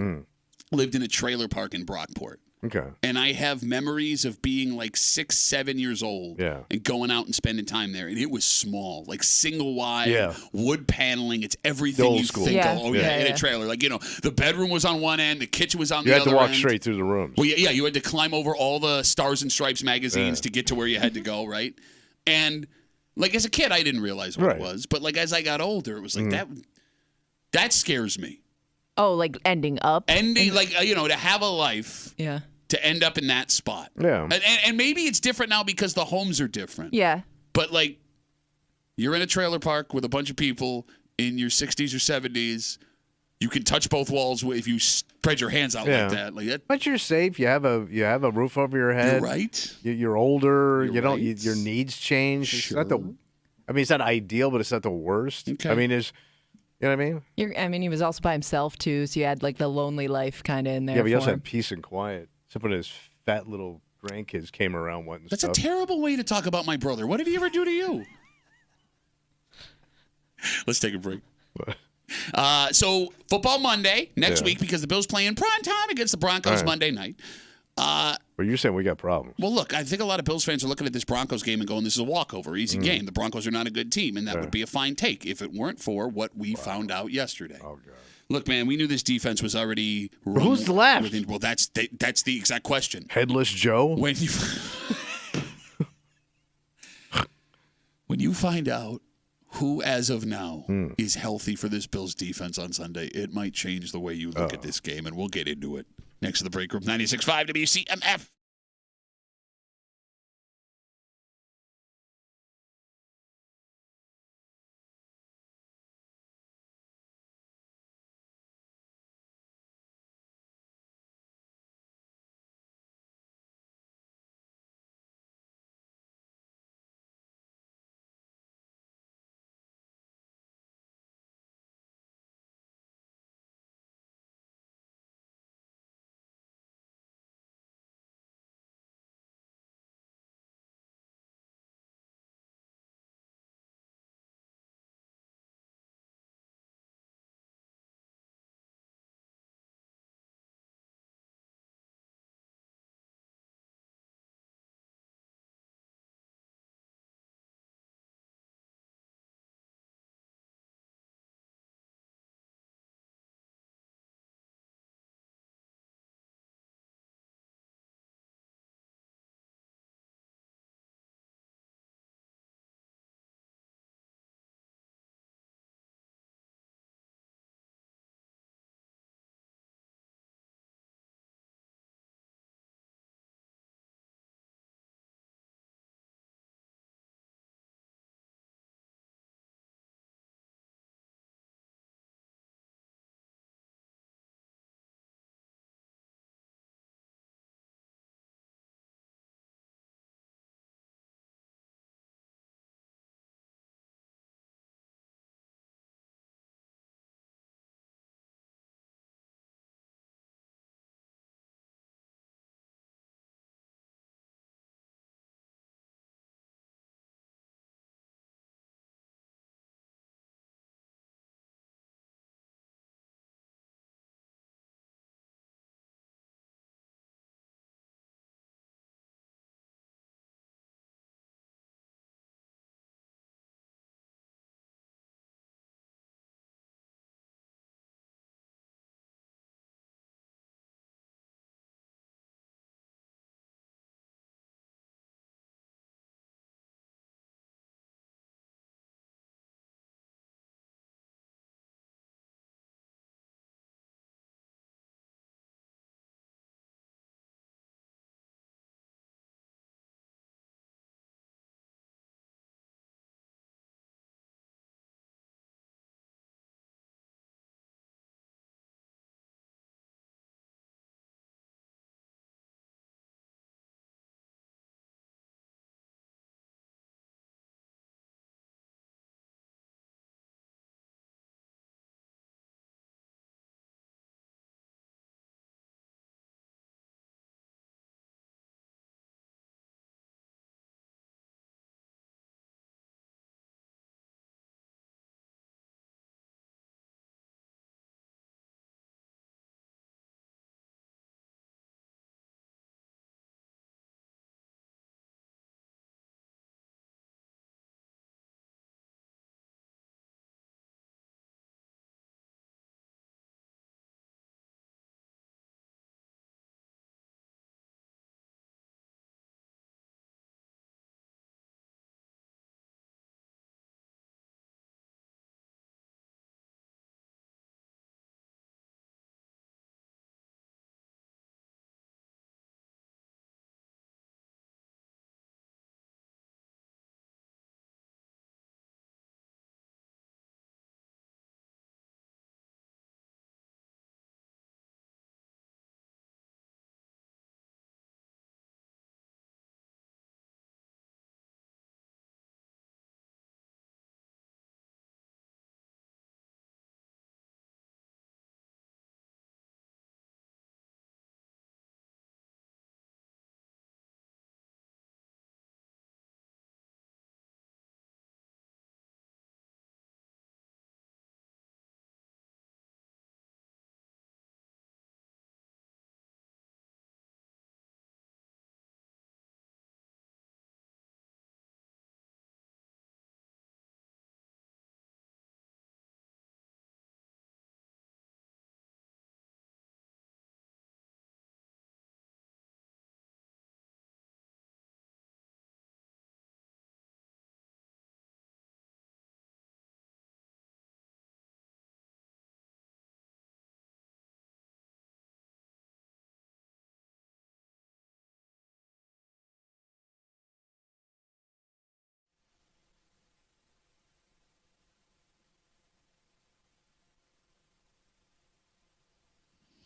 lived in a trailer park in Brockport. Okay. And I have memories of being like 6, 7 years old and going out and spending time there. And it was small, like single wide, wood paneling. It's everything you think of. In a trailer. Like, the bedroom was on one end, the kitchen was on the other end. You had to walk straight through the rooms. Well, yeah, you had to climb over all the Stars and Stripes magazines to get to where you had to go, right? And like as a kid, I didn't realize what it was. But like as I got older, it was like that scares me. Oh, like ending up? Like, to have a life. Yeah. to end up in that spot. Yeah. And maybe it's different now because the homes are different. Yeah. But, like, you're in a trailer park with a bunch of people in your 60s or 70s. You can touch both walls if you spread your hands out like that. But you're safe. You have a roof over your head. You're right. You're older. You're right. Your needs change. Sure. It's not ideal, but it's not the worst. Okay. I mean, you know what I mean? He was also by himself too, so you had like the lonely life kind of in there. Yeah, but he also for him. had peace and quiet. Except when his fat little grandkids came around wanting That's stuff. a terrible way to talk about my brother. What did he ever do to you? Let's take a break. So football Monday next week because the Bills play in prime time against the Broncos Monday night. Well, you're saying we got problems. Well, look, I think a lot of Bills fans are looking at this Broncos game and going, this is a walkover, easy game. The Broncos are not a good team, and that would be a fine take if it weren't for what we found out yesterday. Oh, God. Look, man, we knew this defense was already Who's left? Well, that's the exact question. Headless Joe? When you find out who, as of now, is healthy for this Bills defense on Sunday, it might change the way you look at this game, and we'll get into it. Next to the break room, 96.5 WCMF.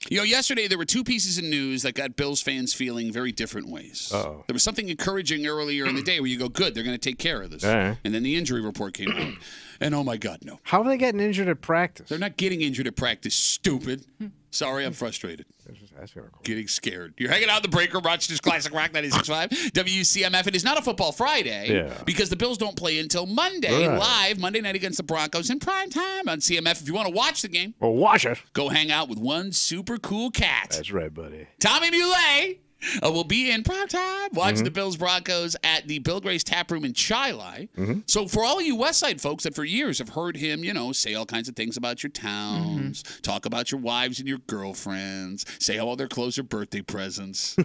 Yesterday there were two pieces of news that got Bills fans feeling very different ways. Uh-oh. There was something encouraging earlier in the day where you go, good, they're going to take care of this. Uh-huh. And then the injury report came out. And oh my God, no. How are they getting injured at practice? They're not getting injured at practice, stupid. Sorry, I'm frustrated. That's kind of cool. Getting scared. You're hanging out in the break room, Rochester's Classic Rock 96.5, WCMF. It is not a football Friday because the Bills don't play until Monday, live Monday night against the Broncos in prime time on CMF. If you want to watch the game, well, watch it. Go hang out with one super cool cat. That's right, buddy. Tommy Muley will be in prime time watching the Bills Broncos at the Bill Gray's Tap Room in Chili. So for all you West Side folks that for years have heard him, say all kinds of things about your towns, talk about your wives and your girlfriends, say how all their clothes are birthday presents,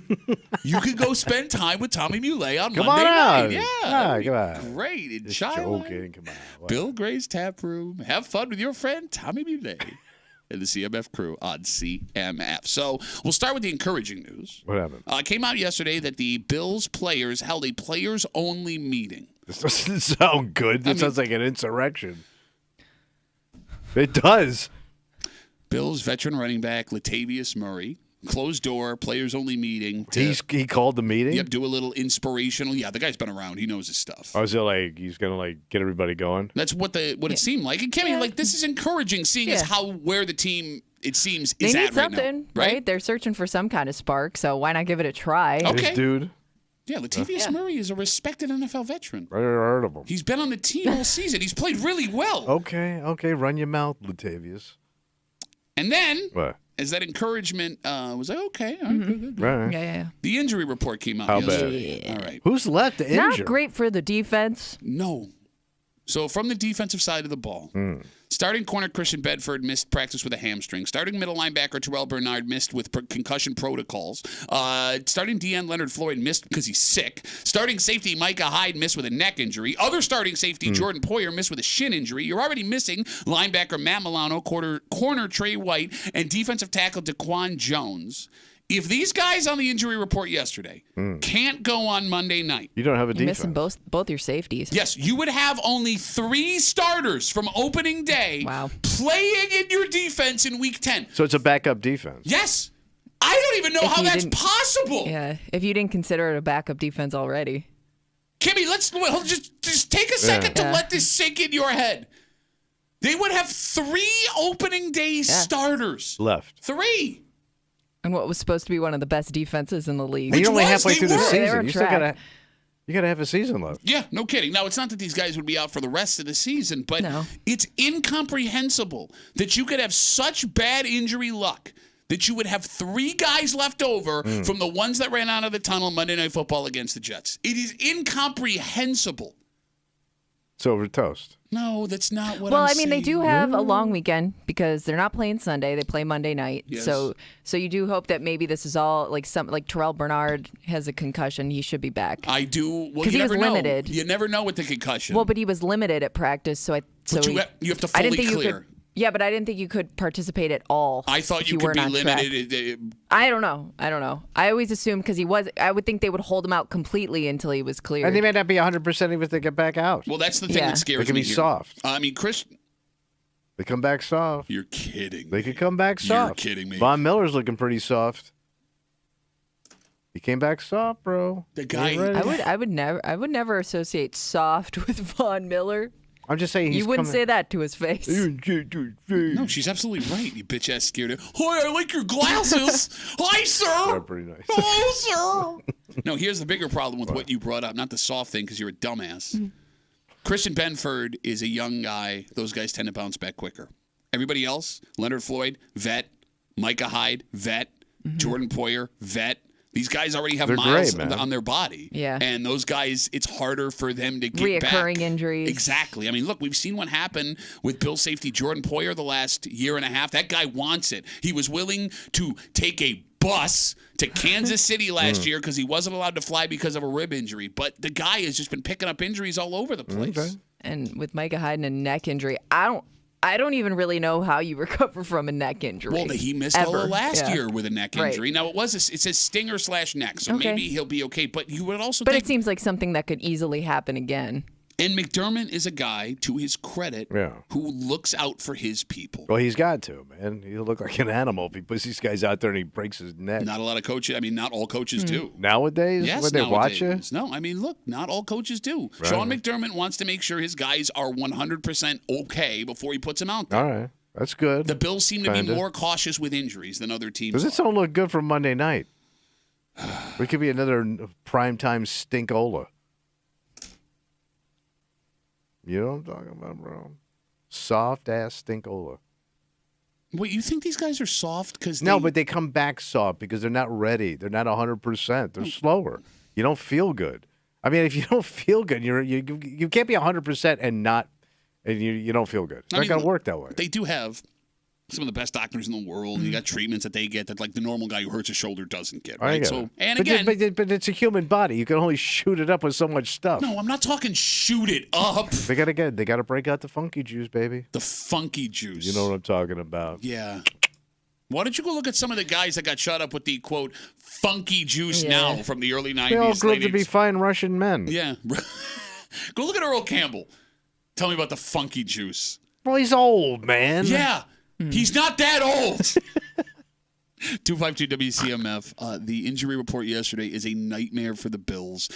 you can go spend time with Tommy Muley on Monday night. Yeah, come on. Great in Just Chili. joking. Come on. Wow. Bill Gray's Tap Room. Have fun with your friend Tommy Muley. And the CMF crew on CMF. So we'll start with the encouraging news. What happened? It came out yesterday that the Bills players held a players-only meeting. This doesn't sound good. This sounds like an insurrection. It does. Bills veteran running back Latavius Murray. Closed door, players-only meeting. He called the meeting? Yep, do a little inspirational. Yeah, the guy's been around. He knows his stuff. Oh, is it like he's going to get everybody going? That's what it seemed like. And Kimmy, this is encouraging, seeing as where the team, it seems, is at right now. They need something, right? They're searching for some kind of spark, so why not give it a try? Okay. This dude? Yeah, Latavius Murray is a respected NFL veteran. I heard of him. He's been on the team all season. He's played really well. Okay. Run your mouth, Latavius. And then, what? As that encouragement was like, okay, all right, good. Right. Yeah. The injury report came out How yesterday. bad? All right. Who's left to injure? Not great for the defense. No. So from the defensive side of the ball, starting corner Christian Bedford missed practice with a hamstring. Starting middle linebacker Terrell Bernard missed with concussion protocols. Starting DN Leonard Floyd missed because he's sick. Starting safety Micah Hyde missed with a neck injury. Other starting safety Jordan Poyer missed with a shin injury. You're already missing linebacker Matt Milano, corner Trey White, and defensive tackle Daquan Jones. If these guys on the injury report yesterday can't go on Monday night, you don't have a You're defense. missing both your safeties. yes, you would have only 3 starters from opening day playing in your defense in Week 10. So it's a backup defense. Yes. I don't even know how that's possible. Yeah, if you didn't consider it a backup defense already. Kimmy, just take a second to let this sink in your head. They would have 3 opening day starters. Left. 3. And what was supposed to be one of the best defenses in the league. And you're only halfway through the They were season. on You still track. gotta have a season left. Yeah, no kidding. Now, it's not that these guys would be out for the rest of the season, but it's incomprehensible that you could have such bad injury luck that you would have 3 guys left over from the ones that ran out of the tunnel Monday Night Football against the Jets. It is incomprehensible. So we're toast. No, that's not what Well, I'm I mean, saying. they do have a long weekend because they're not playing Sunday; they play Monday night. Yes. So you do hope that maybe this is all like Terrell Bernard has a concussion; he should be back. I do. Well, 'Cause you he was never know. limited. You never know with the concussion. Well, but he was limited at practice, so you have to I fully didn't think clear. you could. Yeah, but I didn't think you could participate at all. I thought if you could weren't be on track. limited. I don't know. I always assumed because he was. I would think they would hold him out completely until he was cleared. And they may not be 100% even if they get back out. Well, that's the thing that scares me. They can be here. soft. I mean, Chris. They come back soft. You're kidding. They could come back soft. You're kidding me. Von Miller's looking pretty soft. He came back soft, bro. The guy. I would never associate soft with Von Miller. I'm just saying You wouldn't say that to his face. No, she's absolutely right. You bitch ass scared. Hi, I like your glasses. Hi, sir. They're pretty nice. Hello, sir. No, here's the bigger problem with what you brought up. Not the soft thing, because you're a dumbass. Christian Benford is a young guy. Those guys tend to bounce back quicker. Everybody else, Leonard Floyd, vet. Micah Hyde, vet. Jordan Poyer, vet. These guys already have miles on their body. Yeah. And those guys, it's harder for them to get back. Reoccurring injuries. Exactly. I mean, look, we've seen what happened with Bill safety Jordan Poyer the last year and a half. That guy wants it. He was willing to take a bus to Kansas City last year because he wasn't allowed to fly because of a rib injury. But the guy has just been picking up injuries all over the place. Okay. And with Micah Hyde and a neck injury, I don't even really know how you recover from a neck injury. Well, he missed all of last year with a neck injury. Right. Now, it says stinger/neck, so maybe he'll be okay. But you would also But think... it seems like something that could easily happen again. And McDermott is a guy, to his credit, who looks out for his people. Well, he's got to, man. He'll look like an animal if he puts these guys out there and he breaks his neck. Not a lot of coaches. I mean, not all coaches do. Nowadays? Yes, when they watch you? No, I mean, look, not all coaches do. Right. Sean McDermott wants to make sure his guys are 100% okay before he puts them out there. All right. That's good. The Bills seem to be more cautious with injuries than other teams. Does it don't look good for Monday night? We could be another primetime stinkola. You know what I'm talking about, bro? Soft-ass stinkola. Wait, you think these guys are soft? No, but they come back soft because they're not ready. They're not 100%. They're slower. You don't feel good. I mean, if you don't feel good, you can't be 100% and you don't feel good. It's not going to work that way. They do have some of the best doctors in the world. You got treatments that they get that like the normal guy who hurts his shoulder doesn't get. Right. So but it's a human body. You can only shoot it up with so much stuff. No, I'm not talking shoot it up. They gotta break out the funky juice, baby. The funky juice. You know what I'm talking about. Yeah. Why don't you go look at some of the guys that got shot up with the quote funky juice now from the early 90s? They all grew up to be fine Russian men. Yeah. Go look at Earl Campbell. Tell me about the funky juice. Well, he's old, man. Yeah. He's not that old. 252 WCMF. The injury report yesterday is a nightmare for the Bills.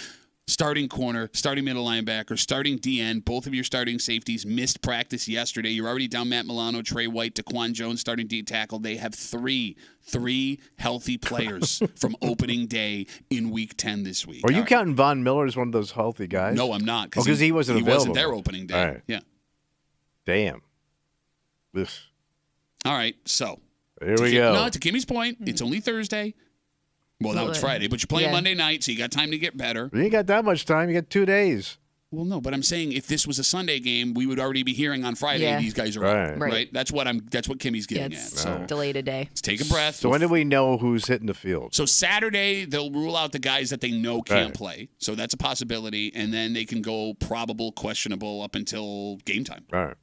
Starting corner, starting middle linebacker, starting DN. Both of your starting safeties missed practice yesterday. You're already down Matt Milano, Trey White, Daquan Jones, starting D tackle. They have three healthy players from opening day in Week 10 this week. Are you counting Von Miller as one of those healthy guys? No, I'm not. Because he wasn't available. He wasn't there opening day. All right. Yeah. Damn. This. All right, so. Here we go. No, to Kimmy's point, it's only Thursday. Well, now it's Friday, but you're playing Monday night, so you got time to get better. You ain't got that much time. You got 2 days. Well, no, but I'm saying if this was a Sunday game, we would already be hearing on Friday these guys are out, right? That's what Kimmy's getting at. So delayed a day. Let's take a breath. So when do we know who's hitting the field? So Saturday they'll rule out the guys that they know can't play. So that's a possibility, and then they can go probable, questionable up until game time. All right.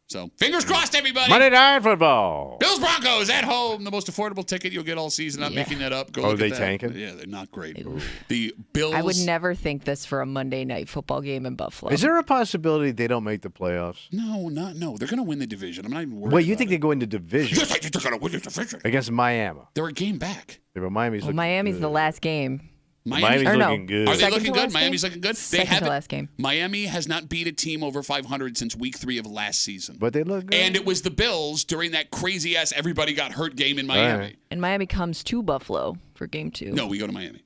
So fingers crossed, everybody. Monday Night Football. Bills Broncos at home, the most affordable ticket you'll get all season. I'm making that up. Go look they at that. tanking? Yeah, they're not great. The Bills. I would never think this for a Monday night football game in Buffalo. Is there a possibility they don't make the playoffs? No. They're going to win the division. I'm not even worried. Wait, you think they go into division? Yes, I think they're going to win the division Against Miami. They're a game back. Yeah, but Miami's the last game. Miami's looking good. Are they looking good? Miami's looking good. Second to last game. Miami has not beat a team over 500 since Week 3 of last season. But they look good. And it was the Bills during that crazy ass everybody got hurt game in Miami. Right. And Miami comes to Buffalo for game 2. No, we go to Miami.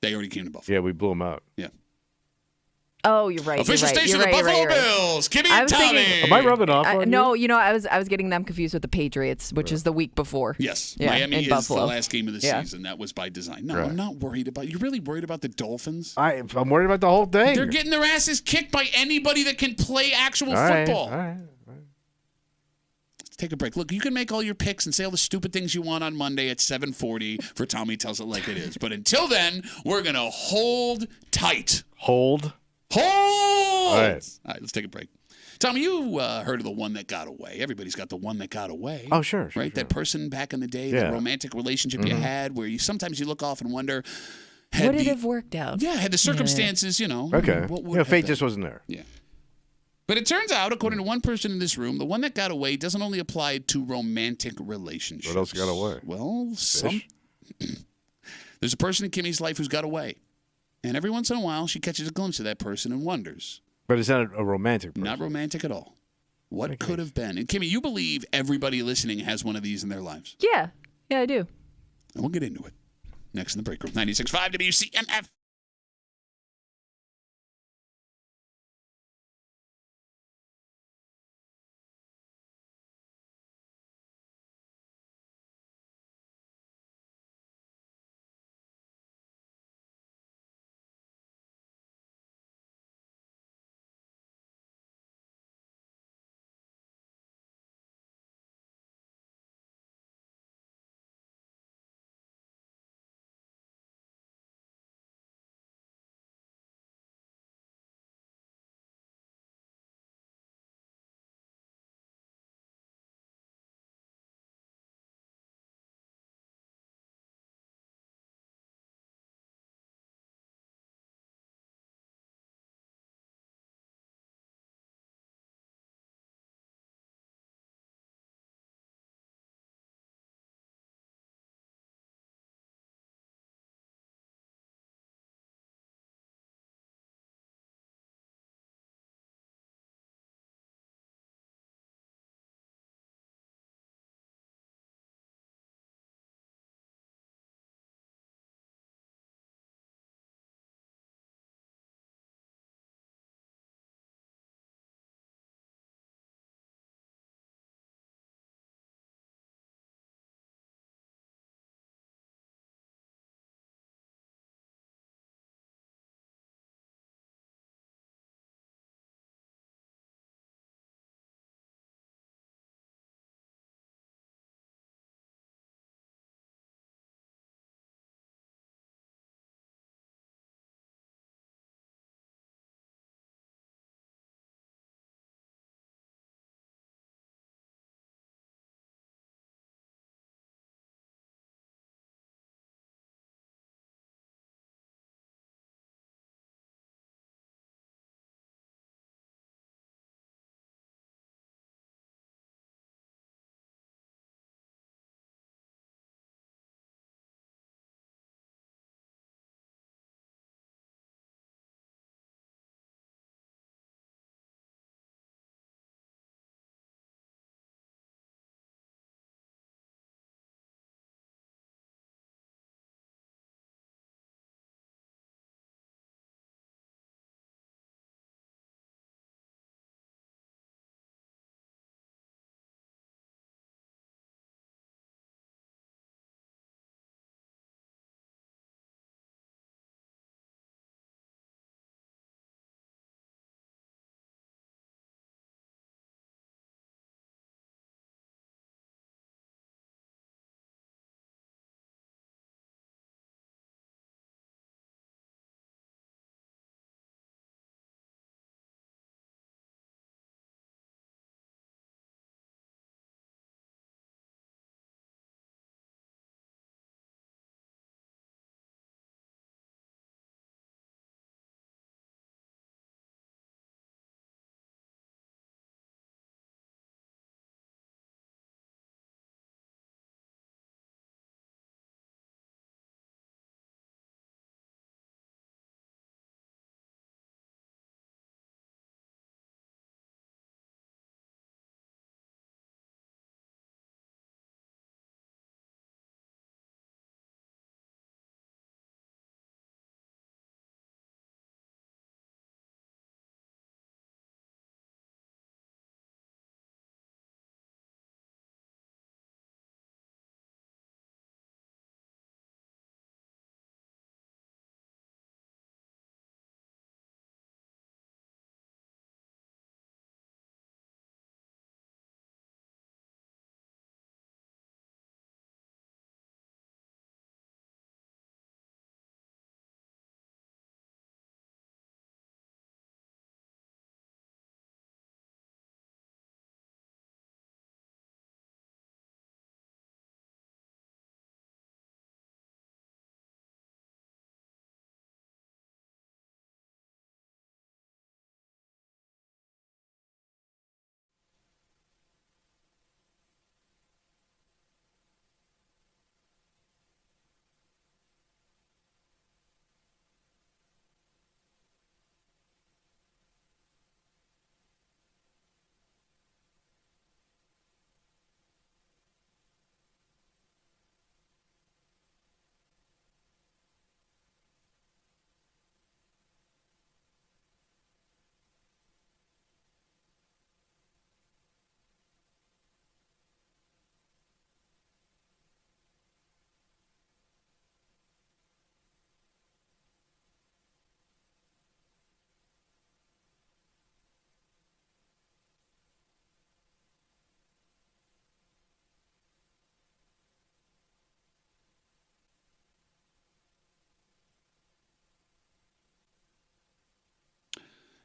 They already came to Buffalo. Yeah, we blew them out. Yeah. Oh, you're right. Official station of the Buffalo Bills. Kimmy and Tommy. Am I rubbing off on No, you? I was getting them confused with the Patriots, which is the week before. Yes. Yeah, Miami in is Buffalo. the last game of the season. That was by design. No, I'm not worried about. You're really worried about the Dolphins? I'm worried about the whole thing. They're getting their asses kicked by anybody that can play actual football. All right. Let's take a break. Look, you can make all your picks and say all the stupid things you want on Monday at 7:40 for Tommy Tells It Like It Is. But until then, we're going to hold tight. Hold. All right, let's take a break. Tommy, you heard of the one that got away. Everybody's got the one that got away. Oh, sure. Right? Sure. That person back in the day, that romantic relationship you had where sometimes you look off and wonder, would it have worked out? Yeah, had the circumstances, Okay. What would fate just wasn't there. Yeah. But it turns out, according to one person in this room, the one that got away doesn't only apply to romantic relationships. What else got away? Well, there's a person in Kimmy's life who's got away. And every once in a while, she catches a glimpse of that person and wonders. But it's not a romantic person. Not romantic at all. What could have been? And Kimmy, you believe everybody listening has one of these in their lives. Yeah, I do. And we'll get into it. Next in the break room. 96.5 WCMF.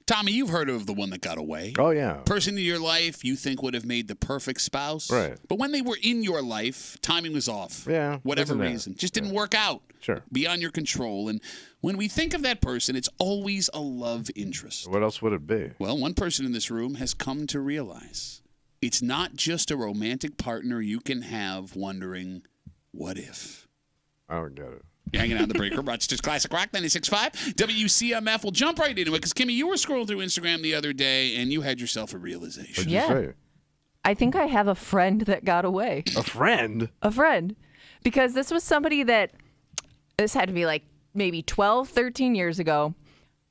Tommy, you've heard of the one that got away. Oh, yeah. Person in your life you think would have made the perfect spouse. Right. But when they were in your life, timing was off. Yeah. Whatever isn't it? reason. Just didn't work out. Sure. Beyond your control. And when we think of that person, it's always a love interest. What else would it be? Well, one person in this room has come to realize it's not just a romantic partner you can have wondering, what if? I don't get it. You're hanging out in the break room. Rochester's Classic Rock 96.5. WCMF. We'll jump right into it because, Kimmy, you were scrolling through Instagram the other day and you had yourself a realization. What'd Yeah. you say? I think I have a friend that got away. A friend? A friend. Because this was somebody that, this had to be like maybe 12, 13 years ago.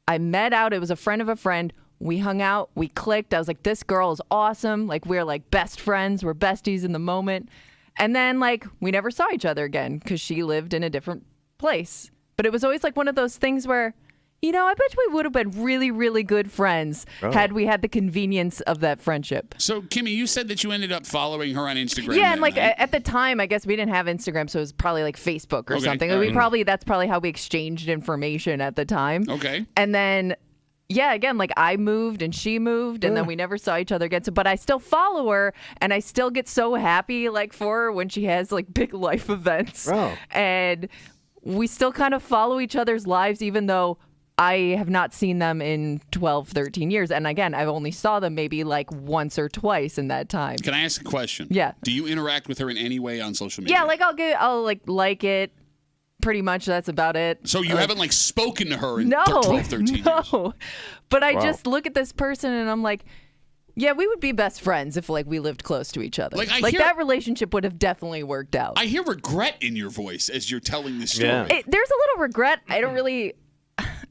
I met out. It was a friend of a friend. We hung out. We clicked. I was like, this girl is awesome. Like, we're like best friends. We're besties in the moment. And then, like, we never saw each other again because she lived in a different place. But it was always like one of those things where, you know, I bet we would have been really, really good friends had we had the convenience of that friendship. So, Kimmy, you said that you ended up following her on Instagram. Yeah, and like night. at the time, I guess we didn't have Instagram, so it was probably like Facebook or Okay, something. all right. That's probably how we exchanged information at the time. Okay. And then, yeah, again, like I moved and she moved, and then we never saw each other again. So, but I still follow her, and I still get so happy like for her when she has like big life events. Oh. And we still kind of follow each other's lives, even though I have not seen them in 12, 13 years. And again, I've only saw them maybe like once or twice in that time. Can I ask a question? Yeah. Do you interact with her in any way on social media? Yeah, like I'll like it. Pretty much that's about it. So you haven't like spoken to her in No, 12, 13 years? no. But I Wow. just look at this person and I'm like, yeah, we would be best friends if like we lived close to each other. Like, I hear- that relationship would have definitely worked out. I hear regret in your voice as you're telling this story. Yeah. There's a little regret. I don't really.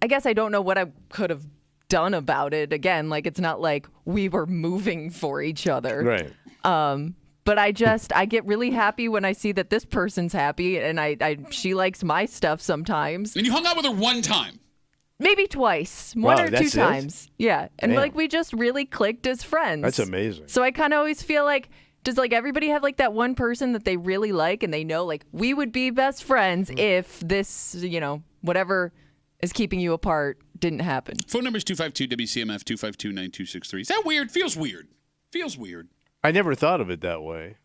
I guess I don't know what I could have done about it. Again, like it's not like we were moving for each other. Right. But I get really happy when I see that this person's happy, and she likes my stuff sometimes. And you hung out with her one time. Maybe twice, Wow, one or two that's it? times. Yeah, and Damn. like we just really clicked as friends. That's amazing. So I kind of always feel like, does like everybody have like that one person that they really like, and they know like we would be best friends if this, you know, whatever is keeping you apart didn't happen. Phone number is 252-WCMF, 252-9263. Is that weird? Feels weird. Feels weird. I never thought of it that way.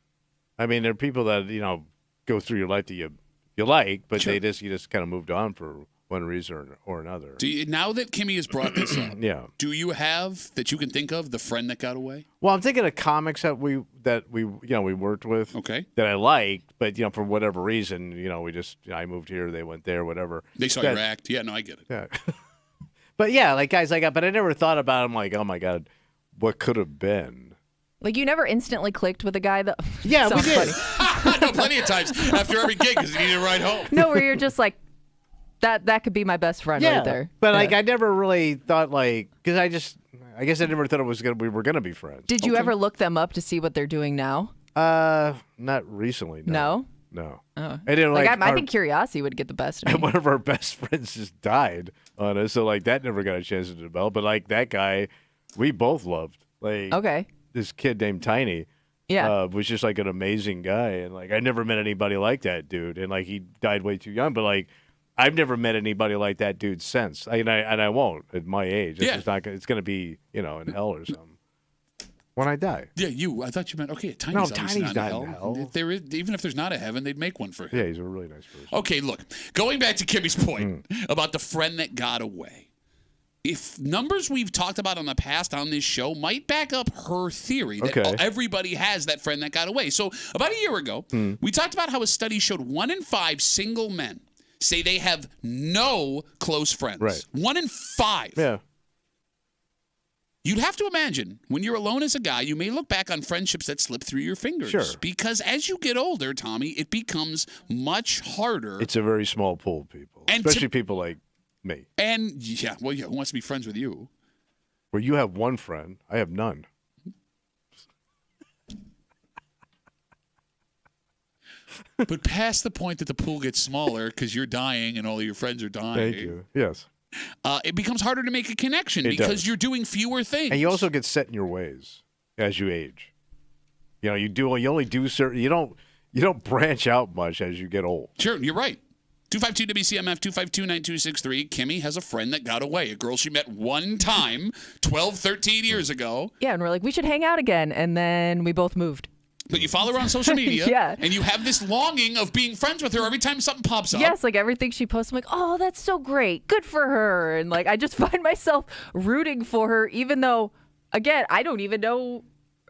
I mean, there are people that, you know, go through your life that you like, but Sure. you just kind of moved on for one reason or another. Now that Kimmy has brought this up, Yeah. do you have, that you can think of, the friend that got away? Well, I'm thinking of comics that we worked with. Okay. That I liked, but for whatever reason, I moved here, they went there, whatever. They saw That- your act. Yeah, no, I get it. Yeah. But yeah, like guys like that, but I never thought about them like, oh my God, what could have been? Like you never instantly clicked with a guy that. Yeah, we Sounds did. funny. No, plenty of times after every gig because you need to ride home. No, where you're just like, that could be my best friend right there. But Yeah. like I never really thought because I guess I never thought we were gonna be friends. Did you ever look them up to see what they're doing now? Not recently. No? No. Oh. I didn't I think curiosity would get the best of me. one of our best friends just died on us, so like that never got a chance to develop. But like that guy, we both loved. Like Okay. this kid named Tiny. Yeah. Was just like an amazing guy, and like I never met anybody like that dude, and like he died way too young. But like I've never met anybody like that dude since, and I won't at my age. It's Yeah. just not. It's gonna be in hell or something when I die. Yeah, I thought you meant, okay, Tiny's No, obviously Tiny's not not in in hell. hell. If there is, even if there's not a heaven, they'd make one for him. Yeah, he's a really nice person. Okay, look, going back to Kimmy's point about the friend that got away. If numbers we've talked about in the past on this show might back up her theory that Okay. everybody has that friend that got away. So about a year ago, we talked about how a study showed 1 in 5 single men say they have no close friends. Right. 1 in 5. Yeah. You'd have to imagine when you're alone as a guy, you may look back on friendships that slip through your fingers. Sure. Because as you get older, Tommy, it becomes much harder. It's a very small pool of people, And especially people like me. And yeah, who wants to be friends with you? Where you have one friend, I have none. But past the point that the pool gets smaller because you're dying and all of your friends are dying. Thank you. Yes. It becomes harder to make a connection It because does. you're doing fewer things. And you also get set in your ways as you age. You only do certain. You don't branch out much as you get old. Sure, you're right. 252-WCMF, 252-9263. Kimmy has a friend that got away, a girl she met one time 12, 13 years ago. Yeah, and we're like, we should hang out again. And then we both moved. But you follow her on social media, Yeah. and you have this longing of being friends with her every time something pops up. Yes, like everything she posts, I'm like, oh, that's so great. Good for her. And like, I just find myself rooting for her, even though, again, I don't even know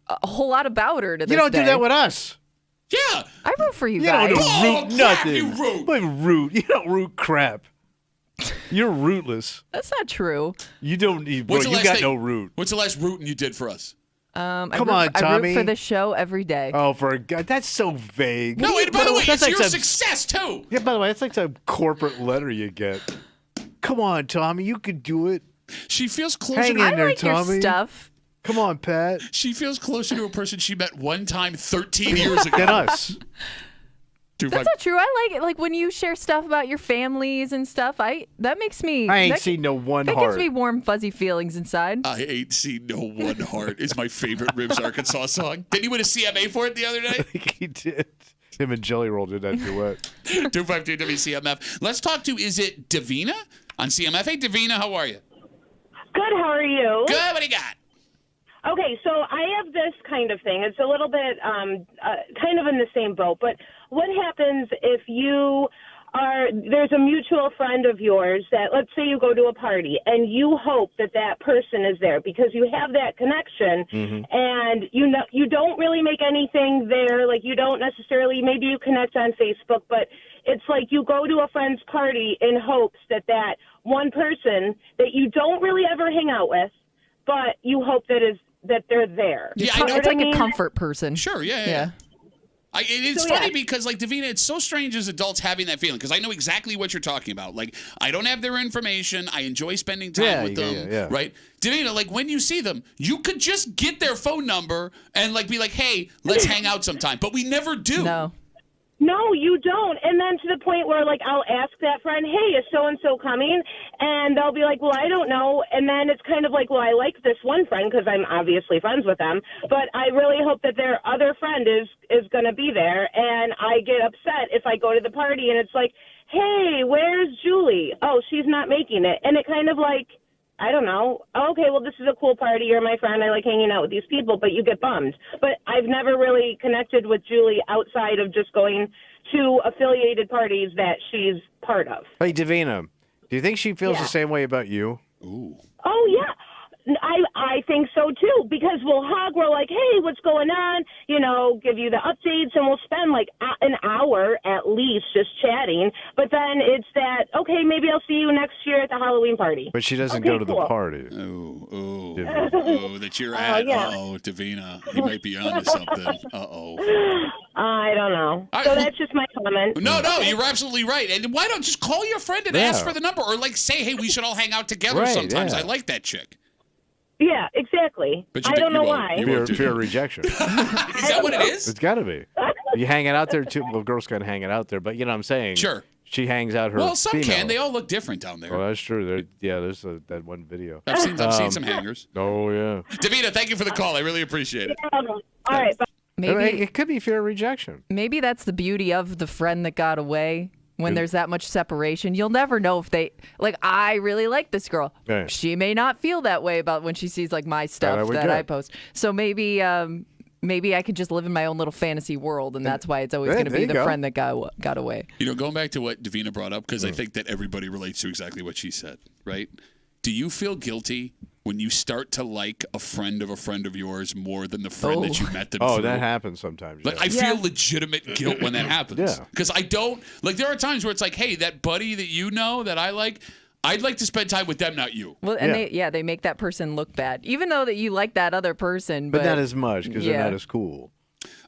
a whole lot about her to this You don't day. do that with us. Yeah. I root for you You guys. don't root crap, nothing. you root. What root? You don't root crap. You're rootless. That's not true. You don't need. Bro, What's the you last got thing- no root. What's the last rooting you did for us? Come on, I root Tommy. for the show every day. Oh, for God, that's so vague. No, and by the way, That's it's like your some- success, too. Yeah, by the way, that's like some corporate letter you get. Come on, Tommy, you could do it. She feels closer Hang to in I there, like your Tommy. stuff. Come on, Pat. She feels closer to a person she met one time 13 years ago. Than us. That's not true. I like it. Like when you share stuff about your families and stuff. That makes me. I ain't that, seen no one That heart. gives me warm, fuzzy feelings inside. I ain't seen no one heart is my favorite Ribs Arkansas song. Didn't he win a CMA for it the other I day? think he did. Him and Jelly Roll did that duet. 252 WCMF. Let's talk to, is it Davina on CMF? Hey, Davina, how are you? Good, how are you? Good, what do you got? Okay, so I have this kind of thing. It's a little bit kind of in the same boat, but what happens if there's a mutual friend of yours that, let's say you go to a party and you hope that that person is there because you have that connection and you don't really make anything there, like you don't necessarily, maybe you connect on Facebook, but it's like you go to a friend's party in hopes that one person that you don't really ever hang out with, but you hope that they're there. Yeah, I know. It's like a comfort person. Sure, yeah. It's So, funny yeah. because, like, Davina, it's so strange as adults having that feeling because I know exactly what you're talking about. Like, I don't have their information. I enjoy spending time with them, right? Davina, like, when you see them, you could just get their phone number and, like, be like, hey, let's hang out sometime. But we never do. No, you don't. And then to the point where, like, I'll ask that friend, hey, is so-and-so coming? And they'll be like, well, I don't know. And then it's kind of like, well, I like this one friend because I'm obviously friends with them. But I really hope that their other friend is going to be there. And I get upset if I go to the party and it's like, hey, where's Julie? Oh, she's not making it. And it kind of like, I don't know. Okay, well, this is a cool party. You're my friend. I like hanging out with these people, but you get bummed. But I've never really connected with Julie outside of just going to affiliated parties that she's part of. Hey, Davina, do you think she feels the same way about you? Ooh. Oh, yeah. I think so, too, because we'll hug. We're like, hey, what's going on? Give you the updates, and we'll spend like an hour at least just chatting. But then it's that, okay, maybe I'll see you next year at the Halloween party. But she doesn't go to the party. Oh, Davina. that you're at. yeah. Davina. You might be onto something. I don't know. So that's just my comment. No, you're absolutely right. And why don't just call your friend and ask for the number or, like, say, hey, we should all hang out together sometimes. I like that chick. Yeah, exactly. But I don't know why. Fear of rejection. Is that what it is? It's got to be. You hanging out there, too. Well, girls can hang it out there, but you know what I'm saying? Sure. She hangs out her Well, some female. can. They all look different down there. Well, that's true. There's that one video. I've seen some hangers. Oh, yeah. Davina, thank you for the call. I really appreciate it. All right. Bye. Maybe It could be fear of rejection. Maybe that's the beauty of the friend that got away. When there's that much separation, you'll never know if they like. I really like this girl. Yeah. She may not feel that way about when she sees like my stuff that I post. So maybe I could just live in my own little fantasy world, and that's why it's always going to be the friend that got away. Going back to what Davina brought up, because I think that everybody relates to exactly what she said, right? Do you feel guilty when you start to like a friend of yours more than the friend that you met them through? Oh, that happens sometimes. Like, I feel legitimate guilt when that happens. Yeah. Because I don't, like, there are times where it's like, hey, that buddy that you know that I like, I'd like to spend time with them, not you. Well, and they make that person look bad, even though that you like that other person. But not as much because they're not as cool.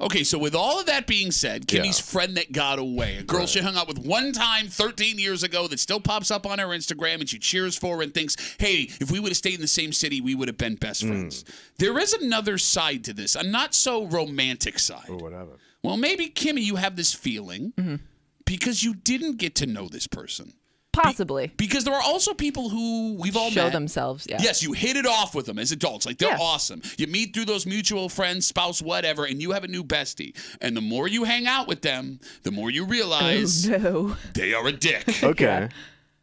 Okay, so with all of that being said, Kimmy's friend that got away, a girl she hung out with one time 13 years ago that still pops up on her Instagram and she cheers for her and thinks, hey, if we would have stayed in the same city, we would have been best friends. There is another side to this, a not so romantic side. Or whatever. Well, maybe, Kimmy, you have this feeling because you didn't get to know this person. Possibly. Because there are also people who we've all Show met. themselves, yeah. Yes, you hit it off with them as adults. Like, they're Yeah. awesome. You meet through those mutual friends, spouse, whatever, and you have a new bestie. And the more you hang out with them, the more you realize Oh, no. they are a dick. Okay.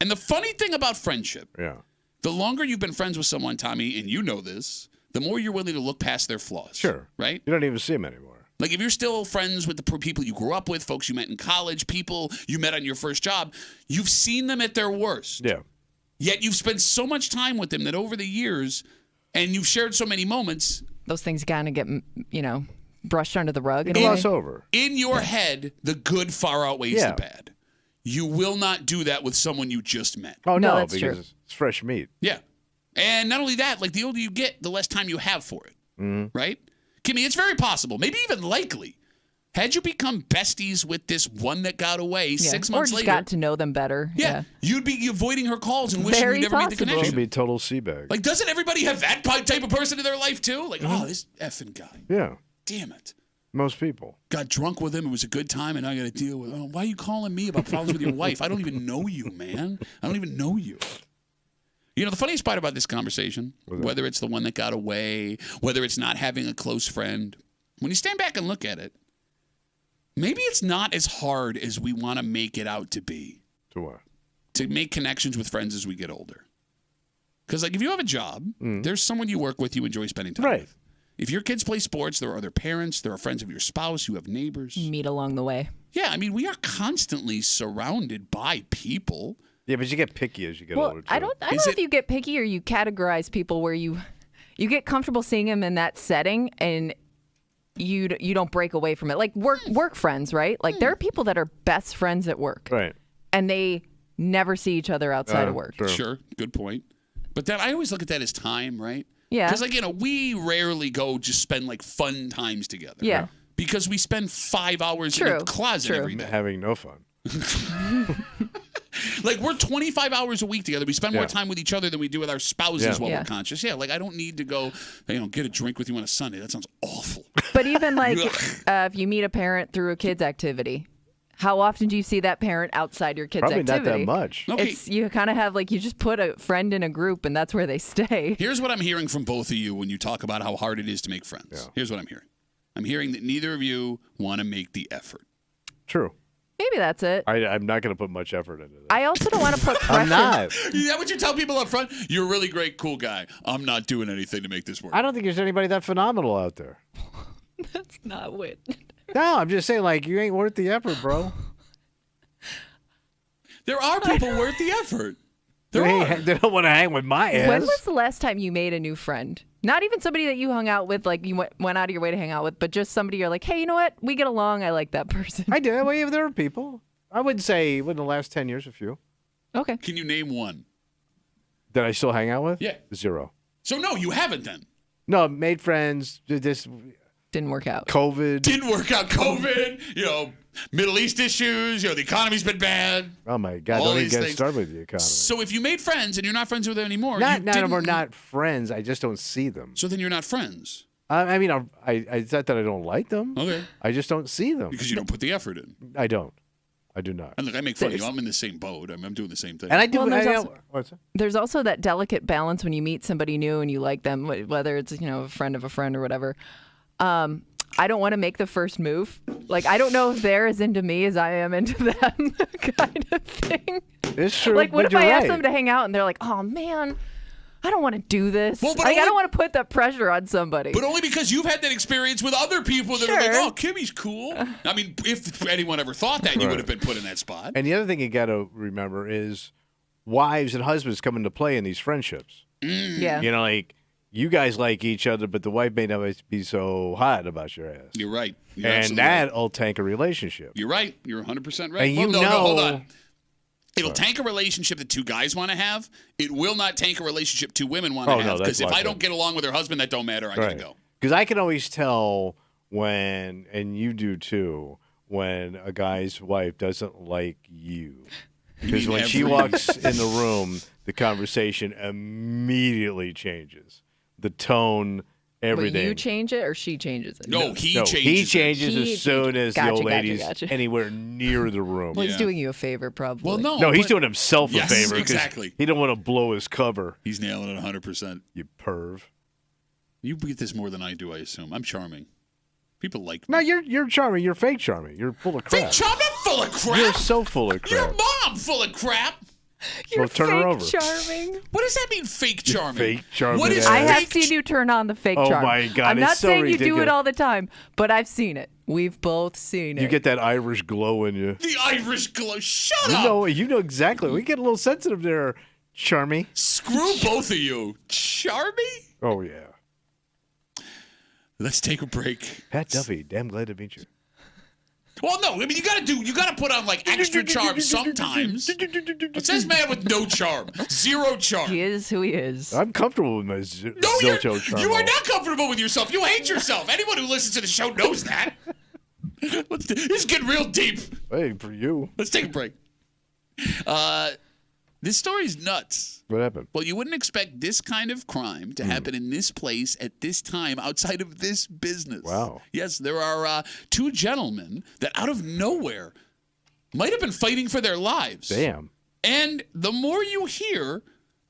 And the funny thing about friendship, Yeah. the longer you've been friends with someone, Tommy, and you know this, the more you're willing to look past their flaws. Sure. Right? You don't even see them anymore. Like, if you're still friends with the people you grew up with, folks you met in college, people you met on your first job, you've seen them at their worst. Yeah. Yet you've spent so much time with them that over the years, and you've shared so many moments. Those things kind of get, brushed under the rug. Gloss over. In your head, the good far outweighs Yeah. the bad. You will not do that with someone you just met. Oh, No, no, that's because true. it's fresh meat. Yeah. And not only that, like, the older you get, the less time you have for it. Mm-hmm. Right? Kimmy, it's very possible, maybe even likely, had you become besties with this one that got away 6 Or months just later, got to know them better. yeah, you'd be avoiding her calls and wishing Very you never made the possible. She'd connection. be a total sea bag. Like, doesn't everybody have that type of person in their life too? Like, oh, this effing guy. Yeah. Damn it. Most people. Got drunk with him. It was a good time, and now I got to deal with. Oh, why are you calling me about problems with your wife? I don't even know you, man. I don't even know you. You know, the funniest part about this conversation, whether it's the one that got away, whether it's not having a close friend, when you stand back and look at it, maybe it's not as hard as we want to make it out to be. To what? To make connections with friends as we get older. Because, like, if you have a job, there's someone you work with you enjoy spending time Right. with. If your kids play sports, there are other parents, there are friends of your spouse, you have neighbors. Meet along the way. Yeah, I mean, we are constantly surrounded by people. Yeah, but you get picky as you get Well, older, too. I don't know if you get picky or you categorize people where you get comfortable seeing them in that setting and you don't break away from it. Like work friends, right? Like there are people that are best friends at work. Right. And they never see each other outside of work. True. Sure, good point. But then I always look at that as time, right? Yeah. Because, like, you know, we rarely go just spend, like, fun times together. Yeah. Because we spend 5 hours in a closet every day. Having no fun. Like, we're 25 hours a week together. We spend more Yeah. time with each other than we do with our spouses while Yeah. we're conscious. Yeah, like, I don't need to go, get a drink with you on a Sunday. That sounds awful. But even like if you meet a parent through a kid's activity, how often do you see that parent outside your kid's Probably activity? not that much. Okay. You kind of have like you just put a friend in a group and that's where they stay. Here's what I'm hearing from both of you when you talk about how hard it is to make friends. Yeah. Here's what I'm hearing. I'm hearing that neither of you want to make the effort. True. Maybe that's it. I'm not going to put much effort into that. I also don't want to put pressure. I'm not. Is that what you tell people up front? You're a really great, cool guy. I'm not doing anything to make this work. I don't think there's anybody that phenomenal out there. That's not what. No, I'm just saying, like, you ain't worth the effort, bro. There are people worth the effort. There are. They don't want to hang with my ass. When was the last time you made a new friend? Not even somebody that you hung out with, like you went out of your way to hang out with, but just somebody you're like, hey, you know what? We get along. I like that person. I did. Well, yeah, there are people. I wouldn't say within the last 10 years, a few. Okay. Can you name one? That I still hang out with? Yeah. 0. So, no, you haven't then. No, made friends. Did this Didn't work out. COVID. Didn't work out. COVID, Middle East issues, the economy's been bad. Oh, my God. All Don't even these get things. started with the economy. So if you made friends and you're not friends with them anymore, Not you none of them are didn't- not friends. I just don't see them. So then you're not friends. I mean, it's not that I don't like them. Okay. I just don't see them. Because you don't put the effort in. I don't. I do not. And look, I make fun of you. I'm in the same boat. I'm doing the same thing. And I do. Well, there's what's that? There's also that delicate balance when you meet somebody new and you like them, whether it's a friend of a friend or whatever. I don't want to make the first move. Like, I don't know if they're as into me as I am into them, kind of thing. It's true. Like, what but if I you're ask right. them to hang out and they're like, oh man, I don't want to do this. Well, but like, I only- don't want to put that pressure on somebody. But only because you've had that experience with other people that are like, Sure. oh, Kimmy's cool. I mean, if anyone ever thought that, you would have been put in that spot. And the other thing you got to remember is wives and husbands come into play in these friendships. Yeah. Like you guys like each other, but the wife may not be so hot about your ass. You're right. You're And absolutely right. that'll tank a relationship. You're right. You're 100% right. And Well, you no, know. hold on. It'll tank a relationship that two guys want to have. It will not tank a relationship two women want to Oh, no, have. that's Because if locked I don't in. get along with her husband, that don't matter. I got to go. Because I can always tell when, and you do too, when a guy's wife doesn't like you. Because mean when she every- walks in the room, the conversation immediately changes. The tone Everything. But you change it or she changes it? No, he No, changes. he it. changes He as soon as the old Gotcha, lady is gotcha. anywhere near the room. Well, he's Yeah. doing you a favor, probably. Well, no. No, he's but doing himself a Yes, favor because exactly. he don't want to blow his cover. He's nailing it 100%. You perv. You get this more than I do, I assume. I'm charming. People like me. No, you're charming. You're fake charming. You're full of crap. Fake charming, full of crap. You're so full of Your crap. mom full of crap. You're Well, turn her fake over. charming. What does that mean, fake charming? fake charming What is ass. I have fake seen you turn on the fake Oh charm. my God, I'm it's not so saying you do it ridiculous. all the time, but I've seen it. We've both seen it. You get that Irish glow in you. The Irish glow. Shut up. You know exactly. We get a little sensitive there, Charmy. Screw both of you. Charmy? Oh yeah. Let's take a break. Pat Duffy, damn glad to meet you. Well, no, I mean you gotta put on like extra charm sometimes. It says man with no charm, zero charm. He is who he is. I'm comfortable with my No, Zilcho charm. you are not comfortable with yourself. You hate yourself. Anyone who listens to the show knows that. This is getting real deep. Hey, for you. Let's take a break. This story's nuts. What happened? Well, you wouldn't expect this kind of crime to happen in this place at this time outside of this business. Wow. Yes, there are two gentlemen that out of nowhere might have been fighting for their lives. Damn. And the more you hear,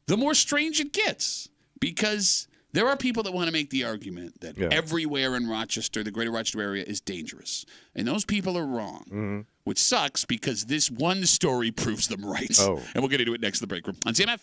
the more strange it gets. Because there are people that want to make the argument that everywhere in Rochester, the greater Rochester area, is dangerous. And those people are wrong. Which sucks because this one story proves them right. Oh. And we'll get into it next in the break room on CMF.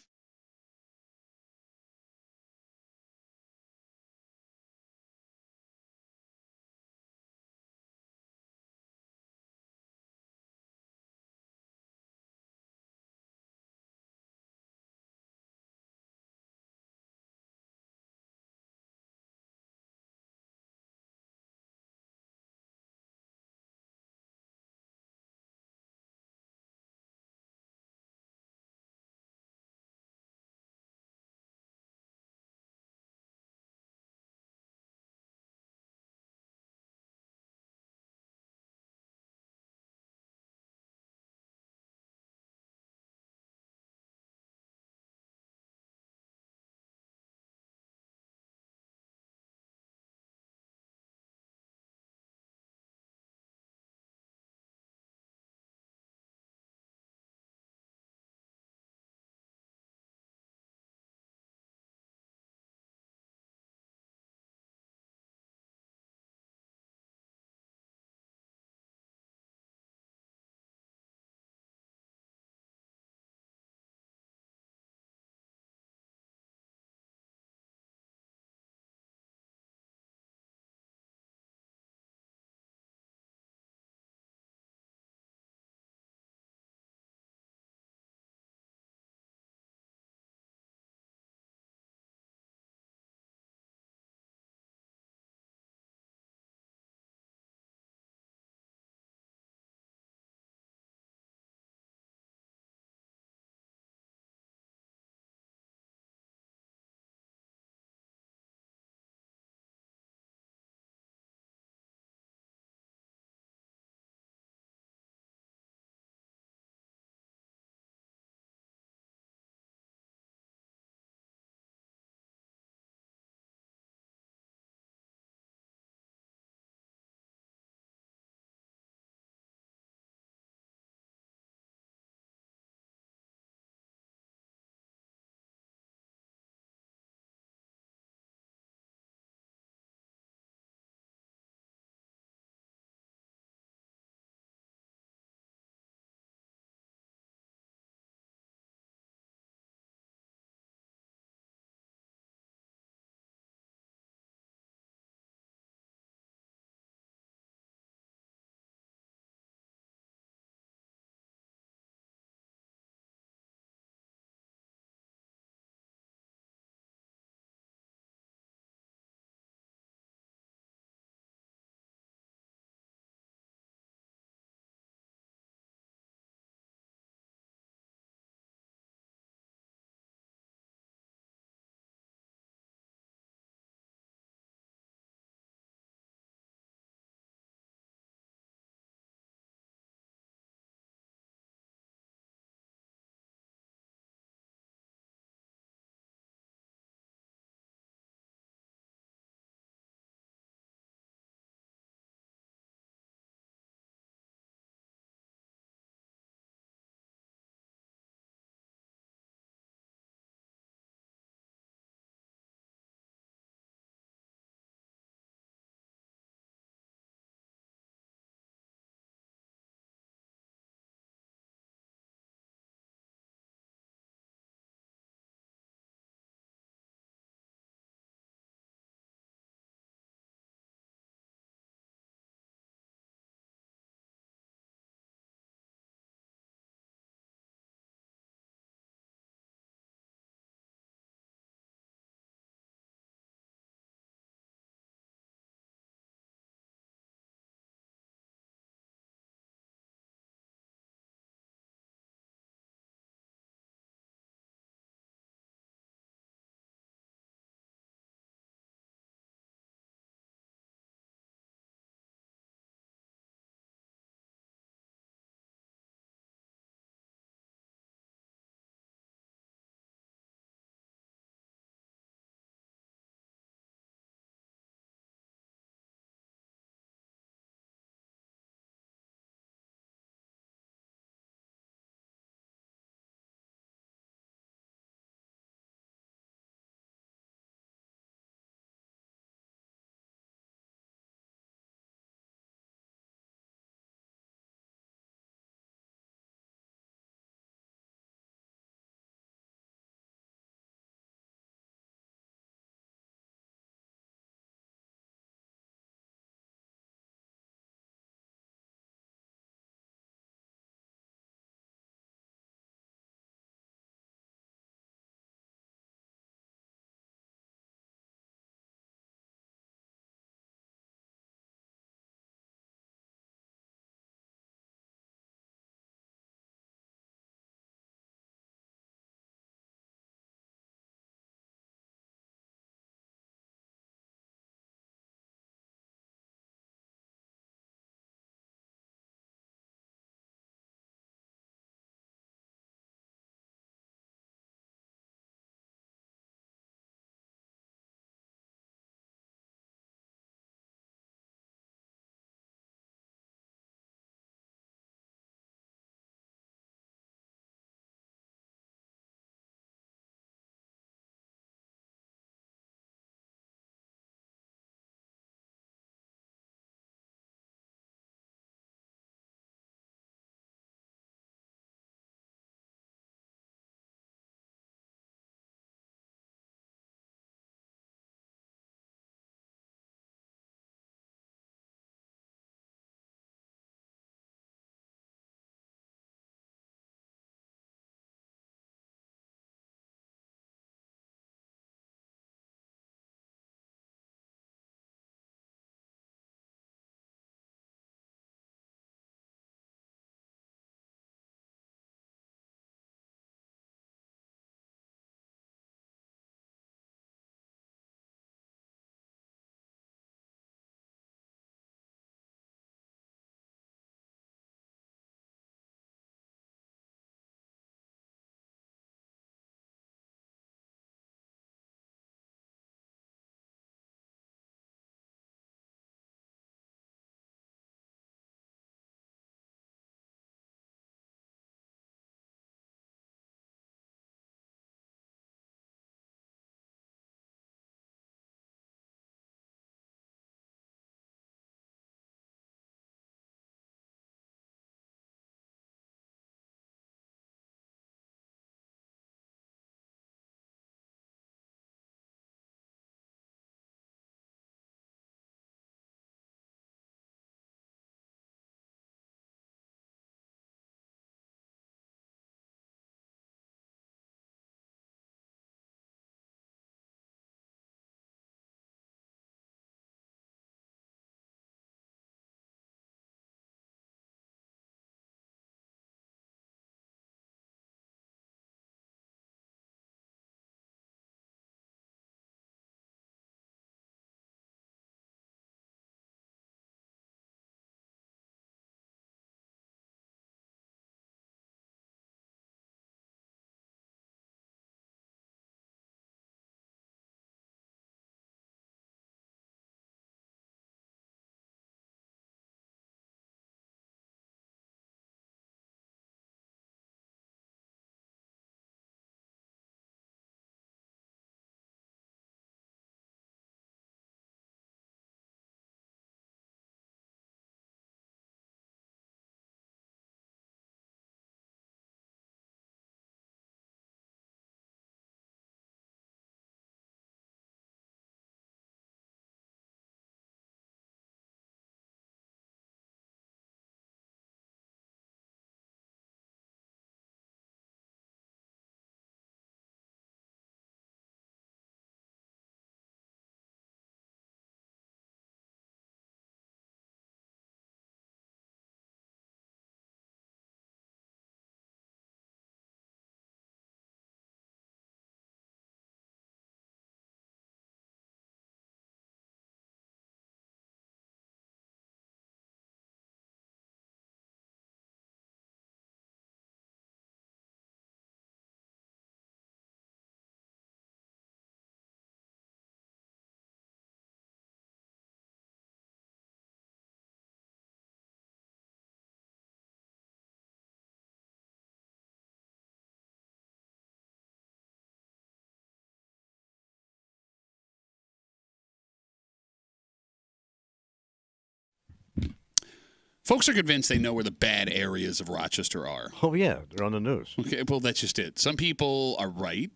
Folks are convinced they know where the bad areas of Rochester are. Oh, yeah. They're on the news. Okay, well, that's just it. Some people are right.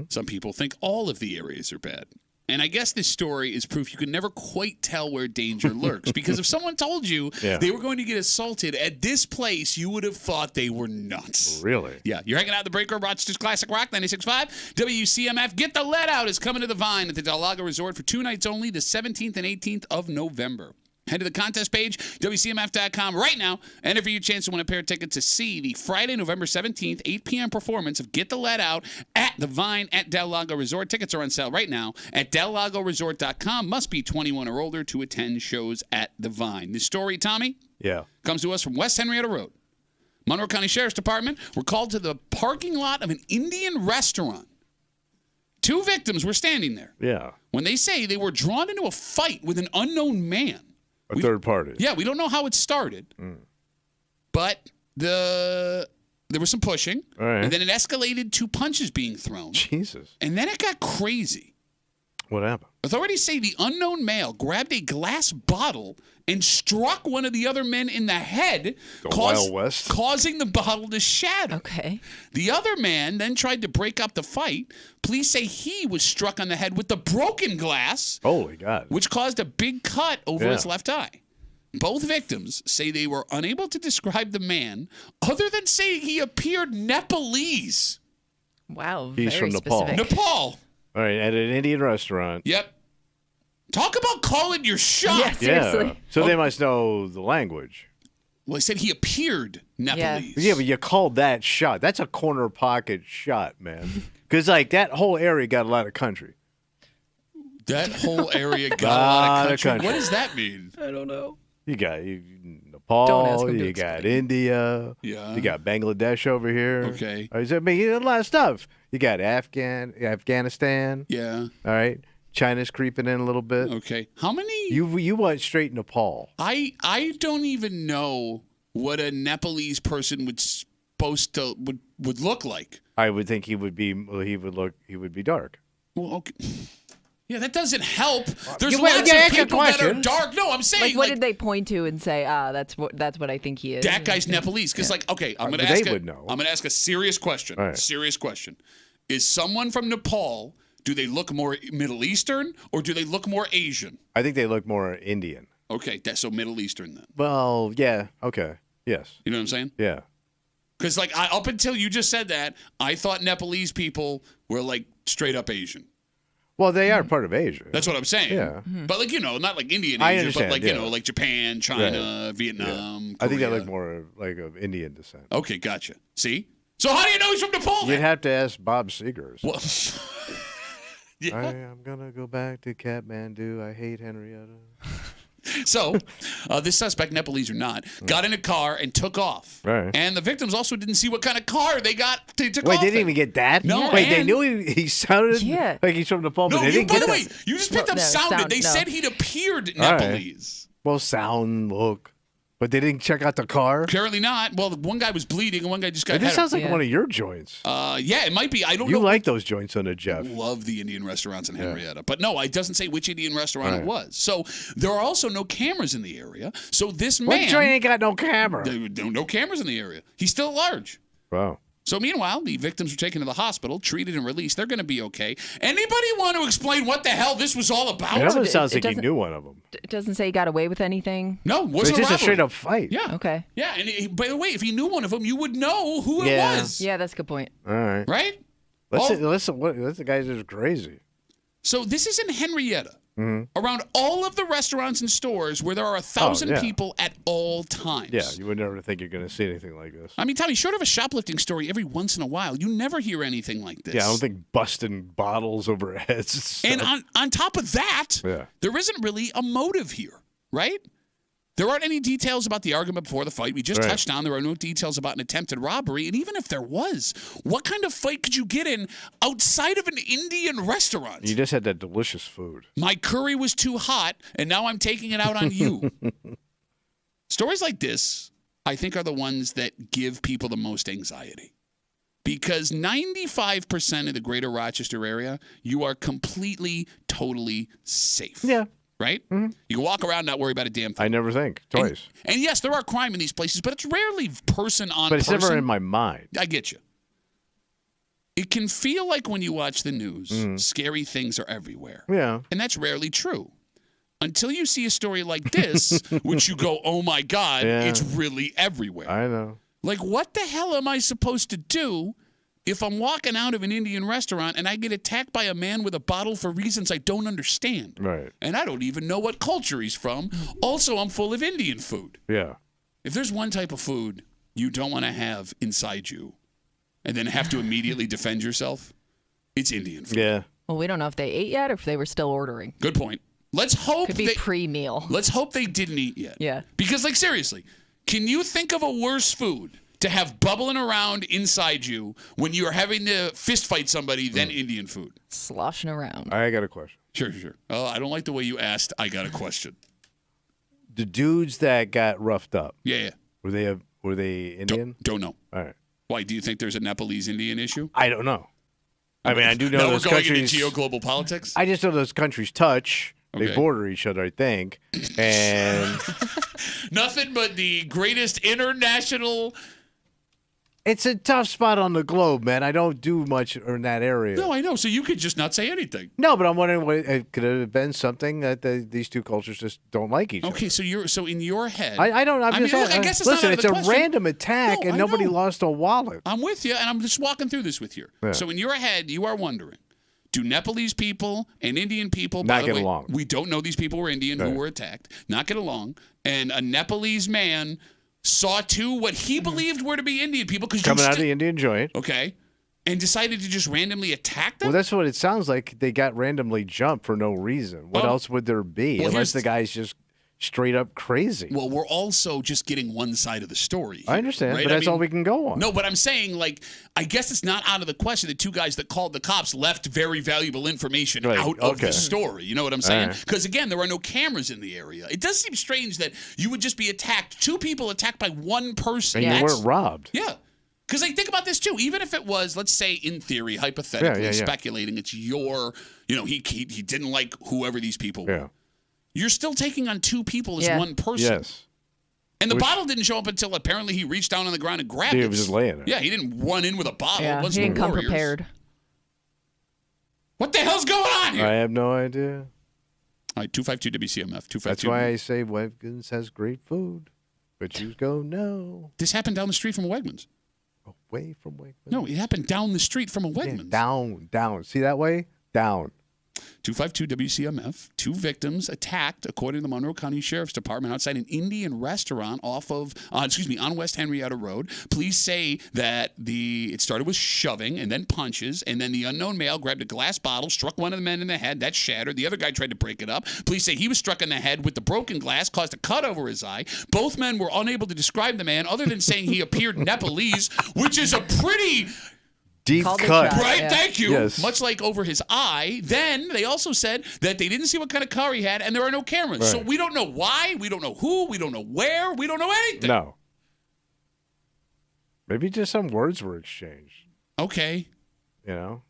Some people think all of the areas are bad. And I guess this story is proof you can never quite tell where danger lurks. Because if someone told you they were going to get assaulted at this place, you would have thought they were nuts. Really? Yeah. You're hanging out at the break room, Rochester's Classic Rock, 96.5. WCMF. Get the Let Out is coming to the Vine at the Del Lago Resort for 2 nights only, the 17th and 18th of November. Head to the contest page, WCMF.com right now. Enter for your chance to win a pair of tickets to see the Friday, November 17th, 8 p.m. performance of Get the Let Out at the Vine at Del Lago Resort. Tickets are on sale right now at DelLagoResort.com. Must be 21 or older to attend shows at the Vine. This story, Tommy, comes to us from West Henrietta Road. Monroe County Sheriff's Department were called to the parking lot of an Indian restaurant. 2 victims were standing there. Yeah. When they say they were drawn into a fight with an unknown man. A third party. Yeah, we don't know how it started, but there was some pushing, and then it escalated to punches being thrown. Jesus. And then it got crazy. What happened? Authorities say the unknown male grabbed a glass bottle and struck one of the other men in the head, Wild West. causing the bottle to shatter. Okay. The other man then tried to break up the fight. Police say he was struck on the head with the broken glass. Holy God. Which caused a big cut over his left eye. Both victims say they were unable to describe the man other than saying he appeared Nepalese. Wow. He's very from Nepal. specific. Nepal. All right, at an Indian restaurant. Yep. Talk about calling your shot. Yeah, seriously. Yeah. So they must know the language. Well, I said he appeared Nepalese. Yeah, but you called that shot. That's a corner pocket shot, man. Because, like, that whole area got a lot of country. That whole area got a lot of country. What does that mean? I don't know. You got Don't ask Nepal, him to you got explain. India, Yeah. you got Bangladesh over here. Okay. All right, so, I mean, a lot of stuff. You got Afghanistan. Yeah. All right. China's creeping in a little bit. Okay. How many? You went straight Nepal. I don't even know what a Nepalese person would look like. I would think he would be dark. Well, okay. Yeah, that doesn't help. There's You lots ask of a people that are question. dark. No, I'm saying Like, what did they point to and say, that's what I think he is? that guy's Nepalese. Because, okay, I'm But gonna they ask. would know. I'm gonna ask a serious question. All right. Serious question. Is someone from Nepal? Do they look more Middle Eastern or do they look more Asian? I think they look more Indian. Okay, that's so Middle Eastern then. Well, yeah. Okay. Yes. You know what I'm saying? Yeah. Because up until you just said that, I thought Nepalese people were like straight up Asian. Well, they are part of Asia. That's what I'm saying. Yeah. But not like Indian I Asia, but understand, like like Japan, China, Vietnam. I think they Korea. look more like of Indian descent. Okay, gotcha. See? So how do you know he's from Nepal? You'd have to ask Bob Seger. Well, yeah. I am gonna go back to Kathmandu. I hate Henrietta. So, this suspect, Nepalese or not, got in a car and took off. Right. And the victims also didn't see what kind of car they took Wait, off they didn't in. even get that? No, Wait, they and- knew he sounded like he's from Nepal, but No, they didn't by get the that. way, you just picked up No, sounded. They no. said he'd appeared All right. Nepalese. Well, sound, look. But they didn't check out the car? Apparently not. Well, one guy was bleeding and one guy just got This had sounds like one of your joints. yeah, it might be. I don't You know. like those joints on the Jeff. Love the Indian restaurants in Henrietta. But no, it doesn't say which Indian restaurant it Right. was. So there are also no cameras in the area. So this What man. joint ain't got no camera? No cameras in the area. He's still at large. Wow. So meanwhile, the victims were taken to the hospital, treated and released. They're going to be okay. Anybody want to explain what the hell this was all about? It almost sounds it like he doesn't- knew one of them. It doesn't say he got away with anything. No, it So wasn't it's just a robbery. straight up fight. Yeah. Okay. Yeah, and by the way, if he knew one of them, you would know who Yeah. it was. Yeah, that's a good point. All right. Right? Listen, the guy's just crazy. So this is in Henrietta. Mm-hmm. Around all of the restaurants and stores where there are 1,000 yeah. people at all times. Yeah, you would never think you're going to see anything like this. I mean, Tommy, short of a shoplifting story every once in a while, you never hear anything like this. Yeah, I don't think busting bottles over heads. And on top of that, Yeah. there isn't really a motive here, right? There aren't any details about the argument before the fight. We just Right. touched on there are no details about an attempted robbery. And even if there was, what kind of fight could you get in outside of an Indian restaurant? You just had that delicious food. My curry was too hot, and now I'm taking it out on you. Stories like this, I think, are the ones that give people the most anxiety. Because 95% of the greater Rochester area, you are completely, totally safe. Yeah. right? You can walk around, not worry about a damn thing. I never think twice. And yes, there are crime in these places, but it's rarely person on person. But it's never in my mind. I get you. It can feel like when you watch the news, scary things are everywhere. Yeah. And that's rarely true. Until you see a story like this, which you go, oh my God, it's really everywhere. I know. Like, what the hell am I supposed to do if I'm walking out of an Indian restaurant and I get attacked by a man with a bottle for reasons I don't understand? Right. And I don't even know what culture he's from. Also, I'm full of Indian food. Yeah. If there's one type of food you don't want to have inside you and then have to immediately defend yourself, it's Indian food. Yeah. Well, we don't know if they ate yet or if they were still ordering. Good point. Let's hope Could be pre-meal. Let's hope they didn't eat yet. Yeah. Because, like, seriously, can you think of a worse food to have bubbling around inside you when you are having to fist fight somebody than Indian food? Sloshing around. I got a question. Sure. Oh, I don't like the way you asked. I got a question. The dudes that got roughed up. Yeah. Were they Indian? Don't know. All right. Why, do you think there's a Nepalese Indian issue? I don't know. I mean, I do know now those we're going countries. into geo-global politics? I just know those countries touch. They Okay. border each other, I think. And Nothing but the greatest international. it's a tough spot on the globe, man. I don't do much in that area. No, I know. So you could just not say anything. No, but I'm wondering, could it have been something that these two cultures just don't like each other? Okay, so in your head. I don't. I guess it's not listen. out of It's the a question. random attack, No, and I nobody know. lost a wallet. I'm with you, and I'm just walking through this with you. Yeah. So in your head, you are wondering, do Nepalese people and Indian people, Not by the get way, along. we don't know these people were Indian who Right. were attacked, not get along, and a Nepalese man saw two what he believed were to be Indian people because Coming out of the Indian joint. okay, and decided to just randomly attack them. Well, that's what it sounds like. They got randomly jumped for no reason. What Well- else would there be? well, Unless here's- the guy's just straight up crazy. Well, we're also just getting one side of the story. I understand, right? but I that's mean, all we can go on. No, but I'm saying, like, I guess it's not out of the question. The two guys that called the cops left very valuable information Right, out of okay. the story. You know what I'm saying? right. Because, again, there are no cameras in the area. It does seem strange that you would just be attacked, two people attacked by one person. And you That's- weren't robbed. Yeah. Because, like, think about this, too. Even if it was, let's say, in theory, hypothetically, Yeah. speculating, it's your, he didn't like whoever these people were. Yeah. You're still taking on two people as Yeah. one person. Yes. And the Which- bottle didn't show up until apparently he reached down on the ground and grabbed He it. was just laying there. Yeah, he didn't run in with a bottle. Yeah, It he wasn't didn't the come Warriors. prepared. What the hell's going on here? I have no idea. All right, 252 WCMF. 252. That's why I say Wegmans has great food. But you go, no. This happened down the street from a Wegmans. Away from Wegmans. No, it happened down the street from a Yeah, Wegmans. down. See that way? Down. 252 WCMF. Two victims attacked, according to the Monroe County Sheriff's Department, outside an Indian restaurant on West Henrietta Road. Police say that it started with shoving and then punches, and then the unknown male grabbed a glass bottle, struck one of the men in the head. That shattered. The other guy tried to break it up. Police say he was struck in the head with the broken glass, caused a cut over his eye. Both men were unable to describe the man other than saying he appeared Nepalese, which is a pretty... Deep Called it cut. shot. Right, Yeah. thank you. Yes. Much like over his eye. Then they also said that they didn't see what kind of car he had, and there are no cameras. So Right. we don't know why, we don't know who, we don't know where, we don't know anything. No. Maybe just some words were exchanged. Okay, You know?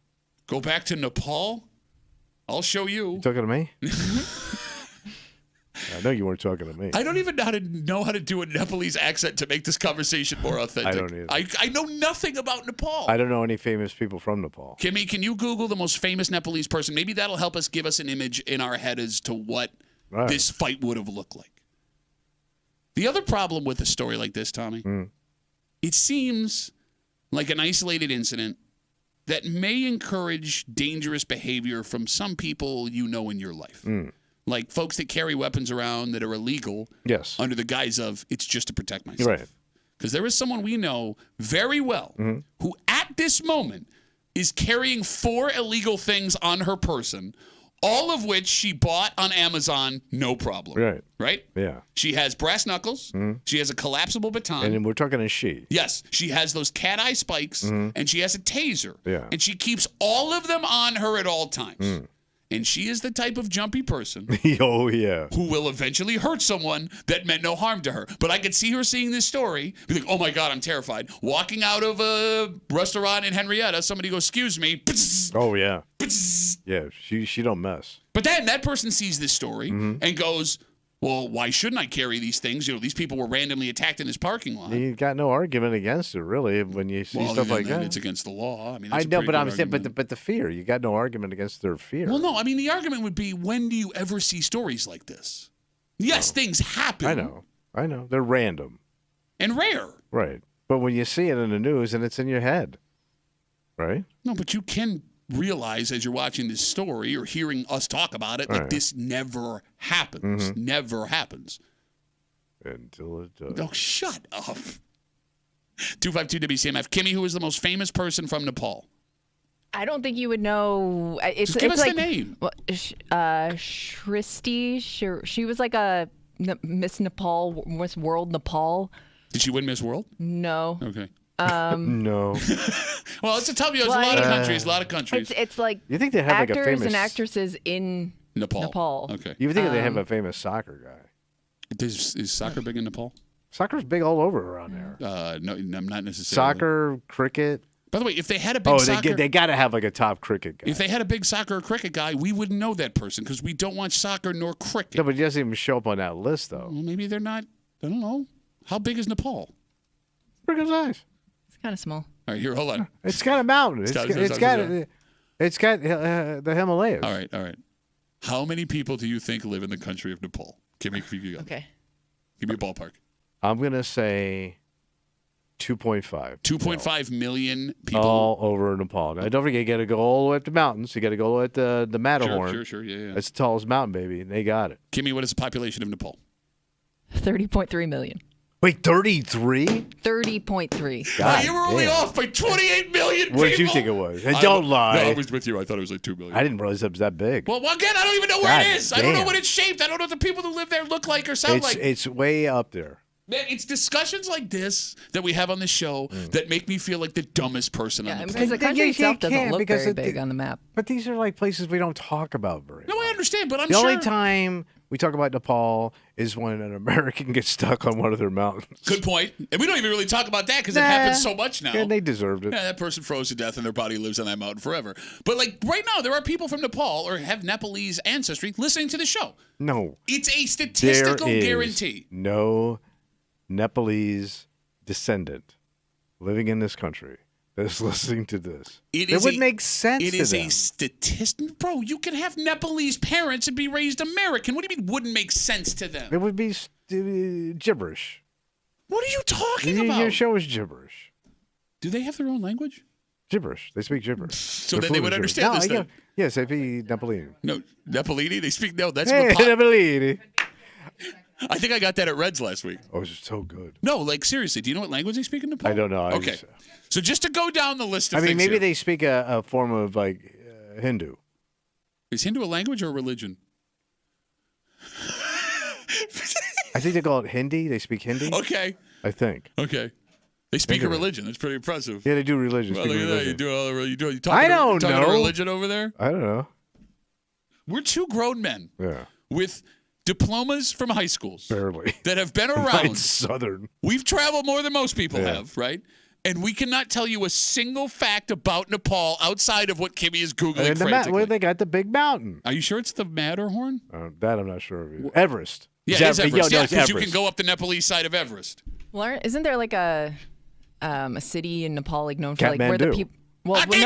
go back to Nepal. I'll show you. You talking to me? I know you weren't talking to me. I don't even know how to do a Nepalese accent to make this conversation more authentic. I don't either. I know nothing about Nepal. I don't know any famous people from Nepal. Kimmy, can you Google the most famous Nepalese person? Maybe that'll help us give us an image in our head as to what Right. this fight would have looked like. The other problem with a story like this, Tommy, it seems like an isolated incident that may encourage dangerous behavior from some people you know in your life. Like folks that carry weapons around that are illegal Yes. under the guise of it's just to protect myself. Right. Because there is someone we know very well who at this moment is carrying 4 illegal things on her person, all of which she bought on Amazon, no problem. Right. Right? Yeah. She has brass knuckles. She has a collapsible baton. And then we're talking a she. Yes, she has those cat eye spikes, and she has a taser. Yeah. And she keeps all of them on her at all times. And she is the type of jumpy person Oh, yeah. who will eventually hurt someone that meant no harm to her. But I could see her seeing this story, be like, oh my God, I'm terrified. Walking out of a restaurant in Henrietta, somebody goes, excuse me. Oh, yeah. Yeah, she don't mess. But then that person sees this story and goes, well, why shouldn't I carry these things? You know, these people were randomly attacked in this parking lot. You got no argument against it, really, when you see stuff like that. It's against the law. I mean, I that's a know, pretty but good I'm saying, argument. but the fear. You got no argument against their fear. Well, no, I mean, the argument would be, when do you ever see stories like this? Yes, things happen. I know. They're random. And rare. Right. But when you see it in the news and it's in your head, right? No, but you can realize as you're watching this story or hearing us talk about it, like this never happens. Never happens. Until it does. Oh, shut up. 252 WCMF. Kimmy, who is the most famous person from Nepal? I don't think you would know. Just give us the name. Well, Shristi. She was like a Miss Nepal, Miss World Nepal. Did she win Miss World? No. Okay. No. Well, it's a tough. There's a lot of countries. It's like you think they have like a actors famous and actresses in Nepal. Okay. You would think they have a famous soccer guy. Is soccer big in Nepal? Soccer's big all over around there. No, not necessarily. Soccer, cricket. By the way, if they had a big soccer... they got to have like a top cricket guy. If they had a big soccer or cricket guy, we wouldn't know that person because we don't watch soccer nor cricket. No, but he doesn't even show up on that list, though. Well, maybe they're not... I don't know. How big is Nepal? Pretty good size. It's kind of small. All right, here, hold on. It's got a mountain. It's got the Himalayas. All right. How many people do you think live in the country of Nepal? Give me a Okay. Give me a ballpark. I'm going to say 2.5. 2.5 million people. All over Nepal. Now, don't forget, you got to go all the way up the mountains. You got to go all the way up the Matterhorn. Sure. Yeah. That's the tallest mountain, baby. And they got it. Kimmy, what is the population of Nepal? 30.3 million. Wait, 33? 30.3. God, you were only off by 28 million people. What did you think it was? Don't lie. No, I was with you. I thought it was like 2 million. I didn't realize it was that big. Well, again, I don't even know where it is. I don't know what it's shaped. I don't know what the people who live there look like or sound like. It's way up there. Man, it's discussions like this that we have on this show that make me feel like the dumbest person on the planet. Because the country itself doesn't look very big on the map. But these are like places we don't talk about very much. No, I understand, but I'm the sure... only time we talk about Nepal is when an American gets stuck on one of their mountains. Good point. And we don't even really talk about that because it happens so much now. Yeah, they deserved it. Yeah, that person froze to death and their body lives on that mountain forever. But like right now, there are people from Nepal or have Nepalese ancestry listening to the show. No. It's a statistical guarantee. No Nepalese descendant living in this country that is listening to this. It would make sense to them. It is a statistic. Bro, you can have Nepalese parents and be raised American. What do you mean wouldn't make sense to them? It would be gibberish. What are you talking about? Your show is gibberish. Do they have their own language? Gibberish. They speak gibberish. So then they would understand this thing. Yes, they speak Nepalese. No, Nepalese? They speak, no, that's Nepalese. I think I got that at Reds last week. Oh, it's so good. No, like seriously, do you know what language they speak in Nepal? I don't know. Okay. So just to go down the list of things maybe here. they speak a form of like Hindu. Is Hindu a language or a religion? I think they call it Hindi. They speak Hindi. Okay. I think. Okay. They speak a religion. That's pretty impressive. Yeah, they do religion. Well, look at that. You talking I don't know. Talking religion over there? I don't know. We're two grown men. Yeah. With diplomas from high schools. Barely. That have been around. Southern. We've traveled more than most people have, right? And we cannot tell you a single fact about Nepal outside of what Kimmy is Googling frantically. Well, they got the big mountain. Are you sure it's the Matterhorn? That I'm not sure of either. Everest. Yeah, it's Everest. Yeah, because you can go up the Nepalese side of Everest. Well, isn't there like a city in Nepal like known for like where the people... Well, I'm going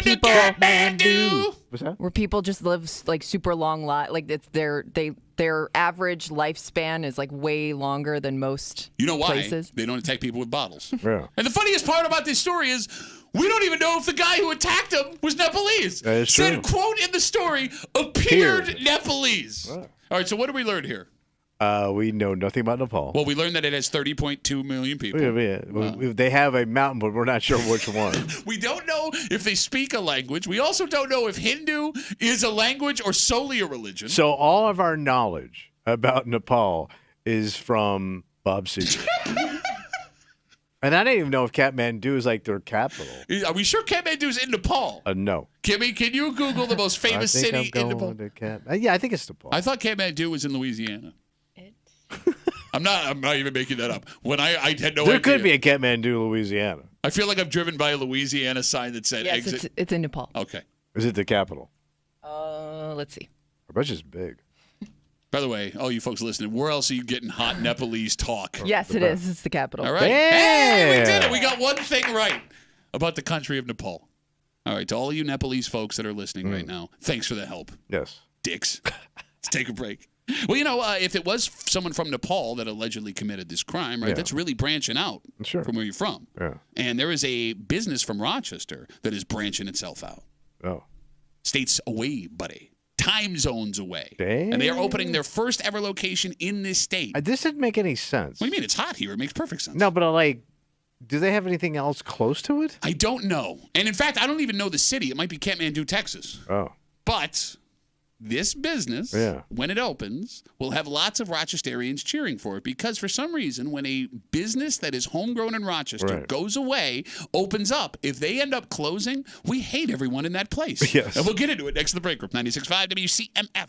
to Kathmandu. What's that? Where people just live like super long lives, like it's their average lifespan is like way longer than most. You know why? Places. They don't attack people with bottles. Yeah. And the funniest part about this story is we don't even know if the guy who attacked him was Nepalese. That is Said, true. quote in the story, appeared Nepalese. All right, so what did we learn here? We know nothing about Nepal. Well, we learned that it has 30.2 million people. They have a mountain, but we're not sure which one. We don't know if they speak a language. We also don't know if Hindu is a language or solely a religion. So all of our knowledge about Nepal is from Bob Seger. And I didn't even know if Kathmandu is like their capital. Are we sure Kathmandu's in Nepal? No. Kimmy, can you Google the most famous I think city in Nepal? Yeah, I think it's Nepal. I thought Kathmandu was in Louisiana. I'm not even making that up. When I had no idea. There could be a Kathmandu, Louisiana. I feel like I've driven by a Louisiana sign that said Yes, exit. it's in Nepal. Okay. Is it the capital? Let's see. I bet it's big. By the way, all you folks listening, where else are you getting hot Nepalese talk? Yes, it is. It's the capital. All right. Hey, we did it. We got one thing right about the country of Nepal. All right, to all of you Nepalese folks that are listening right now, thanks for the help. Yes. Dicks. Let's take a break. Well, if it was someone from Nepal that allegedly committed this crime, right, that's really branching out from where you're from. Yeah. And there is a business from Rochester that is branching itself out. Oh. States away, buddy. Time zones away. Dang. And they are opening their first ever location in this state. This didn't make any sense. What do you mean? It's hot here. It makes perfect sense. No, but do they have anything else close to it? I don't know. And in fact, I don't even know the city. It might be Kathmandu, Texas. Oh. But this business, when it opens, will have lots of Rochesterians cheering for it because for some reason, when a business that is homegrown in Rochester goes away, opens up, if they end up closing, we hate everyone in that place. Yes. And we'll get into it next to the break room. 96.5 WCMF.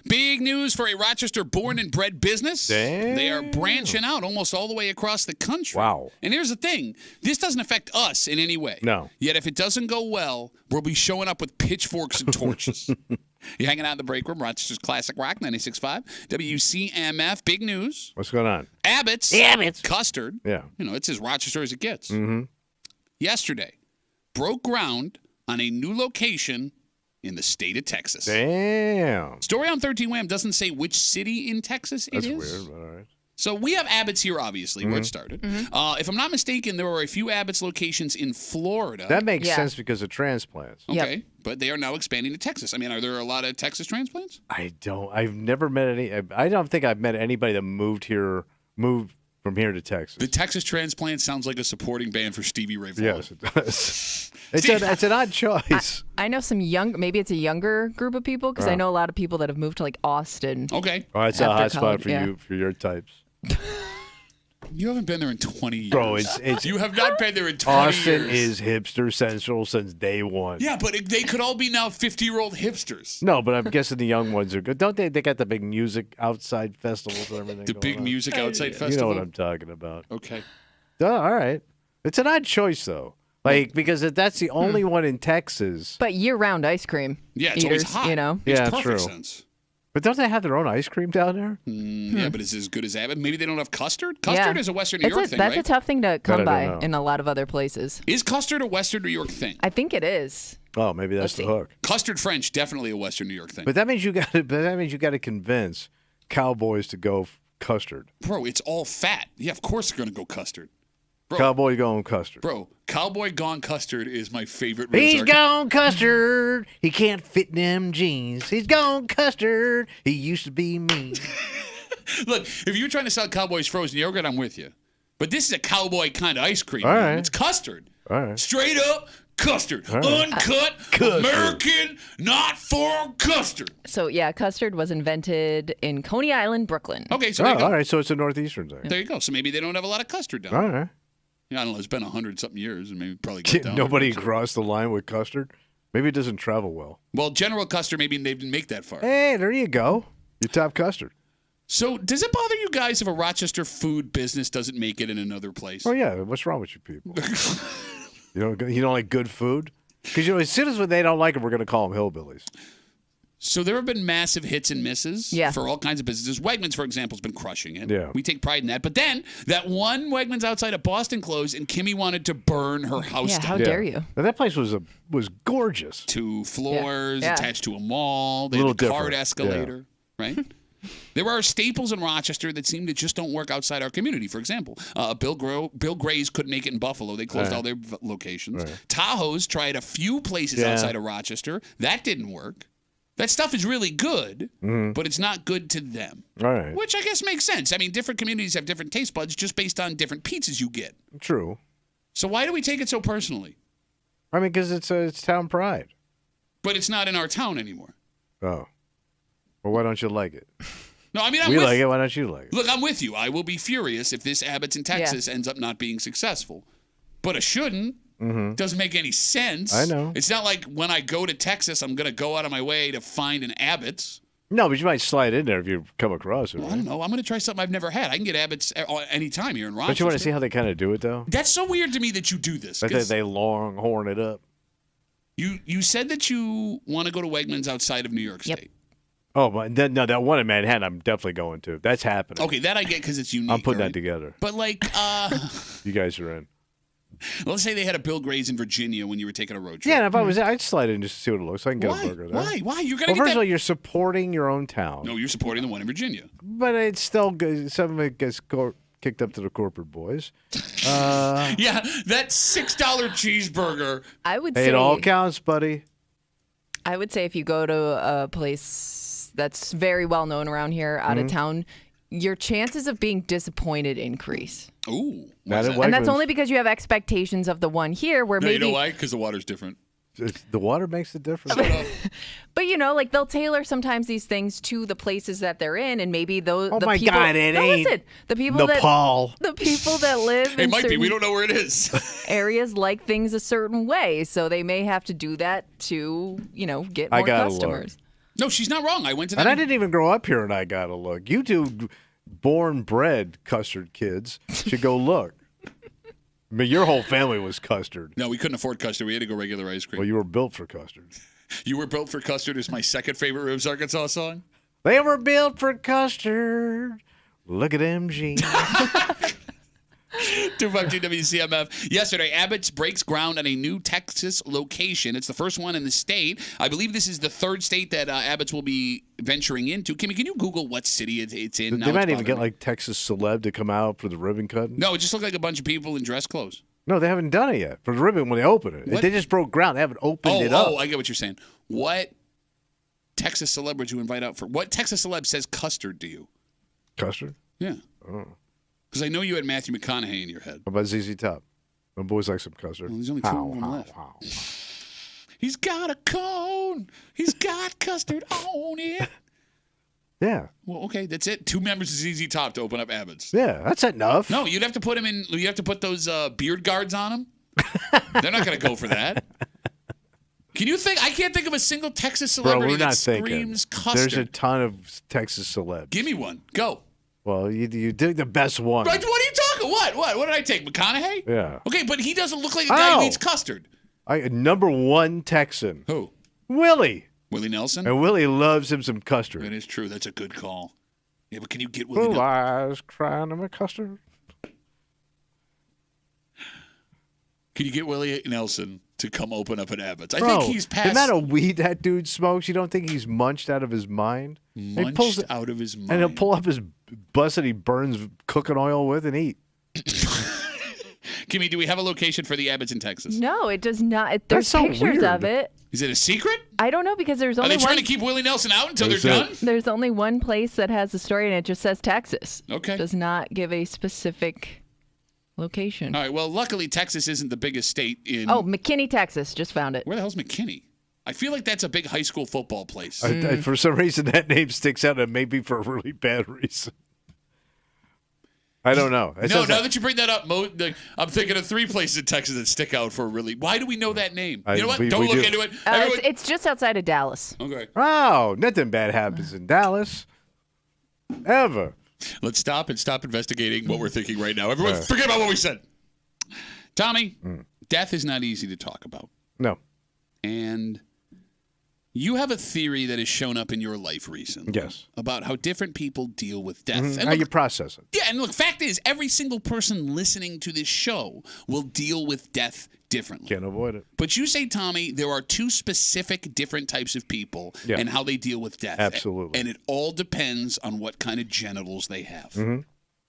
Big news for a Rochester born and bred business. Damn. They are branching out almost all the way across the country. Wow. And here's the thing. This doesn't affect us in any way. No. Yet if it doesn't go well, we'll be showing up with pitchforks and torches. You're hanging out in the break room, Rochester's Classic Rock, 96.5. WCMF, big news. What's going on? Abbott's. Custard. Yeah. It's as Rochester as it gets. Mm-hmm. Yesterday, broke ground on a new location in the state of Texas. Damn. Story on 13 Wham doesn't say which city in Texas it is. That's weird, but all right. So we have Abbott's here, obviously, where it started. If I'm not mistaken, there were a few Abbott's locations in Florida. That makes sense because of transplants. Okay, but they are now expanding to Texas. I mean, are there a lot of Texas transplants? I've never met any. I don't think I've met anybody that moved from here to Texas. The Texas transplant sounds like a supporting band for Stevie Ray Vaughan. Yes, it does. It's an odd choice. I know some maybe it's a younger group of people because I know a lot of people that have moved to like Austin. Okay. Oh, it's a hot spot for yeah. you, for your types. You haven't been there in 20 years. Bro, it's you have not been there in 20 Austin years. is hipster central since day one. Yeah, but they could all be now 50-year-old hipsters. No, but I'm guessing the young ones are good. Don't they? They got the big music outside festivals and everything. The going big on. music outside festival? You know what I'm talking about. Okay. Oh, all right. It's an odd choice, though. Like, because that's the only one in Texas. But year-round ice cream. Yeah, it's eaters, always hot. You know. Makes Yeah, perfect true. sense. But don't they have their own ice cream down there? Yeah, but it's as good as Abbott. Maybe they don't have custard? Custard is a Western New York thing, That's right? a tough thing to come I by don't know. in a lot of other places. Is custard a Western New York thing? I think it is. Oh, maybe that's the hook. Custard French, definitely a Western New York thing. But that means you got to convince cowboys to go custard. Bro, it's all fat. Yeah, of course they're going to go custard. Bro, Cowboy going custard. Bro, Cowboy Gone Custard is my favorite. He's gone custard. He can't fit them jeans. He's gone custard. He used to be mean. Look, if you're trying to sell Cowboys frozen yogurt, I'm with you. But this is a cowboy kind of ice cream. All man. right. It's custard. All right. Straight up custard. right. Uncut, American, not for custard. So yeah, custard was invented in Coney Island, Brooklyn. Okay, so there you go. All right. So it's a northeastern thing. There you go. So maybe they don't have a lot of custard down All there. right. Yeah, I don't know. It's been 100-something years, and maybe probably get down. Nobody crossed the line with custard. Maybe it doesn't travel well. Well, General Custard, maybe they didn't make that far. Hey, there you go. Your top custard. So does it bother you guys if a Rochester food business doesn't make it in another place? Oh yeah. What's wrong with you people? You don't like good food? Because as soon as they don't like it, we're going to call them hillbillies. So there have been massive hits and misses for all kinds of businesses. Wegmans, for example, has been crushing it. Yeah. We take pride in that. But then that one Wegmans outside of Boston closed, and Kimmy wanted to burn her house Yeah, down. how dare you? Now, that place was gorgeous. 2 floors Yeah. attached to a mall. They A had little a card different. escalator, right? There are staples in Rochester that seem to just don't work outside our community. For example, Bill Gray's couldn't make it in Buffalo. They closed all their locations. Right. Tahoe's tried a few places outside of Rochester. That didn't work. That stuff is really good, but it's not good to them. All right. Which I guess makes sense. I mean, different communities have different taste buds just based on different pizzas you get. True. So why do we take it so personally? I mean, because it's town pride. But it's not in our town anymore. Oh. Well, why don't you like it? No, I mean, We like it. Why don't you like it? Look, I'm with you. I will be furious if this Abbott's in Texas ends up not being successful. But it shouldn't. Doesn't make any sense. I know. It's not like when I go to Texas, I'm going to go out of my way to find an Abbott's. No, but you might slide in there if you come across it. Well, Right? I don't know. I'm going to try something I've never had. I can get Abbott's anytime here in Rochester. Don't you want to see how they kind of do it, though? That's so weird to me that you do this. That 'Cause they longhorn it up. You said that you want to go to Wegmans outside of New York State. Oh, but that one in Manhattan, I'm definitely going to. That's happening. Okay, that I get because it's unique. I'm putting right? that together. But like, You guys are in. let's say they had a Bill Gray's in Virginia when you were taking a road trip. Yeah, and if I was there, I'd slide in just to see what it looks like and get Why? a burger there. Why? You're gonna Well, get first that. of all, you're supporting your own town. No, you're supporting the one in Virginia. But it's still good. Some of it gets kicked up to the corporate boys. Yeah, that $6 cheeseburger. I would Hey, say it all counts, buddy. I would say if you go to a place that's very well known around here, out of town, your chances of being disappointed increase. Ooh. Not at And that's Wegmans. only because you have expectations of the one here where No, maybe you know why? Because the water's different. The water makes a difference. But you know, like they'll tailor sometimes these things to the places that they're in, and maybe those. Oh the my people, God, it no, ain't listen, the people Nepal. the people that live It in might be. certain We don't know where it is. areas like things a certain way, so they may have to do that to get I more gotta customers. No, she's not wrong. I went to that. And I didn't even grow up here, and I got to look. You two born-bred custard kids should go look. I mean, your whole family was custard. No, we couldn't afford custard. We had to go regular ice cream. Well, you were built for custard. You Were Built for Custard is my second favorite Ribs Arkansas song. They were built for custard. Look at them jeans. 252 WCMF. Yesterday, Abbott's breaks ground on a new Texas location. It's the first one in the state. I believe this is the third state that Abbott's will be venturing into. Kimmy, can you Google what city it's in? They might even get like Texas celeb to come out for the ribbon cutting. No, it just looked like a bunch of people in dress clothes. No, they haven't done it yet. For the ribbon when they open it. What? They just broke ground. They haven't opened it up. Oh, I get what you're saying. What Texas celeb would you invite out for? What Texas celeb says custard to you? Custard? Yeah. Oh. Because I know you had Matthew McConaughey in your head. How about ZZ Top? My boys like some custard. Well, there's only two of them left. He's got a cone. He's got custard on it. Yeah. Well, okay, that's it. 2 members of ZZ Top to open up Abbott's. Yeah, that's enough. No, you'd have to put him in. You have to put those beard guards on him. They're not going to go for that. Can you think? I can't think of a single Texas celebrity that screams custard. There's a ton of Texas celebs. Give me one. Go. Well, you did the best one. Right, what are you talking? What did I take? McConaughey? Yeah. Okay, but he doesn't look like a guy who Oh. eats custard. Number 1 Texan. Who? Willie. Willie Nelson? And Willie loves him some custard. That is true. That's a good call. Yeah, but can you get Willie Blue Nelson? eyes crying to my custard. Can you get Willie Nelson to come open up an Abbott's? I Bro, think he's past. the amount of weed that dude smokes, you don't think he's munched out of his mind? Munched out of his mind. And he'll pull up his bus that he burns cooking oil with and eat. Kimmy, do we have a location for the Abbott's in Texas? No, it does not. There's That's so pictures weird. of it. Is it a secret? I don't know because there's Are only they trying one. to keep Willie Nelson out until That's they're it. done? There's only one place that has the story, and it just says Texas. Okay. Does not give a specific location. All right. Well, luckily, Texas isn't the biggest state in. Oh, McKinney, Texas. Just found it. Where the hell's McKinney? I feel like that's a big high school football place. For some reason, that name sticks out, and maybe for a really bad reason. I don't know. No, now that you bring that up, I'm thinking of 3 places in Texas that stick out for a really. Why do we know that name? You know what? Don't look into it. It's just outside of Dallas. Okay. Oh, nothing bad happens in Dallas. Ever. Let's stop investigating what we're thinking right now. Everyone, forget about what we said. Tommy, death is not easy to talk about. No. And you have a theory that has shown up in your life recently. Yes. About how different people deal with death. Mm-hmm. And How look, you process it. yeah, and look, fact is, every single person listening to this show will deal with death differently. Can't avoid it. But you say, Tommy, there are 2 specific different types of people and how they deal with death. Absolutely. And it all depends on what kind of genitals they have. Mm-hmm.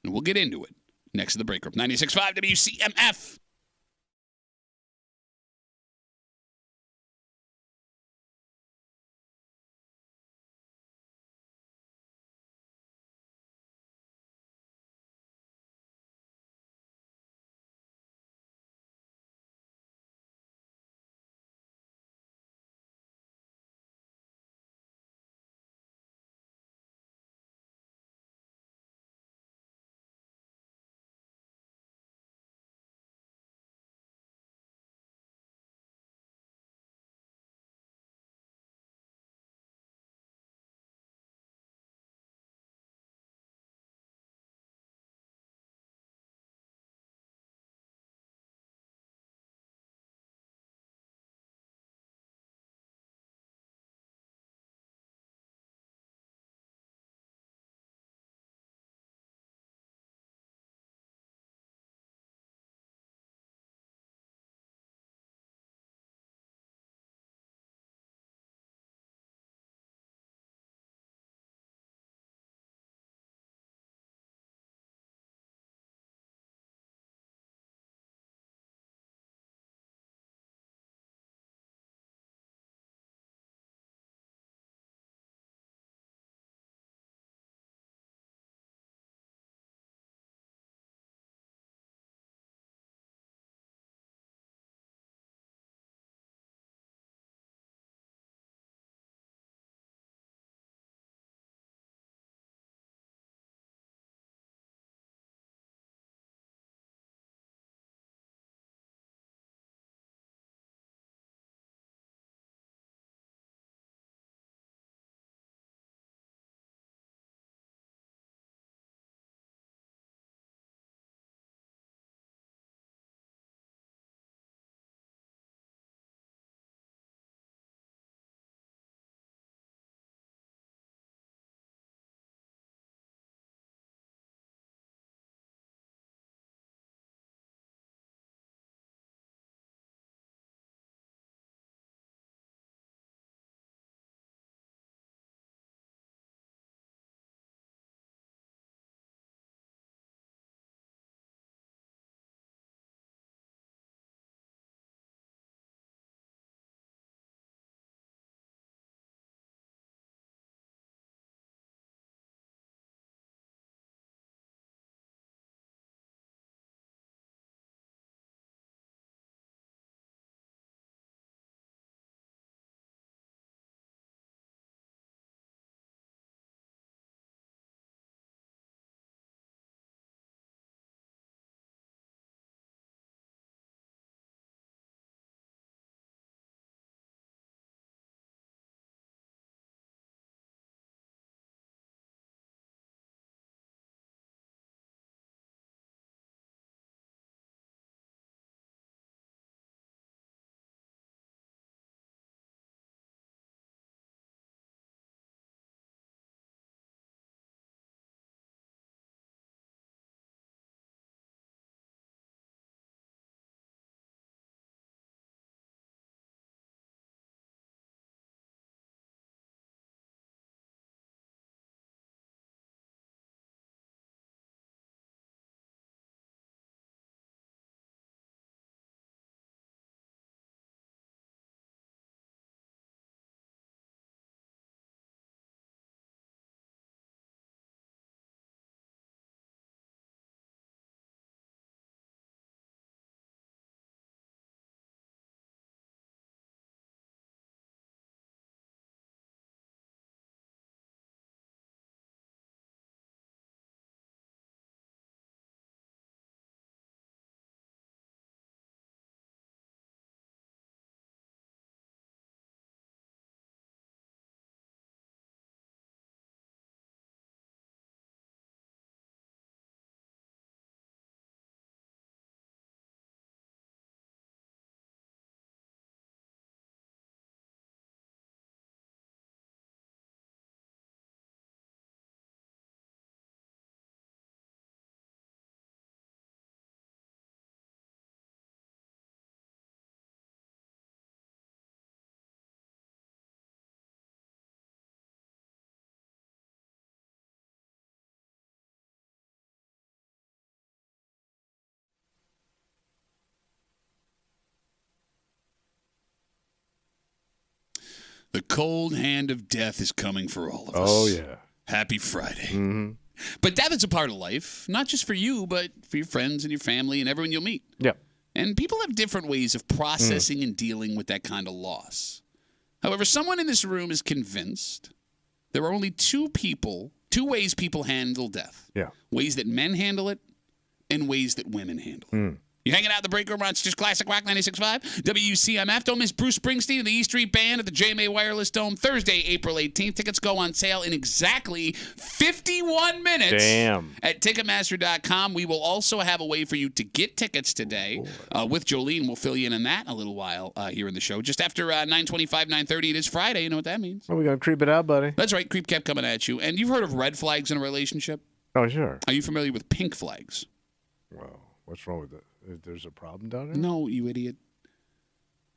And we'll get into it next to the break room. 96.5 WCMF. The cold hand of death is coming for all of us. Oh, yeah. Happy Friday. Mm-hmm. But death is a part of life, not just for you, but for your friends and your family and everyone you'll meet. Yeah. And people have different ways of processing and dealing with that kind of loss. However, someone in this room is convinced there are only two ways people handle death. Yeah. Ways that men handle it and ways that women handle it. You hanging out in the break room on just Classic Rock 96.5, WCMF. Don't miss Bruce Springsteen and the E Street Band at the JMA Wireless Dome Thursday, April 18th. Tickets go on sale in exactly 51 minutes. Damn. At Ticketmaster.com. We will also have a way for you to get tickets today with Jolene. We'll fill you in on that in a little while here in the show. Just after 9:25, 9:30, it is Friday. You know what that means. Well, we're going to creep it out, buddy. That's right. Creep kept coming at you. And you've heard of red flags in a relationship? Oh, sure. Are you familiar with pink flags? Well, what's wrong with it? There's a problem down there? No, you idiot.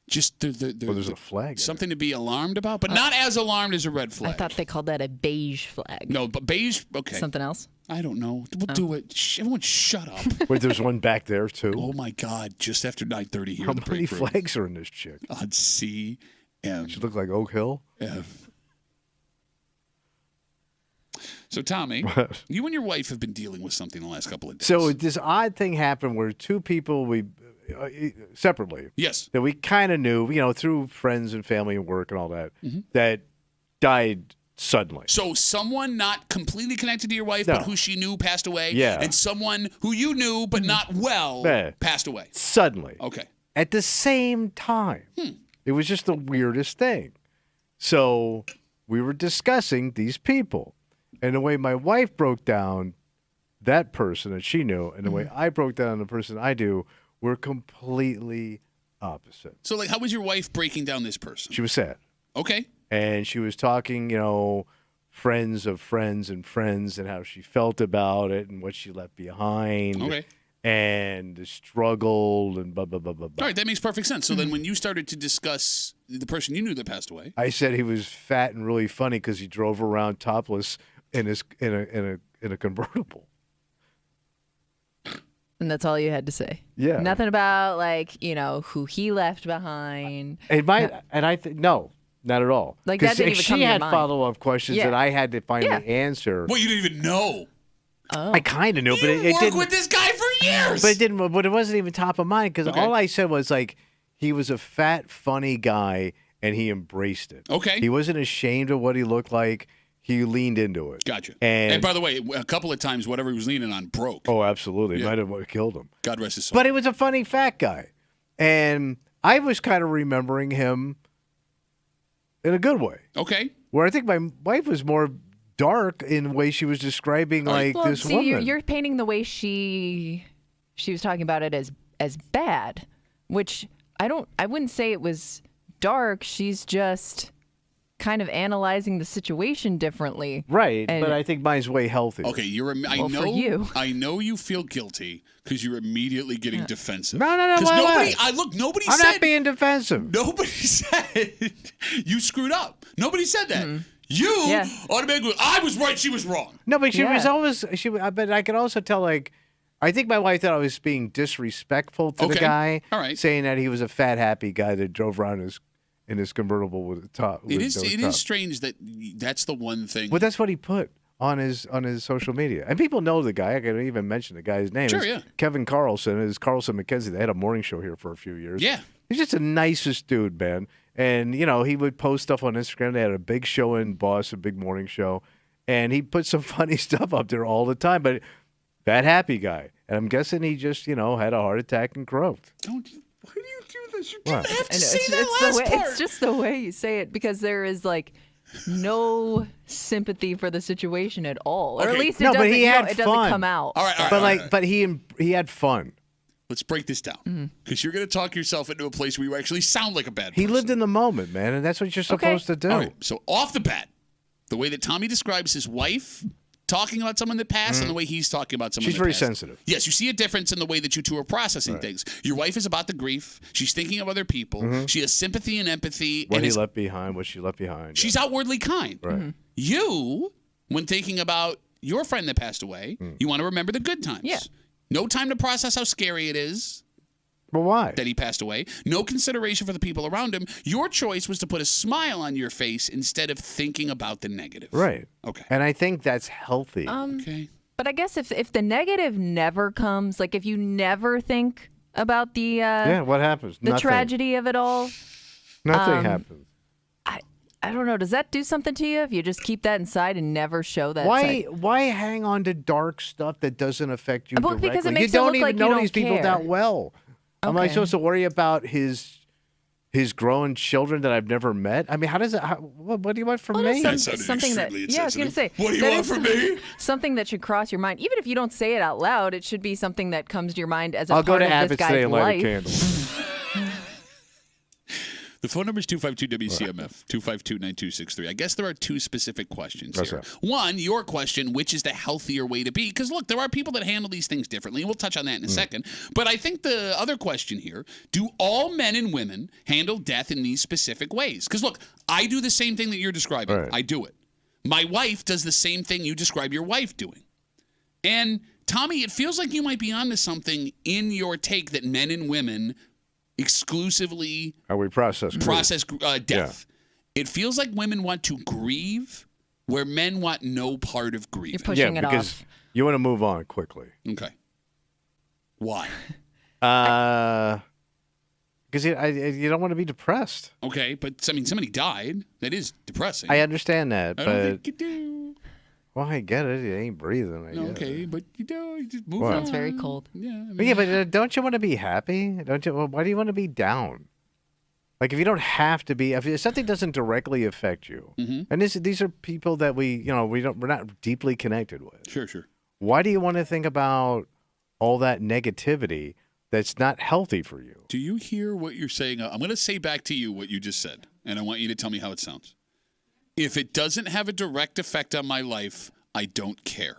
Just there's a flag. Something to be alarmed about, but not as alarmed as a red flag. I thought they called that a beige flag. No, but beige, okay. Something else? I don't know. We'll do it. Everyone shut up. Wait, there's one back there, too? Oh, my God. Just after 9:30 here. How in the many break room. flags are in this chick? On CMF. She look like Oak Hill? So, Tommy, you and your wife have been dealing with something the last couple of days. So this odd thing happened where two people separately. Yes. That we kind of knew, through friends and family and work and all that, that died suddenly. So someone not completely connected to your wife, No. but who she knew passed away. Yeah. And someone who you knew, but not well, Yeah. passed away. Suddenly. Okay. At the same time. It was just the weirdest thing. So we were discussing these people. And the way my wife broke down that person that she knew and the way I broke down the person I do were completely opposite. So, how was your wife breaking down this person? She was sad. Okay. And she was talking, friends of friends and friends and how she felt about it and what she left behind. Okay. And the struggle and blah, blah, blah, blah, blah. All right, that makes perfect sense. So then when you started to discuss the person you knew that passed away. I said he was fat and really funny because he drove around topless in a convertible. And that's all you had to say. Yeah. Nothing about who he left behind. It might, and I think no, not at all. Like, that didn't even come she to your had mind. follow-up questions Yeah. that I had to finally Yeah. answer. Well, you didn't even know. Oh. I kind of knew, but it worked didn't. with this guy for years. But it didn't. But it wasn't even top of mind because Okay. all I said was he was a fat, funny guy, and he embraced it. Okay. He wasn't ashamed of what he looked like. He leaned into it. Gotcha. And by the way, a couple of times, whatever he was leaning on broke. Oh, absolutely. Yeah. Might have killed him. God rest his soul. But he was a funny fat guy. And I was kind of remembering him in a good way. Okay. Where I think my wife was more dark in the way she was describing this see, woman. You're painting the way she was talking about it as bad, which I wouldn't say it was dark. She's just kind of analyzing the situation differently. Right, And- but I think mine's way healthier. Okay, for you. I know you feel guilty because you're immediately getting defensive. No. Because Why? nobody I'm said. not being defensive. Nobody said you screwed up. Nobody said that. You Yeah. automatically. I was right. She was wrong. No, but she was Yeah. always But I could also tell I think my wife thought I was being disrespectful to the Okay. guy, All right. saying that he was a fat, happy guy that drove around in his convertible with a top. It is strange that that's the one thing. Well, that's what he put on his social media, and people know the guy. I can even mention the guy's name. Sure, It's yeah. Kevin Carlson. It's Carlson McKenzie. They had a morning show here for a few years. Yeah. He's just the nicest dude, man. And he would post stuff on Instagram. They had a big show in Boston, a big morning show, and he put some funny stuff up there all the time. But that happy guy, and I'm guessing he just had a heart attack and croaked. Why do you do this? You What? didn't have to And say that it's last the way, part. it's just the way you say it because there is no sympathy for the situation at all, or at Okay. least it No, but doesn't. he had it doesn't fun. come out. All right. But he had fun. Let's break this down because you're going to talk yourself into a place where you actually sound like a bad He person. lived in the moment, man, and that's what you're supposed to do. All right. So off the bat, the way that Tommy describes his wife talking about someone that passed and the way he's talking about someone She's that very passed. sensitive. Yes, you see a difference in the way that you two are processing things. Your wife is about the grief. She's thinking of other people. She has sympathy and empathy. What and he is- left behind, what she left behind. she's outwardly kind. Right. You, when thinking about your friend that passed away, you want to remember the good times. Yeah. No time to process how scary it is. But why? That he passed away. No consideration for the people around him. Your choice was to put a smile on your face instead of thinking about the negative. Right. Okay. And I think that's healthy. Okay. But I guess if the negative never comes, like if you never think about the what happens? the Nothing. tragedy of it all, Nothing happens. I don't know. Does that do something to you if you just keep that inside and never show that? Why hang on to dark stuff that doesn't affect you Well, directly? because it makes you it don't look even like you know don't these people care. that well. Am I Okay. supposed to worry about his grown children that I've never met? I mean, how does it? What do you want from Well, me? that's sounded something that extremely I was going to say. insensitive. What do you that want is from me? Something that should cross your mind, even if you don't say it out loud. It should be something that comes to your mind as a I'll go part to of this Abbott's guy's today and light life. a candle. The phone number is 252-WCMF, 252-9263. I guess there are two specific questions What's here. that? One, your question, which is the healthier way to be? Because, look, there are people that handle these things differently, and we'll touch on that in a second. But I think the other question here, do all men and women handle death in these specific ways? Because, look, I do the same thing that you're describing. Right. I do it. My wife does the same thing you describe your wife doing. And, Tommy, it feels like you might be onto something in your take that men and women exclusively How we process death. It feels like women want to grieve where men want no part of grieving. You're pushing it because off. you want to move on quickly. Okay. Why? Because you don't want to be depressed. Okay, but I mean, somebody died. That is depressing. I understand that, I but don't think you do. well, I get it. You ain't breathing. I guess. Okay, but you do. You just move What? on. It's very cold. Yeah. I mean, But yeah, but don't you want to be happy? Don't you? Well, why do you want to be down? Like if you don't have to be, if something doesn't directly affect you, and these are people that we're not deeply connected with. Sure. Why do you want to think about all that negativity that's not healthy for you? Do you hear what you're saying? I'm going to say back to you what you just said, and I want you to tell me how it sounds. If it doesn't have a direct effect on my life, I don't care.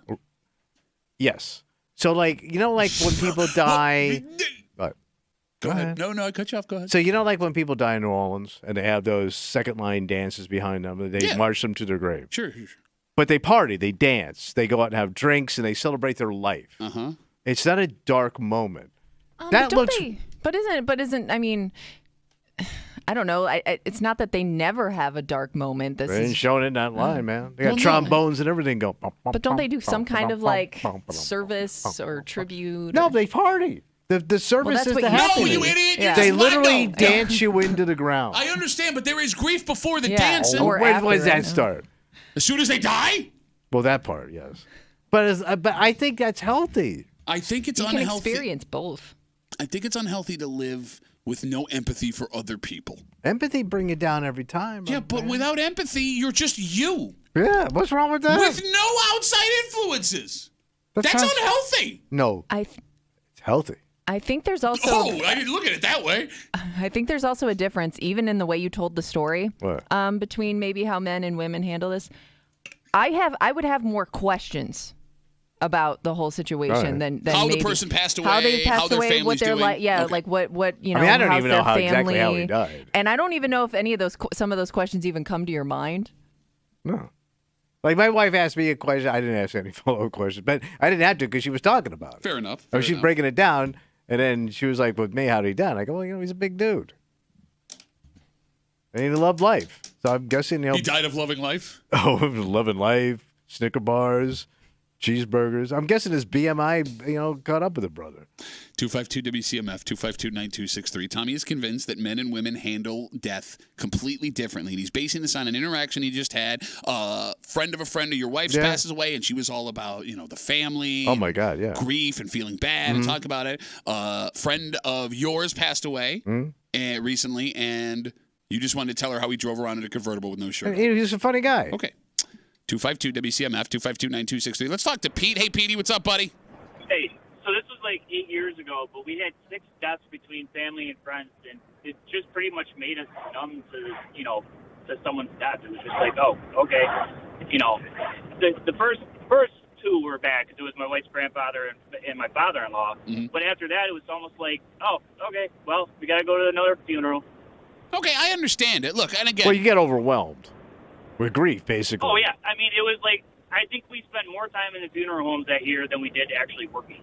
Yes. So like like when people die. But Go ahead. No, I cut you off. Go ahead. So like when people die in New Orleans and they have those second line dances behind them, and they march them to their grave. Sure. But they party, they dance, they go out and have drinks, and they celebrate their life. Uh-huh. It's not a dark moment. But isn't I mean, I don't know. It's not that they never have a dark moment. This They ain't is, showing it in that line, man. They got Well, no. trombones and everything go. but don't they do some kind of like service or tribute? No, or- they party. The service that's is what the you happening. said. No, you idiot. Yeah. You They just lied, literally though. dance you into the ground. I understand, but there is grief before the Yeah. dancing. Or When after, does I that know. start? As soon as they die? Well, that part, yes. But I think that's healthy. I think it's you can unhealthy. experience both. I think it's unhealthy to live with no empathy for other people. Empathy bring you down every time. Yeah, but without empathy, you're just you. Yeah, what's wrong with that? With no outside influences. That's sounds- unhealthy. No, it's healthy. I think there's also Oh, I didn't look at it that way. I think there's also a difference, even in the way you told the story, What? between maybe how men and women handle this. I would have more questions about the whole situation Right. than How the maybe person passed how they away, passed how their away, family's what they're doing. like, yeah, Okay. like what you know. I mean, I don't how's even their know how family. exactly how he died. And I don't even know if any of those some of those questions even come to your mind. No. Like my wife asked me a question. I didn't ask any follow-up questions, but I didn't have to because she was talking about it. Fair enough. I mean, she's breaking it down, and then she was like, "With me, how'd he die?" I go, "Well, he's a big dude, and he loved life." So I'm guessing He died of loving life? loving life, Snicker bars, cheeseburgers. I'm guessing his BMI, caught up with it, brother. 252-WCMF, 252-9263. Tommy is convinced that men and women handle death completely differently. And he's basing this on an interaction he just had. A friend of your wife's passes away, and she was all about, the family. Oh, my God, yeah. Grief and feeling bad and talk about it. A friend of yours passed away recently, and you just wanted to tell her how he drove around in a convertible with no shirt on. He's a funny guy. Okay. 252-WCMF, 252-9263. Let's talk to Pete. Hey, Petey, what's up, buddy? Hey, so this was like 8 years ago, but we had 6 deaths between family and friends, and it just pretty much made us numb to, to someone's death. It was just like, oh, okay. The first 2 were bad because it was my wife's grandfather and my father-in-law. Mm-hmm. But after that, it was almost like, oh, okay, well, we got to go to another funeral. Okay, I understand it. Look, and again. Well, you get overwhelmed with grief, basically. Oh, yeah. I mean, it was like, I think we spent more time in the funeral homes that year than we did actually working.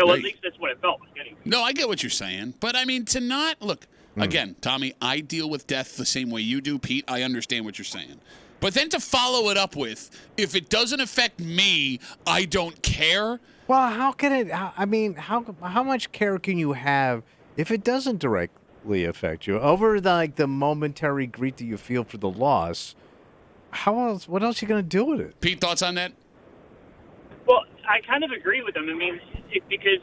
Well, at least that's what it felt like anyway. No, I get what you're saying. But, I mean, to not – look, again, Tommy, I deal with death the same way you do. Pete, I understand what you're saying. But then to follow it up with, if it doesn't affect me, I don't care. Well, how can it? I mean, how much care can you have if it doesn't directly affect you? Over the momentary grief that you feel for the loss, how else? What else are you gonna do with it? Pete, thoughts on that? Well, I kind of agree with him. I mean, because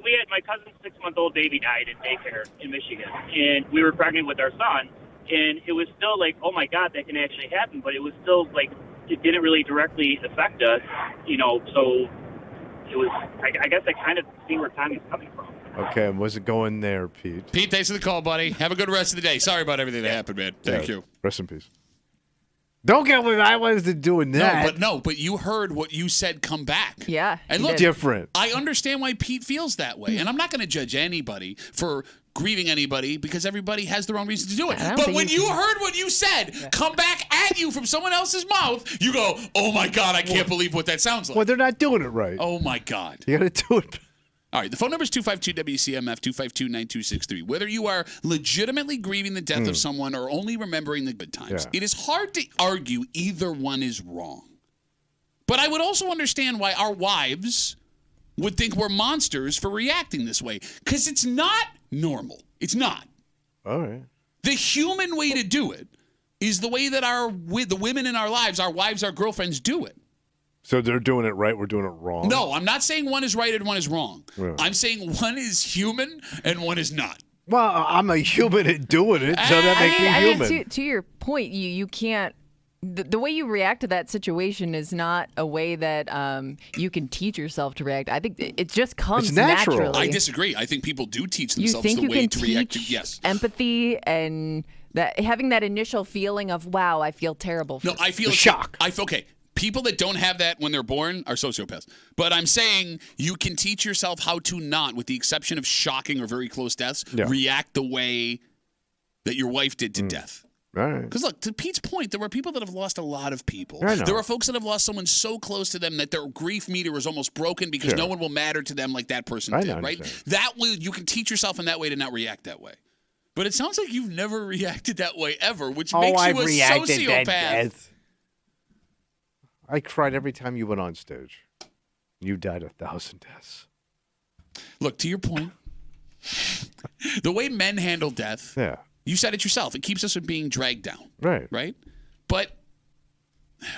we had my cousin's 6-month-old baby died in daycare in Michigan, and we were pregnant with our son. And it was still like, oh, my God, that can actually happen. But it was still like it didn't really directly affect us, so it was I guess I kind of see where Tommy's coming from. Okay, was it going there, Pete? Pete, thanks for the call, buddy. Have a good rest of the day. Sorry about everything that happened, man. Thank you. Rest in peace. Don't get what I was doing that. But you heard what you said come back. Yeah. And look, different. I understand why Pete feels that way. And I'm not going to judge anybody for grieving anybody because everybody has their own reason to do it. But when you heard what you said come back at you from someone else's mouth, you go, oh, my God, I can't believe what that sounds like. Well, they're not doing it right. Oh, my God. You got to do it. All right, the phone number is 252-WCMF, 252-9263. Whether you are legitimately grieving the death of someone or only remembering the good times, it is hard to argue either one is wrong. But I would also understand why our wives would think we're monsters for reacting this way, because it's not normal. It's not. All right. The human way to do it is the way that the women in our lives, our wives, our girlfriends do it. So they're doing it right, we're doing it wrong? No, I'm not saying one is right and one is wrong. Yeah. I'm saying one is human and one is not. Well, I'm a human at doing it, so that makes me human. I mean, to your point, you can't. The way you react to that situation is not a way that you can teach yourself to react. I think it just comes naturally. I disagree. I think people do teach themselves the way to react to empathy and that having that initial feeling of wow, I feel terrible. No, I feel shock. Okay. People that don't have that when they're born are sociopaths. But I'm saying you can teach yourself how to not, with the exception of shocking or very close deaths, react the way that your wife did to death. Right. Because look, to Pete's point, there were people that have lost a lot of people. I know. There are folks that have lost someone so close to them that their grief meter is almost broken because no one will matter to them like that person did, right? That way, you can teach yourself in that way to not react that way. But it sounds like you've never reacted that way ever, which makes you a sociopath. I cried every time you went on stage. You died 1,000 deaths. Look, to your point, the way men handle death, you said it yourself, it keeps us from being dragged down. Right. Right? But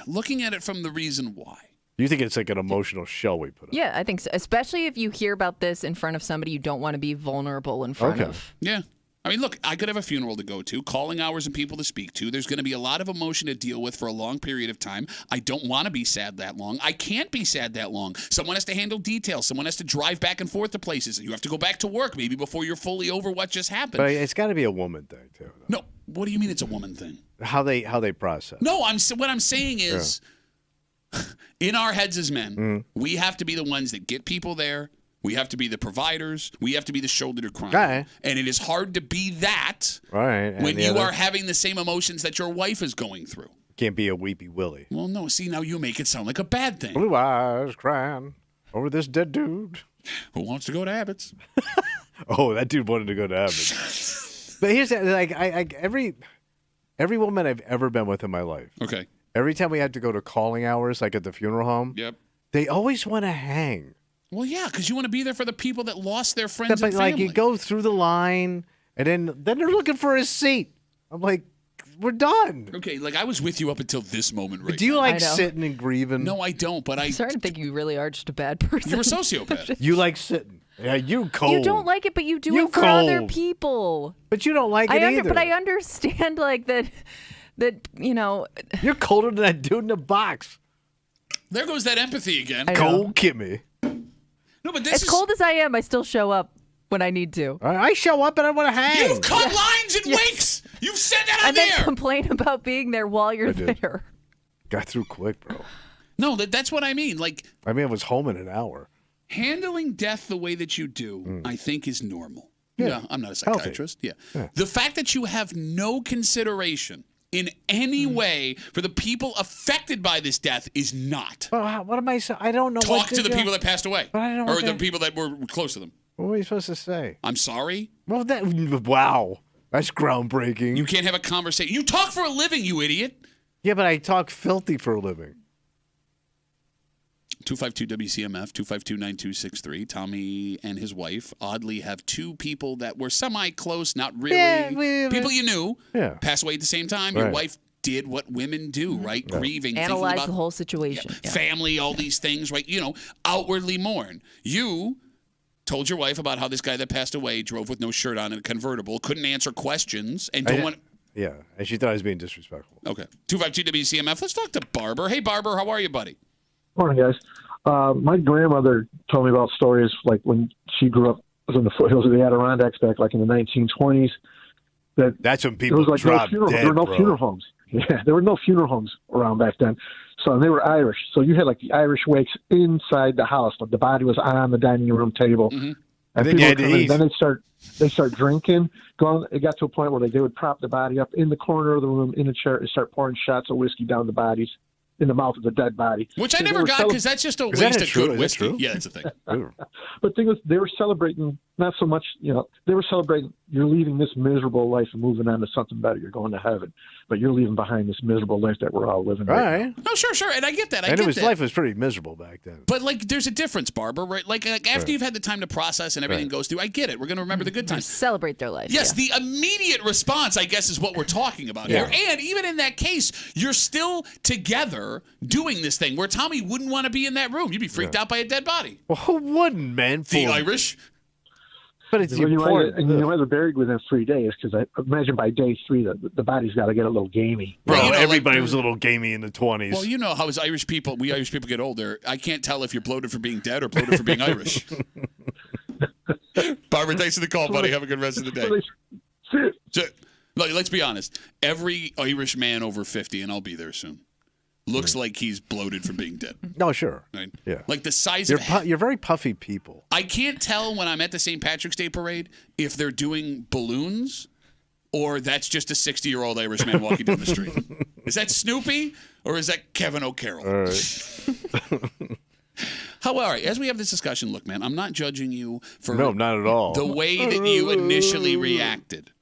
looking at it from the reason why. You think it's like an emotional shell we put on? Yeah, I think so. Especially if you hear about this in front of somebody you don't want to be vulnerable in front of. Yeah. I mean, look, I could have a funeral to go to, calling hours and people to speak to. There's going to be a lot of emotion to deal with for a long period of time. I don't want to be sad that long. I can't be sad that long. Someone has to handle details. Someone has to drive back and forth to places. You have to go back to work maybe before you're fully over what just happened. But it's got to be a woman thing, too. No. What do you mean it's a woman thing? How they process. No, what I'm saying is in our heads as men, we have to be the ones that get people there. We have to be the providers. We have to be the shoulder to cry. Right. And it is hard to be that when you are having the same emotions that your wife is going through. Can't be a weepy Willie. Well, no. See, now you make it sound like a bad thing. Blue eyes crying over this dead dude. Who wants to go to Abbott's? Oh, that dude wanted to go to Abbott's. But here's every woman I've ever been with in my life. Okay. Every time we had to go to calling hours, like at the funeral home. Yep. They always want to hang. Well, yeah, because you want to be there for the people that lost their friends and but family. like you go through the line, and then they're looking for a seat. I'm like, we're done. Okay, like I was with you up until this moment right Do you now. like sitting and grieving? No, I don't, but I'm starting to think you really are just a bad person. You're a sociopath. You like sitting. Yeah, you cold. You don't like it, but you do it for other people. But you don't like it either. But I understand like that, You're colder than that dude in the box. There goes that empathy again. Cold Kimmy. No, but this as cold as I am, I still show up when I need to. I show up and I want to hang. You've cut lines and winks. You've said that on and then complain about being there while you're there. Got through quick, bro. No, that's what I mean. Like, I was home in an hour. Handling death the way that you do, I think, is normal. Yeah, I'm not a psychiatrist. Yeah. The fact that you have no consideration in any way for the people affected by this death is not. Well, what am I saying? I don't know. Talk to the people that passed away. But I don't know or the people that were close to them. What were you supposed to say? I'm sorry? Well, wow. That's groundbreaking. You can't have a conversation. You talk for a living, you idiot. Yeah, but I talk filthy for a living. 252-WCMF, 252-9263. Tommy and his wife oddly have two people that were semi-close, not really. People you knew pass away at the same time. Your wife did what women do, right? Grieving. Analyze thinking about the whole situation. Family, all these things, right? Outwardly mourn. You told your wife about how this guy that passed away drove with no shirt on in a convertible, couldn't answer questions, and don't want... Yeah, and she thought I was being disrespectful. Okay. 252-WCMF. Let's talk to Barber. Hey, Barber, how are you, buddy? Morning, guys. My grandmother told me about stories like when she grew up in the foothills of the Adirondacks back like in the 1920s. That's when people there was like dropped dead, there were no bro. funeral homes. Yeah, there were no funeral homes around back then. So they were Irish. So you had like the Irish wakes inside the house. Like the body was on the dining room table. Mm-hmm. And then people would come in, then they start drinking. It got to a point where they would prop the body up in the corner of the room in a chair and start pouring shots of whiskey down the bodies. In the mouth of the dead body. Which I never got because that's just a waste of good whiskey. Yeah, that's the thing. But the thing was, they were celebrating not so much, they were celebrating you're leaving this miserable life and moving on to something better. You're going to heaven, but you're leaving behind this miserable life that we're all living right now. Oh, sure. And I get that. Life was pretty miserable back then. But, there's a difference, Barbara, right? Like after you've had the time to process and everything goes through, I get it. We're going to remember the good times. Celebrate their life. Yes, the immediate response, I guess, is what we're talking about here. And even in that case, you're still together doing this thing where Tommy wouldn't want to be in that room. You'd be freaked out by a dead body. Well, who wouldn't, man? The Irish? But it's important. And they're buried within 3 days because I imagine by day 3 the body's got to get a little gamey. Bro, everybody was a little gamey in the 20s. Well, you know how as Irish people get older, I can't tell if you're bloated for being dead or bloated for being Irish. Barbara, thanks for the call, buddy. Have a good rest of the day. So, let's be honest. Every Irish man over 50, and I'll be there soon, looks like he's bloated from being dead. No, sure. Right? Yeah. Like the size you're very puffy people. I can't tell when I'm at the St. Patrick's Day parade if they're doing balloons or that's just a 60-year-old Irish man walking down the street. Is that Snoopy or is that Kevin O'Carroll? All right. However, as we have this discussion, look, man, I'm not judging you for not at all. The way that you initially reacted.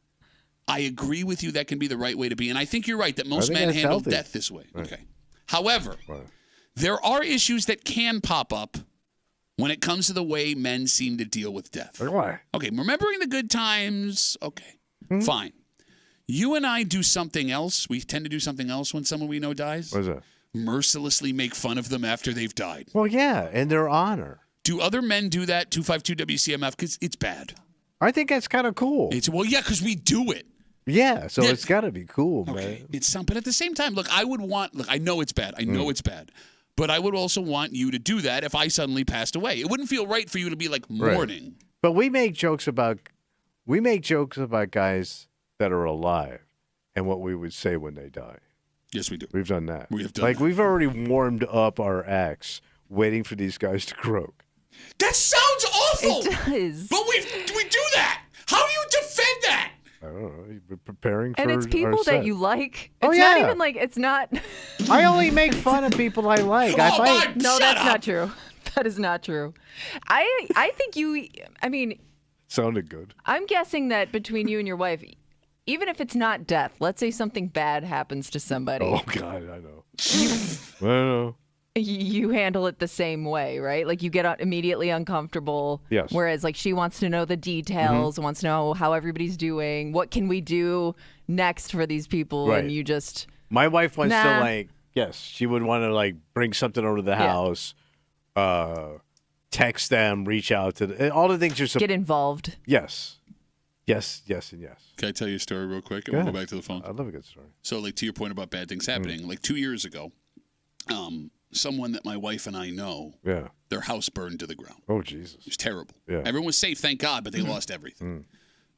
I agree with you that can be the right way to be. And I think you're right that most men handle death this way. Right. Okay. However, there are issues that can pop up when it comes to the way men seem to deal with death. Why? Okay, remembering the good times, okay, fine. You and I do something else. We tend to do something else when someone we know dies. What is that? Mercilessly make fun of them after they've died. Well, yeah, in their honor. Do other men do that, 252-WCMF? Because it's bad. I think that's kind of cool. Because we do it. Yeah, so it's got to be cool, man. But at the same time, look, I know it's bad. I know it's bad. But I would also want you to do that if I suddenly passed away. It wouldn't feel right for you to be like mourning. Right. But we make jokes about guys that are alive and what we would say when they die. Yes, we do. We've done that. We have done that. We've already warmed up our acts waiting for these guys to croak. That sounds awful. It does. But we do that. How do you defend that? I don't know. You're preparing for And it's people that you like. It's not even like, it's not. I only make fun of people I like. No, that's not true. That is not true. I think sounded good. I'm guessing that between you and your wife, even if it's not death, let's say something bad happens to somebody. Oh, God, I know. I know. You handle it the same way, right? Like you get immediately uncomfortable. Yes. Whereas like she wants to know the details, wants to know how everybody's doing. What can we do next for these people? Right. And you just. My wife wants to yes, she would want to bring something over to the house, text them, reach out to all the things you're get involved. Yes. Yes, and yes. Can I tell you a story real quick? And we'll go back to the phone. I love a good story. So to your point about bad things happening, 2 years ago, someone that my wife and I know, their house burned to the ground. Oh, Jesus. It was terrible. Yeah. Everyone was safe, thank God, but they lost everything.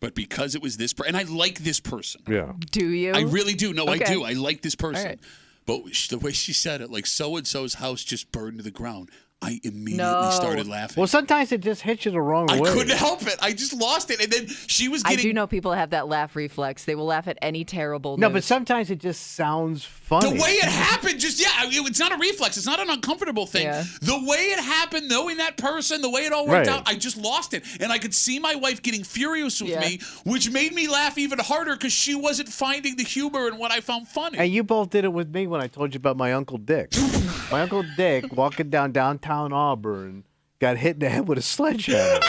But because it was this person, and I like this person. Yeah. Do you? I really do. No, Okay. I do. I like this person. Right. But the way she said it, like so-and-so's house just burned to the ground. I immediately started laughing. Well, sometimes it just hits you the wrong way. I couldn't help it. I just lost it. And then she was getting... I do know people have that laugh reflex. They will laugh at any terrible news. No, but sometimes it just sounds funny. The way it happened, it's not a reflex. It's not an uncomfortable thing. Yeah. The way it happened, knowing that person, the way it all worked out, I just lost it. And I could see my wife getting furious with me, which made me laugh even harder because she wasn't finding the humor in what I found funny. And you both did it with me when I told you about my Uncle Dick. My Uncle Dick, walking downtown Auburn, got hit in the head with a sledgehammer.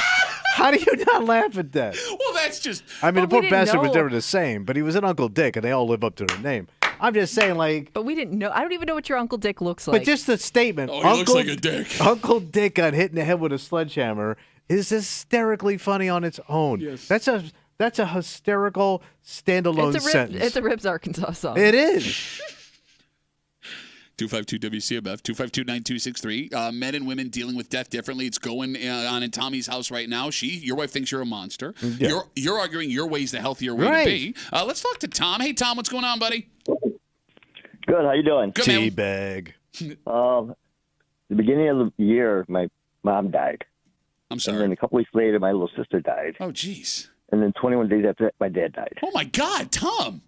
How do you not laugh at that? Well, that's just... I mean, the poor bastard was know. never the same, but he was an Uncle Dick, and they all live up to their name. I'm just saying, like... But we didn't know. I don't even know what your Uncle Dick looks like. But just the statement, he looks like a dick. Uncle Dick got hit in the head with a sledgehammer is hysterically funny on its own. Yes. That's a hysterical standalone sentence. It's a Ribs Arkansas song. It is. 252 WCMF, 252-9263. Men and women dealing with death differently. It's going on in Tommy's house right now. Your wife thinks you're a monster. Yeah. You're arguing your way's the healthier way to be. Let's talk to Tom. Hey, Tom, what's going on, buddy? Good. How you doing? Good, man. Teabag. The beginning of the year, my mom died. I'm sorry. And then a couple weeks later, my little sister died. Oh, jeez. And then 21 days after that, my dad died. Oh, my God, Tom.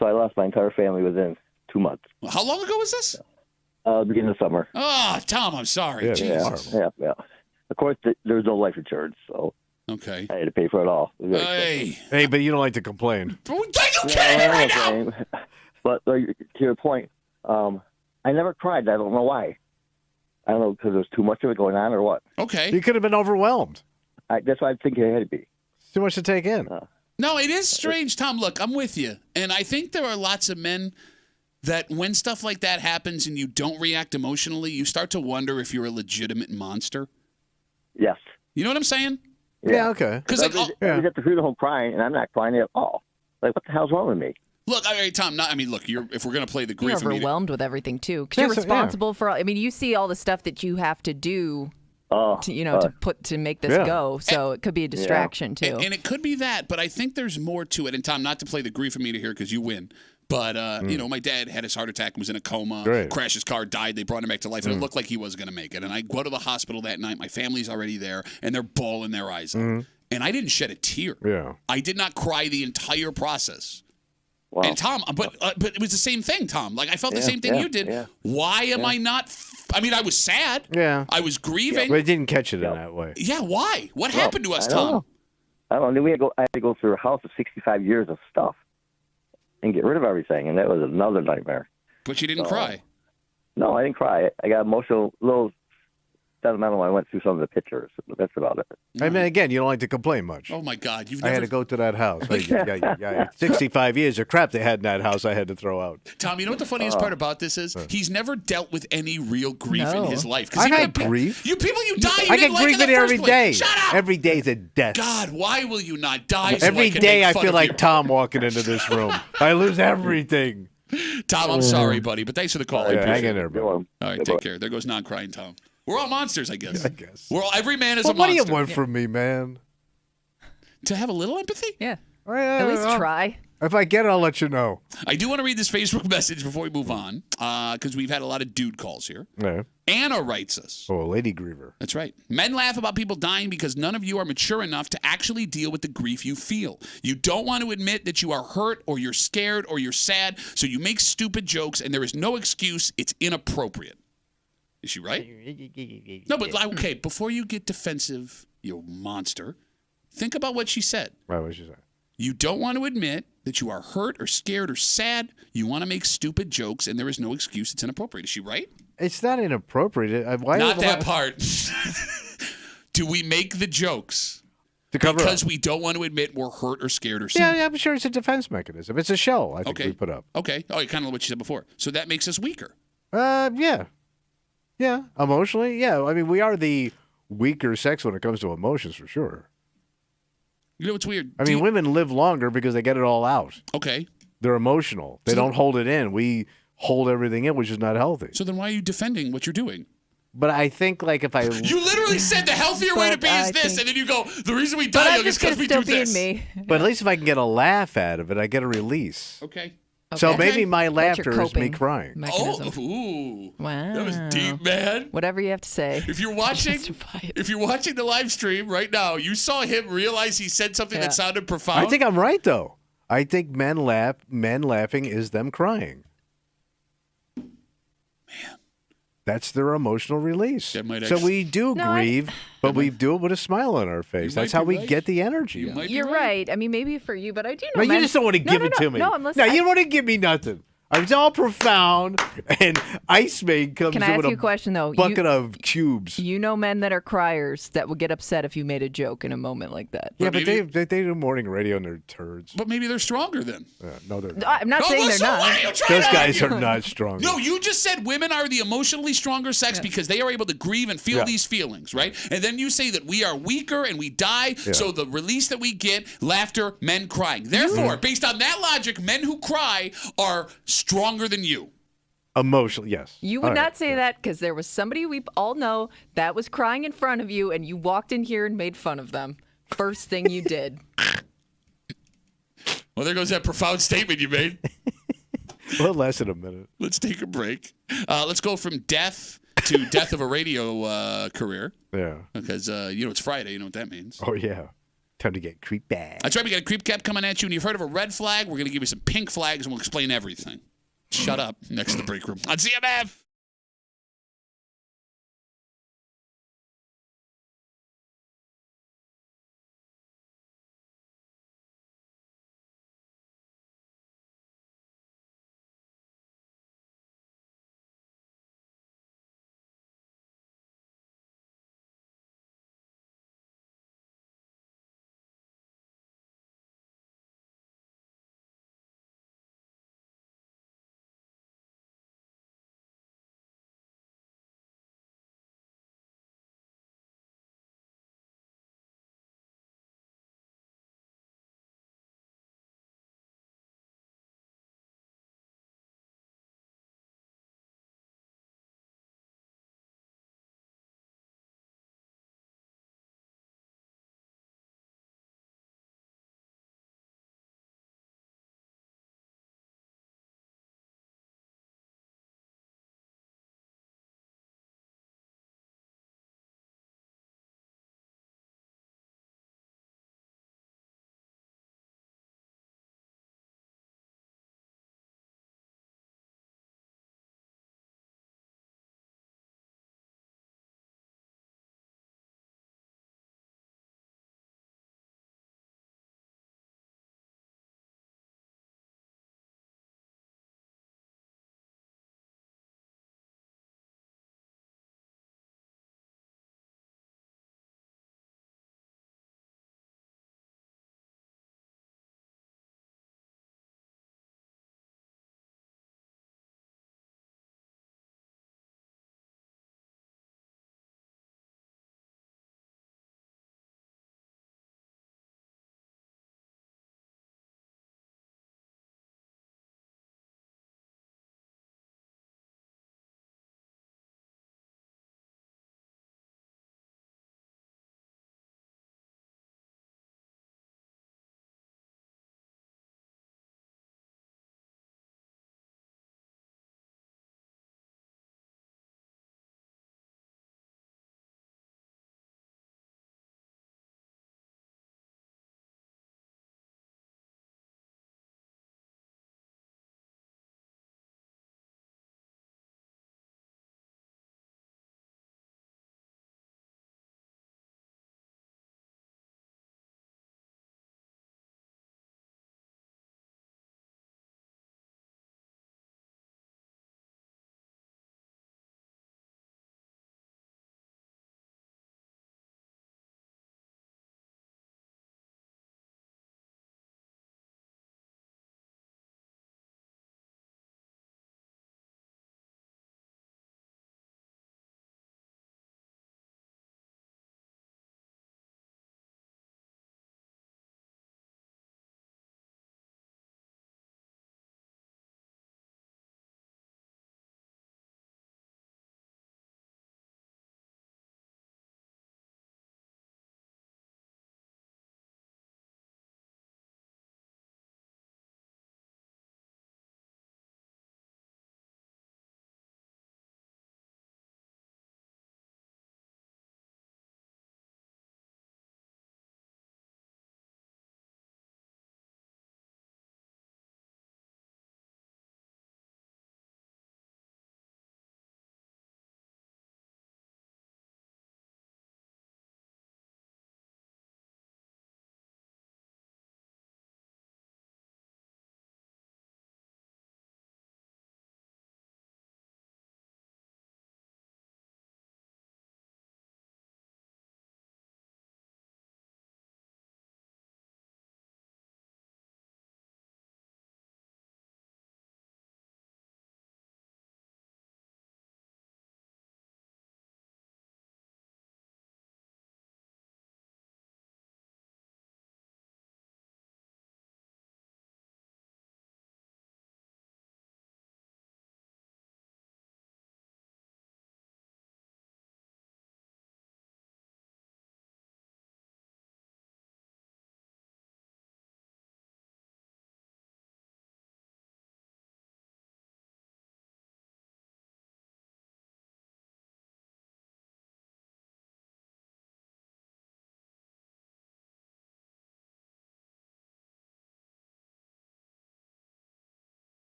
So I lost my entire family within 2 months. How long ago was this? Beginning of summer. Oh, Tom, I'm sorry. Yeah, Jesus. Yeah. Of course, there was no life insurance, so Okay. I had to pay for it all. It was very Hey, but you don't like to complain. Are you kidding me right now? But to your point, I never cried. I don't know why. I don't know because there was too much of it going on or what. Okay. You could have been overwhelmed. That's why I think it had to be. It's too much to take in. No, it is strange, Tom. Look, I'm with you. And I think there are lots of men that when stuff like that happens and you don't react emotionally, you start to wonder if you're a legitimate monster. Yes. You know what I'm saying? Yeah, okay. Because I was at the funeral home crying, and I'm not crying at all. Like, what the hell's wrong with me? Look, all right, Tom. Look, if we're gonna play the grief, You're overwhelmed with everything too, because you're responsible for. I mean, you see all the stuff that you have to do. To make this go. So it could be a distraction too. And it could be that, but I think there's more to it. And Tom, not to play the grief meter here because you win. But, my dad had his heart attack and was in a coma, crashed his car, died. They brought him back to life, and it looked like he was going to make it. And I go to the hospital that night. My family's already there, and they're bawling their eyes out. And I didn't shed a tear. Yeah. I did not cry the entire process. Wow. And Tom, but it was the same thing, Tom. Like, I felt the same thing you did. Yeah. Why am I not... I mean, I was sad. Yeah. I was grieving. But it didn't catch it in that way. Yeah, why? What happened to us, Tom? I don't know. I had to go through a house of 65 years of stuff and get rid of everything, and that was another nightmare. But you didn't cry? No, I didn't cry. I got emotional, a little sentimental. I went through some of the pictures. That's about it. I mean, again, you don't like to complain much. Oh, my God. I had to go to that house. 65 years of crap they had in that house I had to throw out. Tom, you know what the funniest part about this is? He's never dealt with any real grief in his life. I've had grief. You people, you die. I get grief in every day. Shut up. Every day is a death. God, why will you not die? Every day I feel like Tom walking into this room. I lose everything. Tom, I'm sorry, buddy, but thanks for the call. Hang in there, bro. All right, take care. There goes non-crying Tom. We're all monsters, I guess. Every man is a monster. What do you want from me, man? To have a little empathy? Yeah. At least try. If I get it, I'll let you know. I do want to read this Facebook message before we move on, because we've had a lot of dude calls here. Yeah. Anna writes us. Oh, a lady griever. That's right. Men laugh about people dying because none of you are mature enough to actually deal with the grief you feel. You don't want to admit that you are hurt or you're scared or you're sad, so you make stupid jokes, and there is no excuse. It's inappropriate. Is she right? No, but okay, before you get defensive, you monster, think about what she said. Right, what she said. You don't want to admit that you are hurt or scared or sad. You want to make stupid jokes, and there is no excuse. It's inappropriate. Is she right? It's not inappropriate. Not that part. Do we make the jokes to cover because up? We don't want to admit we're hurt or scared or sad? Yeah, I'm sure it's a defense mechanism. It's a shell, I think we put up. Okay. Oh, kind of what you said before. So that makes us weaker. Yeah. Yeah, emotionally, yeah. I mean, we are the weaker sex when it comes to emotions, for sure. You know what's weird? I mean, women live longer because they get it all out. Okay. They're emotional. They don't hold it in. We hold everything in, which is not healthy. So then why are you defending what you're doing? But I think, like, if I... You literally said the healthier way to be is this, and then you go, the reason we die young is because we do this. But at least if I can get a laugh out of it, I get a release. Okay. So Okay. maybe my That's your laughter is me coping crying. mechanism. Oh, ooh. Wow. That was deep, man. Whatever you have to say. If you're watching, Justify it. if you're watching the live stream right now, you saw him realize he said something that sounded profound. I think I'm right though. I think men laughing is them crying. Man. That's their emotional release. That might So actually- we do grieve, but we do it with a smile on our face. That's might how be we right. get the energy. You might be You're right. I mean, maybe for you, but I do know. No, you men- just don't want to No, give no, it no. to me. No, I'm listening. No, you don't want to give me nothing. It's all profound, and Ice Man comes Can I in ask with you a question though? bucket of cubes. You know men that are criers that would get upset if you made a joke in a moment like that. Yeah, but they do morning radio and they're turds. But maybe they're stronger then. No, they're not. I'm not saying they're so not. what are you trying Those to guys argue? are not strong. No, you just said women are the emotionally stronger sex because they are able to grieve and feel Yeah. these feelings, right? And then you say that we are weaker and we die, so the release that we get, laughter, men crying. Therefore, based on that logic, men who cry are stronger than you. Emotional, yes. You would All right. not say that because there was somebody we all know that was crying in front of you, and you walked in here and made fun of them. First thing you did. Well, there goes that profound statement you made. Well, less than a minute. Let's take a break. Let's go from death to death of a radio career. Yeah. Because, it's Friday. You know what that means. Oh, yeah. Time to get creep bag. That's right. We got a creep cap coming at you. And you've heard of a red flag. We're going to give you some pink flags, and we'll explain everything. Shut up. Next to the break room on CMF.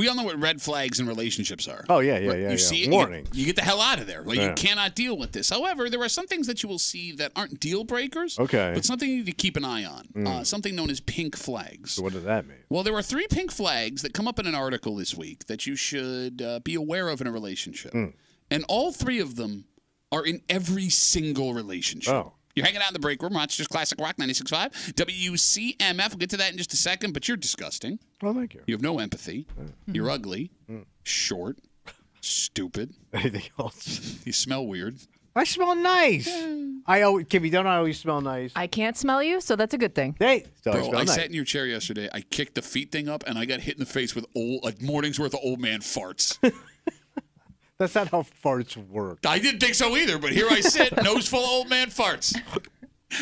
We all know what red flags in relationships are. Oh, yeah. You see it, Warning. you get the hell out of there. Like, you cannot deal with this. However, there are some things that you will see that aren't deal breakers. Okay. But something you need to keep an eye on. Something known as pink flags. So what does that mean? Well, there are 3 pink flags that come up in an article this week that you should be aware of in a relationship. And all 3 of them are in every single relationship. Oh. You're hanging out in the break room. Rochester's Classic Rock 96.5. WCMF. We'll get to that in just a second, but you're disgusting. Oh, thank you. You have no empathy. You're ugly. Short. Stupid. Anything else? You smell weird. I smell nice. Kimmy, don't I always smell nice? I can't smell you, so that's a good thing. Hey, Bro, I sat in your chair yesterday. I kicked the feet thing up, and I got hit in the face with a morning's worth of old man farts. That's not how farts work. I didn't think so either, but here I sit, nose full of old man farts.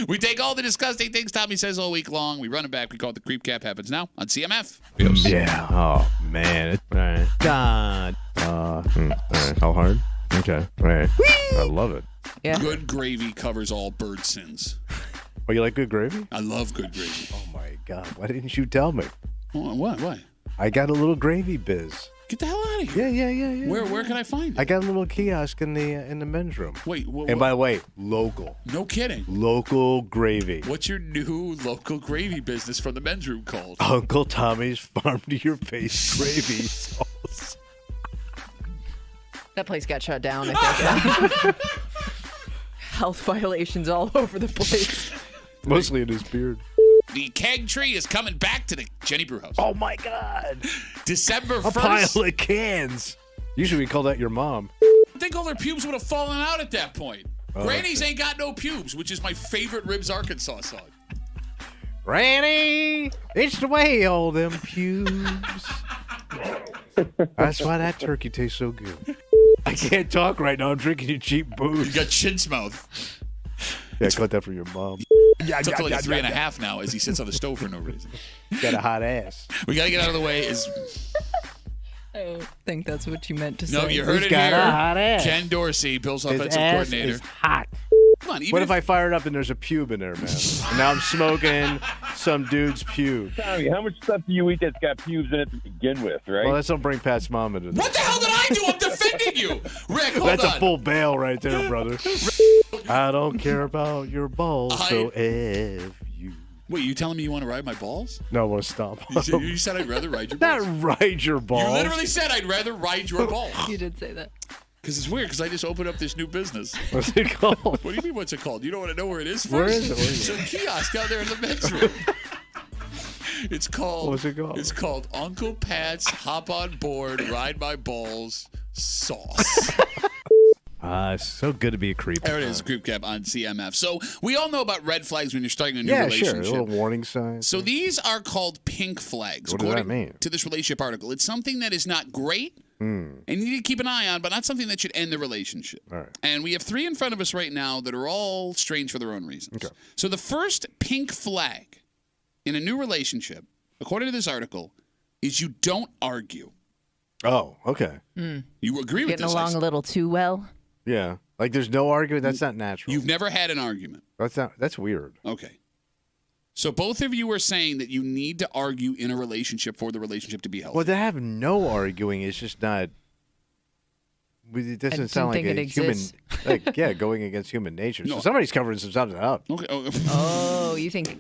We take all the disgusting things Tommy says all week long. We run it back. We call it the Creep Cap. Happens now on CMF. Yeah. Oh, man. All right. God. All right. How hard? Okay. All right. I love it. Yeah. Good gravy covers all bird sins. Oh, you like good gravy? I love good gravy. Oh, my God. Why didn't you tell me? Oh, what? I got a little gravy biz. Get the hell out of here. Yeah. Where can I find it? I got a little kiosk in the men's room. Wait, And by the way, local. No kidding. Local gravy. What's your new local gravy business from the men's room called? Uncle Tommy's Farm to Your Face gravy sauce. That place got shut down, I think. Health violations all over the place. Mostly in his beard. The keg tree is coming back to the Jenny Brew House. Oh, my God. December 1st. A pile of cans. Usually we call that your mom. I think all their pubes would have fallen out at that point. Granny's ain't got no pubes, which is my favorite Ribs Arkansas song. Granny, it's the way all them pubes. That's why that turkey tastes so good. I can't talk right now. I'm drinking your cheap booze. You got chin's mouth. Yeah, I got that from your mom. It's up to like 3.5 now as he sits on the stove for no reason. Got a hot ass. We got to get out of the way. I don't think that's what you meant to say. No, you heard it got here. a hot ass. Ken Dorsey, Bill's His offensive ass coordinator. is hot. Come on, even What if I fire it up and there's a pube in there, man? And now I'm smoking some dude's pube. Tommy, how much stuff do you eat that's got pubes in it to begin with, right? Well, let's don't bring Pat's mom into this. What the hell did I do? I'm defending you. Rick, hold That's on. a full bail right there, brother. I don't care about your balls, so F you. Wait, you telling me you want to ride my balls? No, I want to stomp. You said I'd rather ride your balls. Not ride your balls. You literally said I'd rather ride your balls. You did say that. Because it's weird, because I just opened up this new business. What's it called? What do you mean, what's it called? You don't want to know where it is first? Where is it? It's a kiosk down there in the men's room. It's called. What's it called? It's called Uncle Pat's Hop on Board, Ride My Balls Sauce. It's so good to be a creep. There it is, Creep Cap on CMF. So we all know about red flags when you're starting a new Yeah, relationship. sure. A little warning sign. So these are called pink flags. What does that according mean? to this relationship article. It's something that is not great, and you need to keep an eye on, but not something that should end the relationship. All right. And we have 3 in front of us right now that are all strange for their own reasons. Okay. So the first pink flag in a new relationship, according to this article, is you don't argue. Oh, okay. You agree with Getting this? along a little too well. Yeah. Like there's no argument. That's not natural. You've never had an argument. That's weird. Okay. So both of you are saying that you need to argue in a relationship for the relationship to be healthy. Well, to have no arguing is just not. It doesn't don't sound like think a it human. exists. Going against human nature. No. So somebody's covering something up. Okay. Oh, you think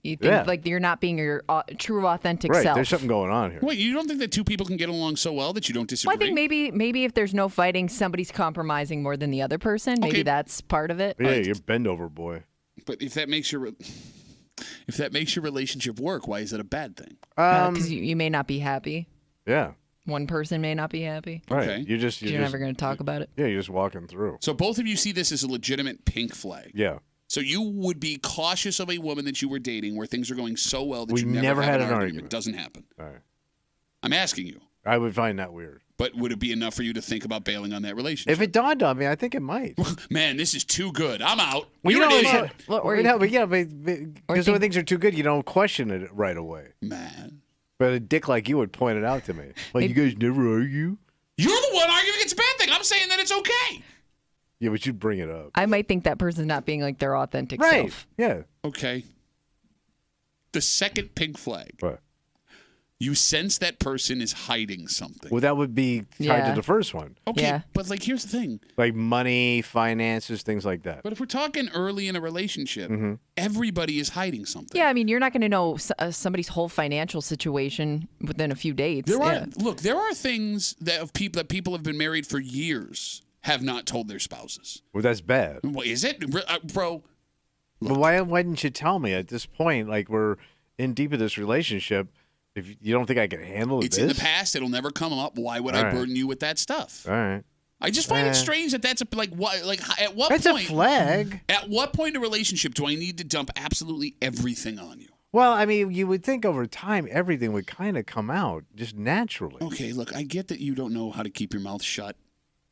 Yeah. like you're not being your true, authentic Right. self. There's something going on here. Wait, you don't think that 2 people can get along so well that you don't disagree? Well, I think maybe if there's no fighting, somebody's compromising more than the other person. Maybe Okay. that's part of it. Yeah, you're bend over, boy. But if that makes your relationship work, why is it a bad thing? Because you may not be happy. Yeah. One person may not be happy. Right. Okay. You're just. You're never going to talk about it. Yeah, you're just walking through. So both of you see this as a legitimate pink flag. Yeah. So you would be cautious of a woman that you were dating where things are going so well that We you never had had an an argument. argument. Doesn't happen. All right. I'm asking you. I would find that weird. But would it be enough for you to think about bailing on that relationship? If it dawned on me, I think it might. Man, this is too good. I'm out. Well, You're an idiot. Because when things are too good, you don't question it right away. Man. But a dick like you would point it out to me. Like, you guys never argue? You're the one arguing it's a bad thing. I'm saying that it's okay. Yeah, but you'd bring it up. I might think that person's not being like their authentic Right. self. Yeah. Okay. The second pink flag. What? You sense that person is hiding something. Well, that would be tied to the first one. Okay, but like here's the thing. Like money, finances, things like that. But if we're talking early in a relationship, everybody is hiding something. Yeah, I mean, you're not going to know somebody's whole financial situation within a few dates. There are things that people have been married for years have not told their spouses. Well, that's bad. Well, is it, bro? But why didn't you tell me at this point? Like, we're in deep in this relationship. If you don't think I can handle it's this, in the past. It'll never come up. Why would I burden you with that stuff? All right. I just find it strange that that's at what that's point? A flag. At what point in a relationship do I need to dump absolutely everything on you? Well, I mean, you would think over time everything would kind of come out just naturally. Okay, look, I get that you don't know how to keep your mouth shut.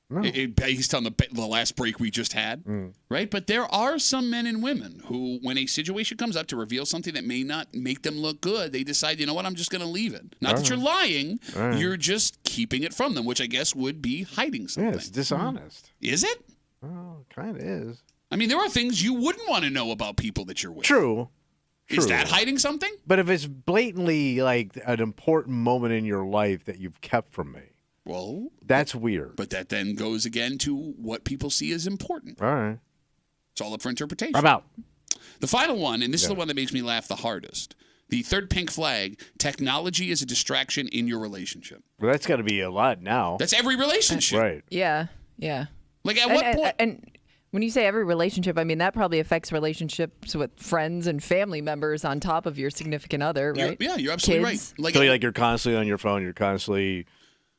No. Based on the last break we just had, right? But there are some men and women who, when a situation comes up to reveal something that may not make them look good, they decide, you know what, I'm just going to leave it. Not that you're lying, you're just keeping it from them, which I guess would be hiding something. Yeah, it's dishonest. Is it? Well, it kind of is. I mean, there are things you wouldn't want to know about people that you're with. True. Is that hiding something? But if it's blatantly like an important moment in your life that you've kept from me, well, that's weird. But that then goes again to what people see as important. All right. It's all up for interpretation. I'm out. The final one, and this is the one that makes me laugh the hardest. The third pink flag, technology is a distraction in your relationship. Well, that's got to be a lot now. That's every relationship. Right. Yeah. Like at what point? And when you say every relationship, I mean, that probably affects relationships with friends and family members on top of your significant other, right? You're absolutely Kids. right. So like you're constantly on your phone, you're constantly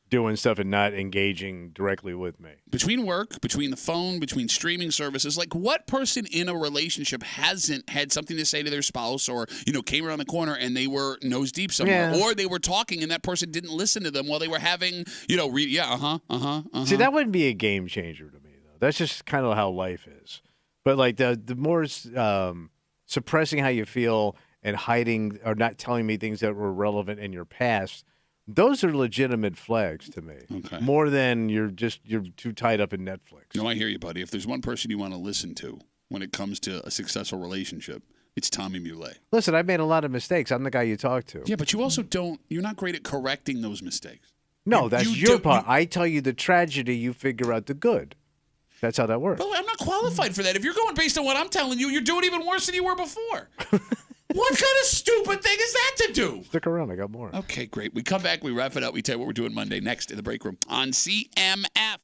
doing stuff and not engaging directly with me. Between work, between the phone, between streaming services, like what person in a relationship hasn't had something to say to their spouse or, came around the corner and they were nose deep somewhere or they were talking and that person didn't listen to them while they were having, See, that wouldn't be a game changer to me, though. That's just kind of how life is. But like the more suppressing how you feel and hiding or not telling me things that were relevant in your past, those are legitimate flags to me. Okay. More than you're too tied up in Netflix. No, I hear you, buddy. If there's one person you want to listen to when it comes to a successful relationship, it's Tommy Muley. Listen, I've made a lot of mistakes. I'm the guy you talk to. Yeah, but you also you're not great at correcting those mistakes. No, that's your part. I tell you the tragedy, you figure out the good. That's how that works. But I'm not qualified for that. If you're going based on what I'm telling you, you're doing even worse than you were before. What kind of stupid thing is that to do? Stick around. I got more. Okay, great. We come back. We wrap it up. We tell you what we're doing Monday next in the break room on CMF.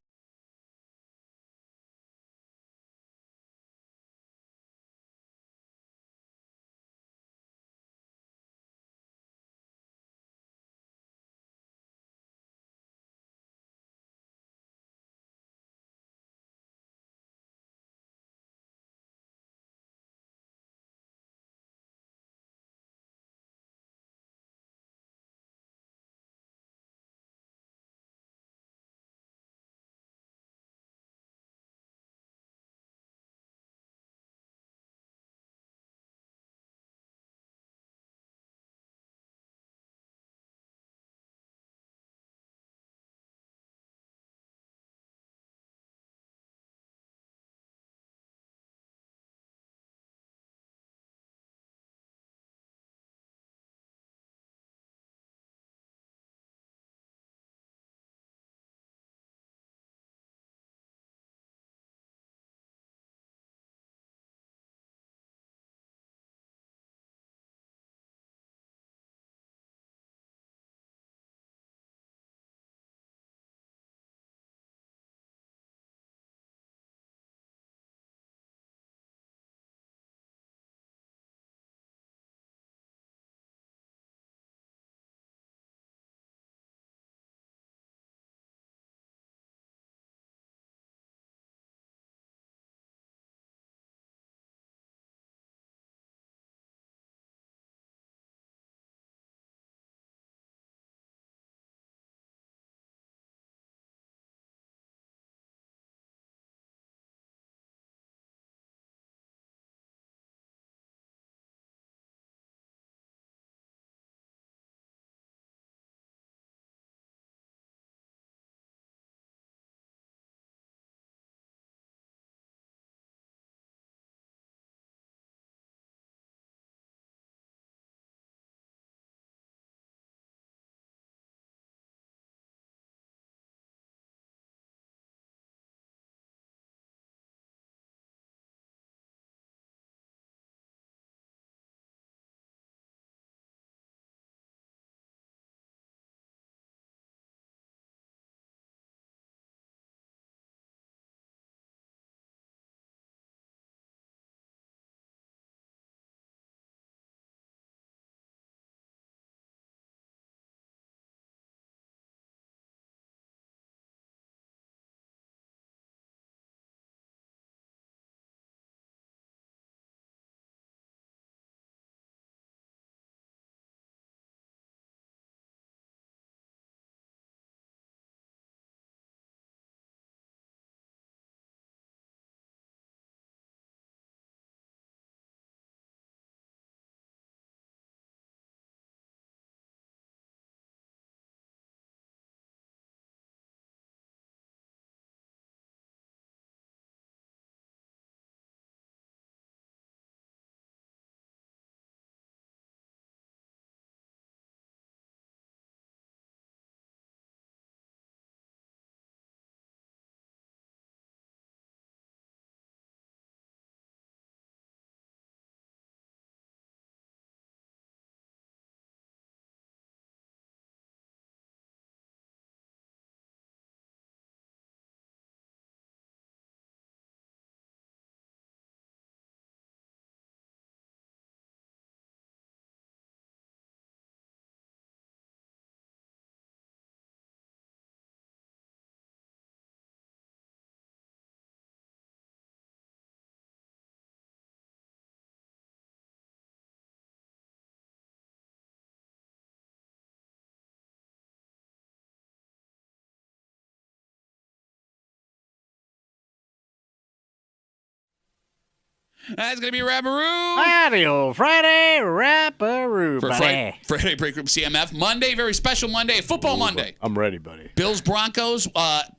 That's going to be Rapperoo. Audio Friday Rapperoo, For buddy. Friday Break Room CMF. Monday, very special Monday, Football Monday. I'm ready, buddy. Bills Broncos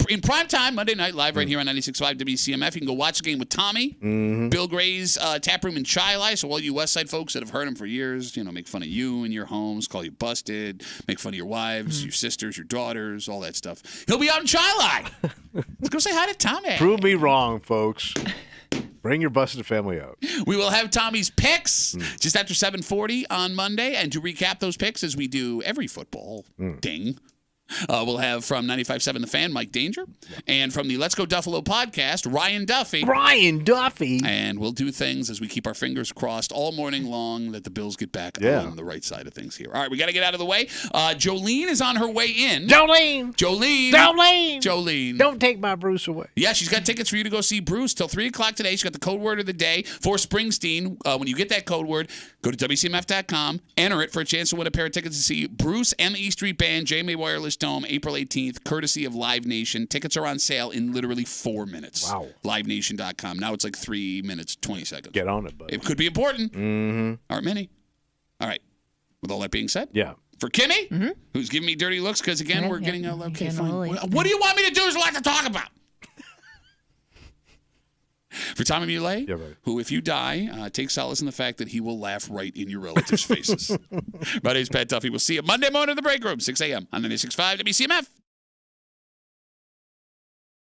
in prime time Monday night live right here on 96.5 WCMF. You can go watch the game with Tommy, Bill Gray's Tap Room in Chi-Li. So all you West Side folks that have heard him for years, make fun of you and your homes, call you busted, make fun of your wives, your sisters, your daughters, all that stuff. He'll be out in Chi-Li. Let's go say hi to Tommy. Prove me wrong, folks. Bring your busted family out. We will have Tommy's picks just after 7:40 on Monday. And to recap those picks, as we do every football ding, we'll have from 95.7 The Fan, Mike Danger. And from the Let's Go Duffalo podcast, Ryan Duffy. Ryan Duffy. And we'll do things as we keep our fingers crossed all morning long that the Bills get back on the right side of things here. All right, we got to get out of the way. Jolene is on her way in. Jolene. Don't take my Bruce away. Yeah, she's got tickets for you to go see Bruce till 3 o'clock today. She's got the code word of the day for Springsteen. When you get that code word, go to WCMF.com, enter it for a chance to win a pair of tickets to see Bruce and the E Street Band, JMA Wireless Dome, April 18th, courtesy of Live Nation. Tickets are on sale in literally 4 minutes. Wow. LiveNation.com. Now it's like 3 minutes, 20 seconds. Get on it, buddy. It could be important. Mm-hmm. Aren't many. All right. With all that being said. Yeah. For Kimmy, who's giving me dirty looks because, again, we're getting a okay, fine. What do you want me to do? There's a lot to talk about. For Tommy Muley, who, if you die, take solace in the fact that he will laugh right in your relatives' faces. My name's Pat Duffy. We'll see you Monday morning in the break room, 6 a.m. on 96.5 WCMF.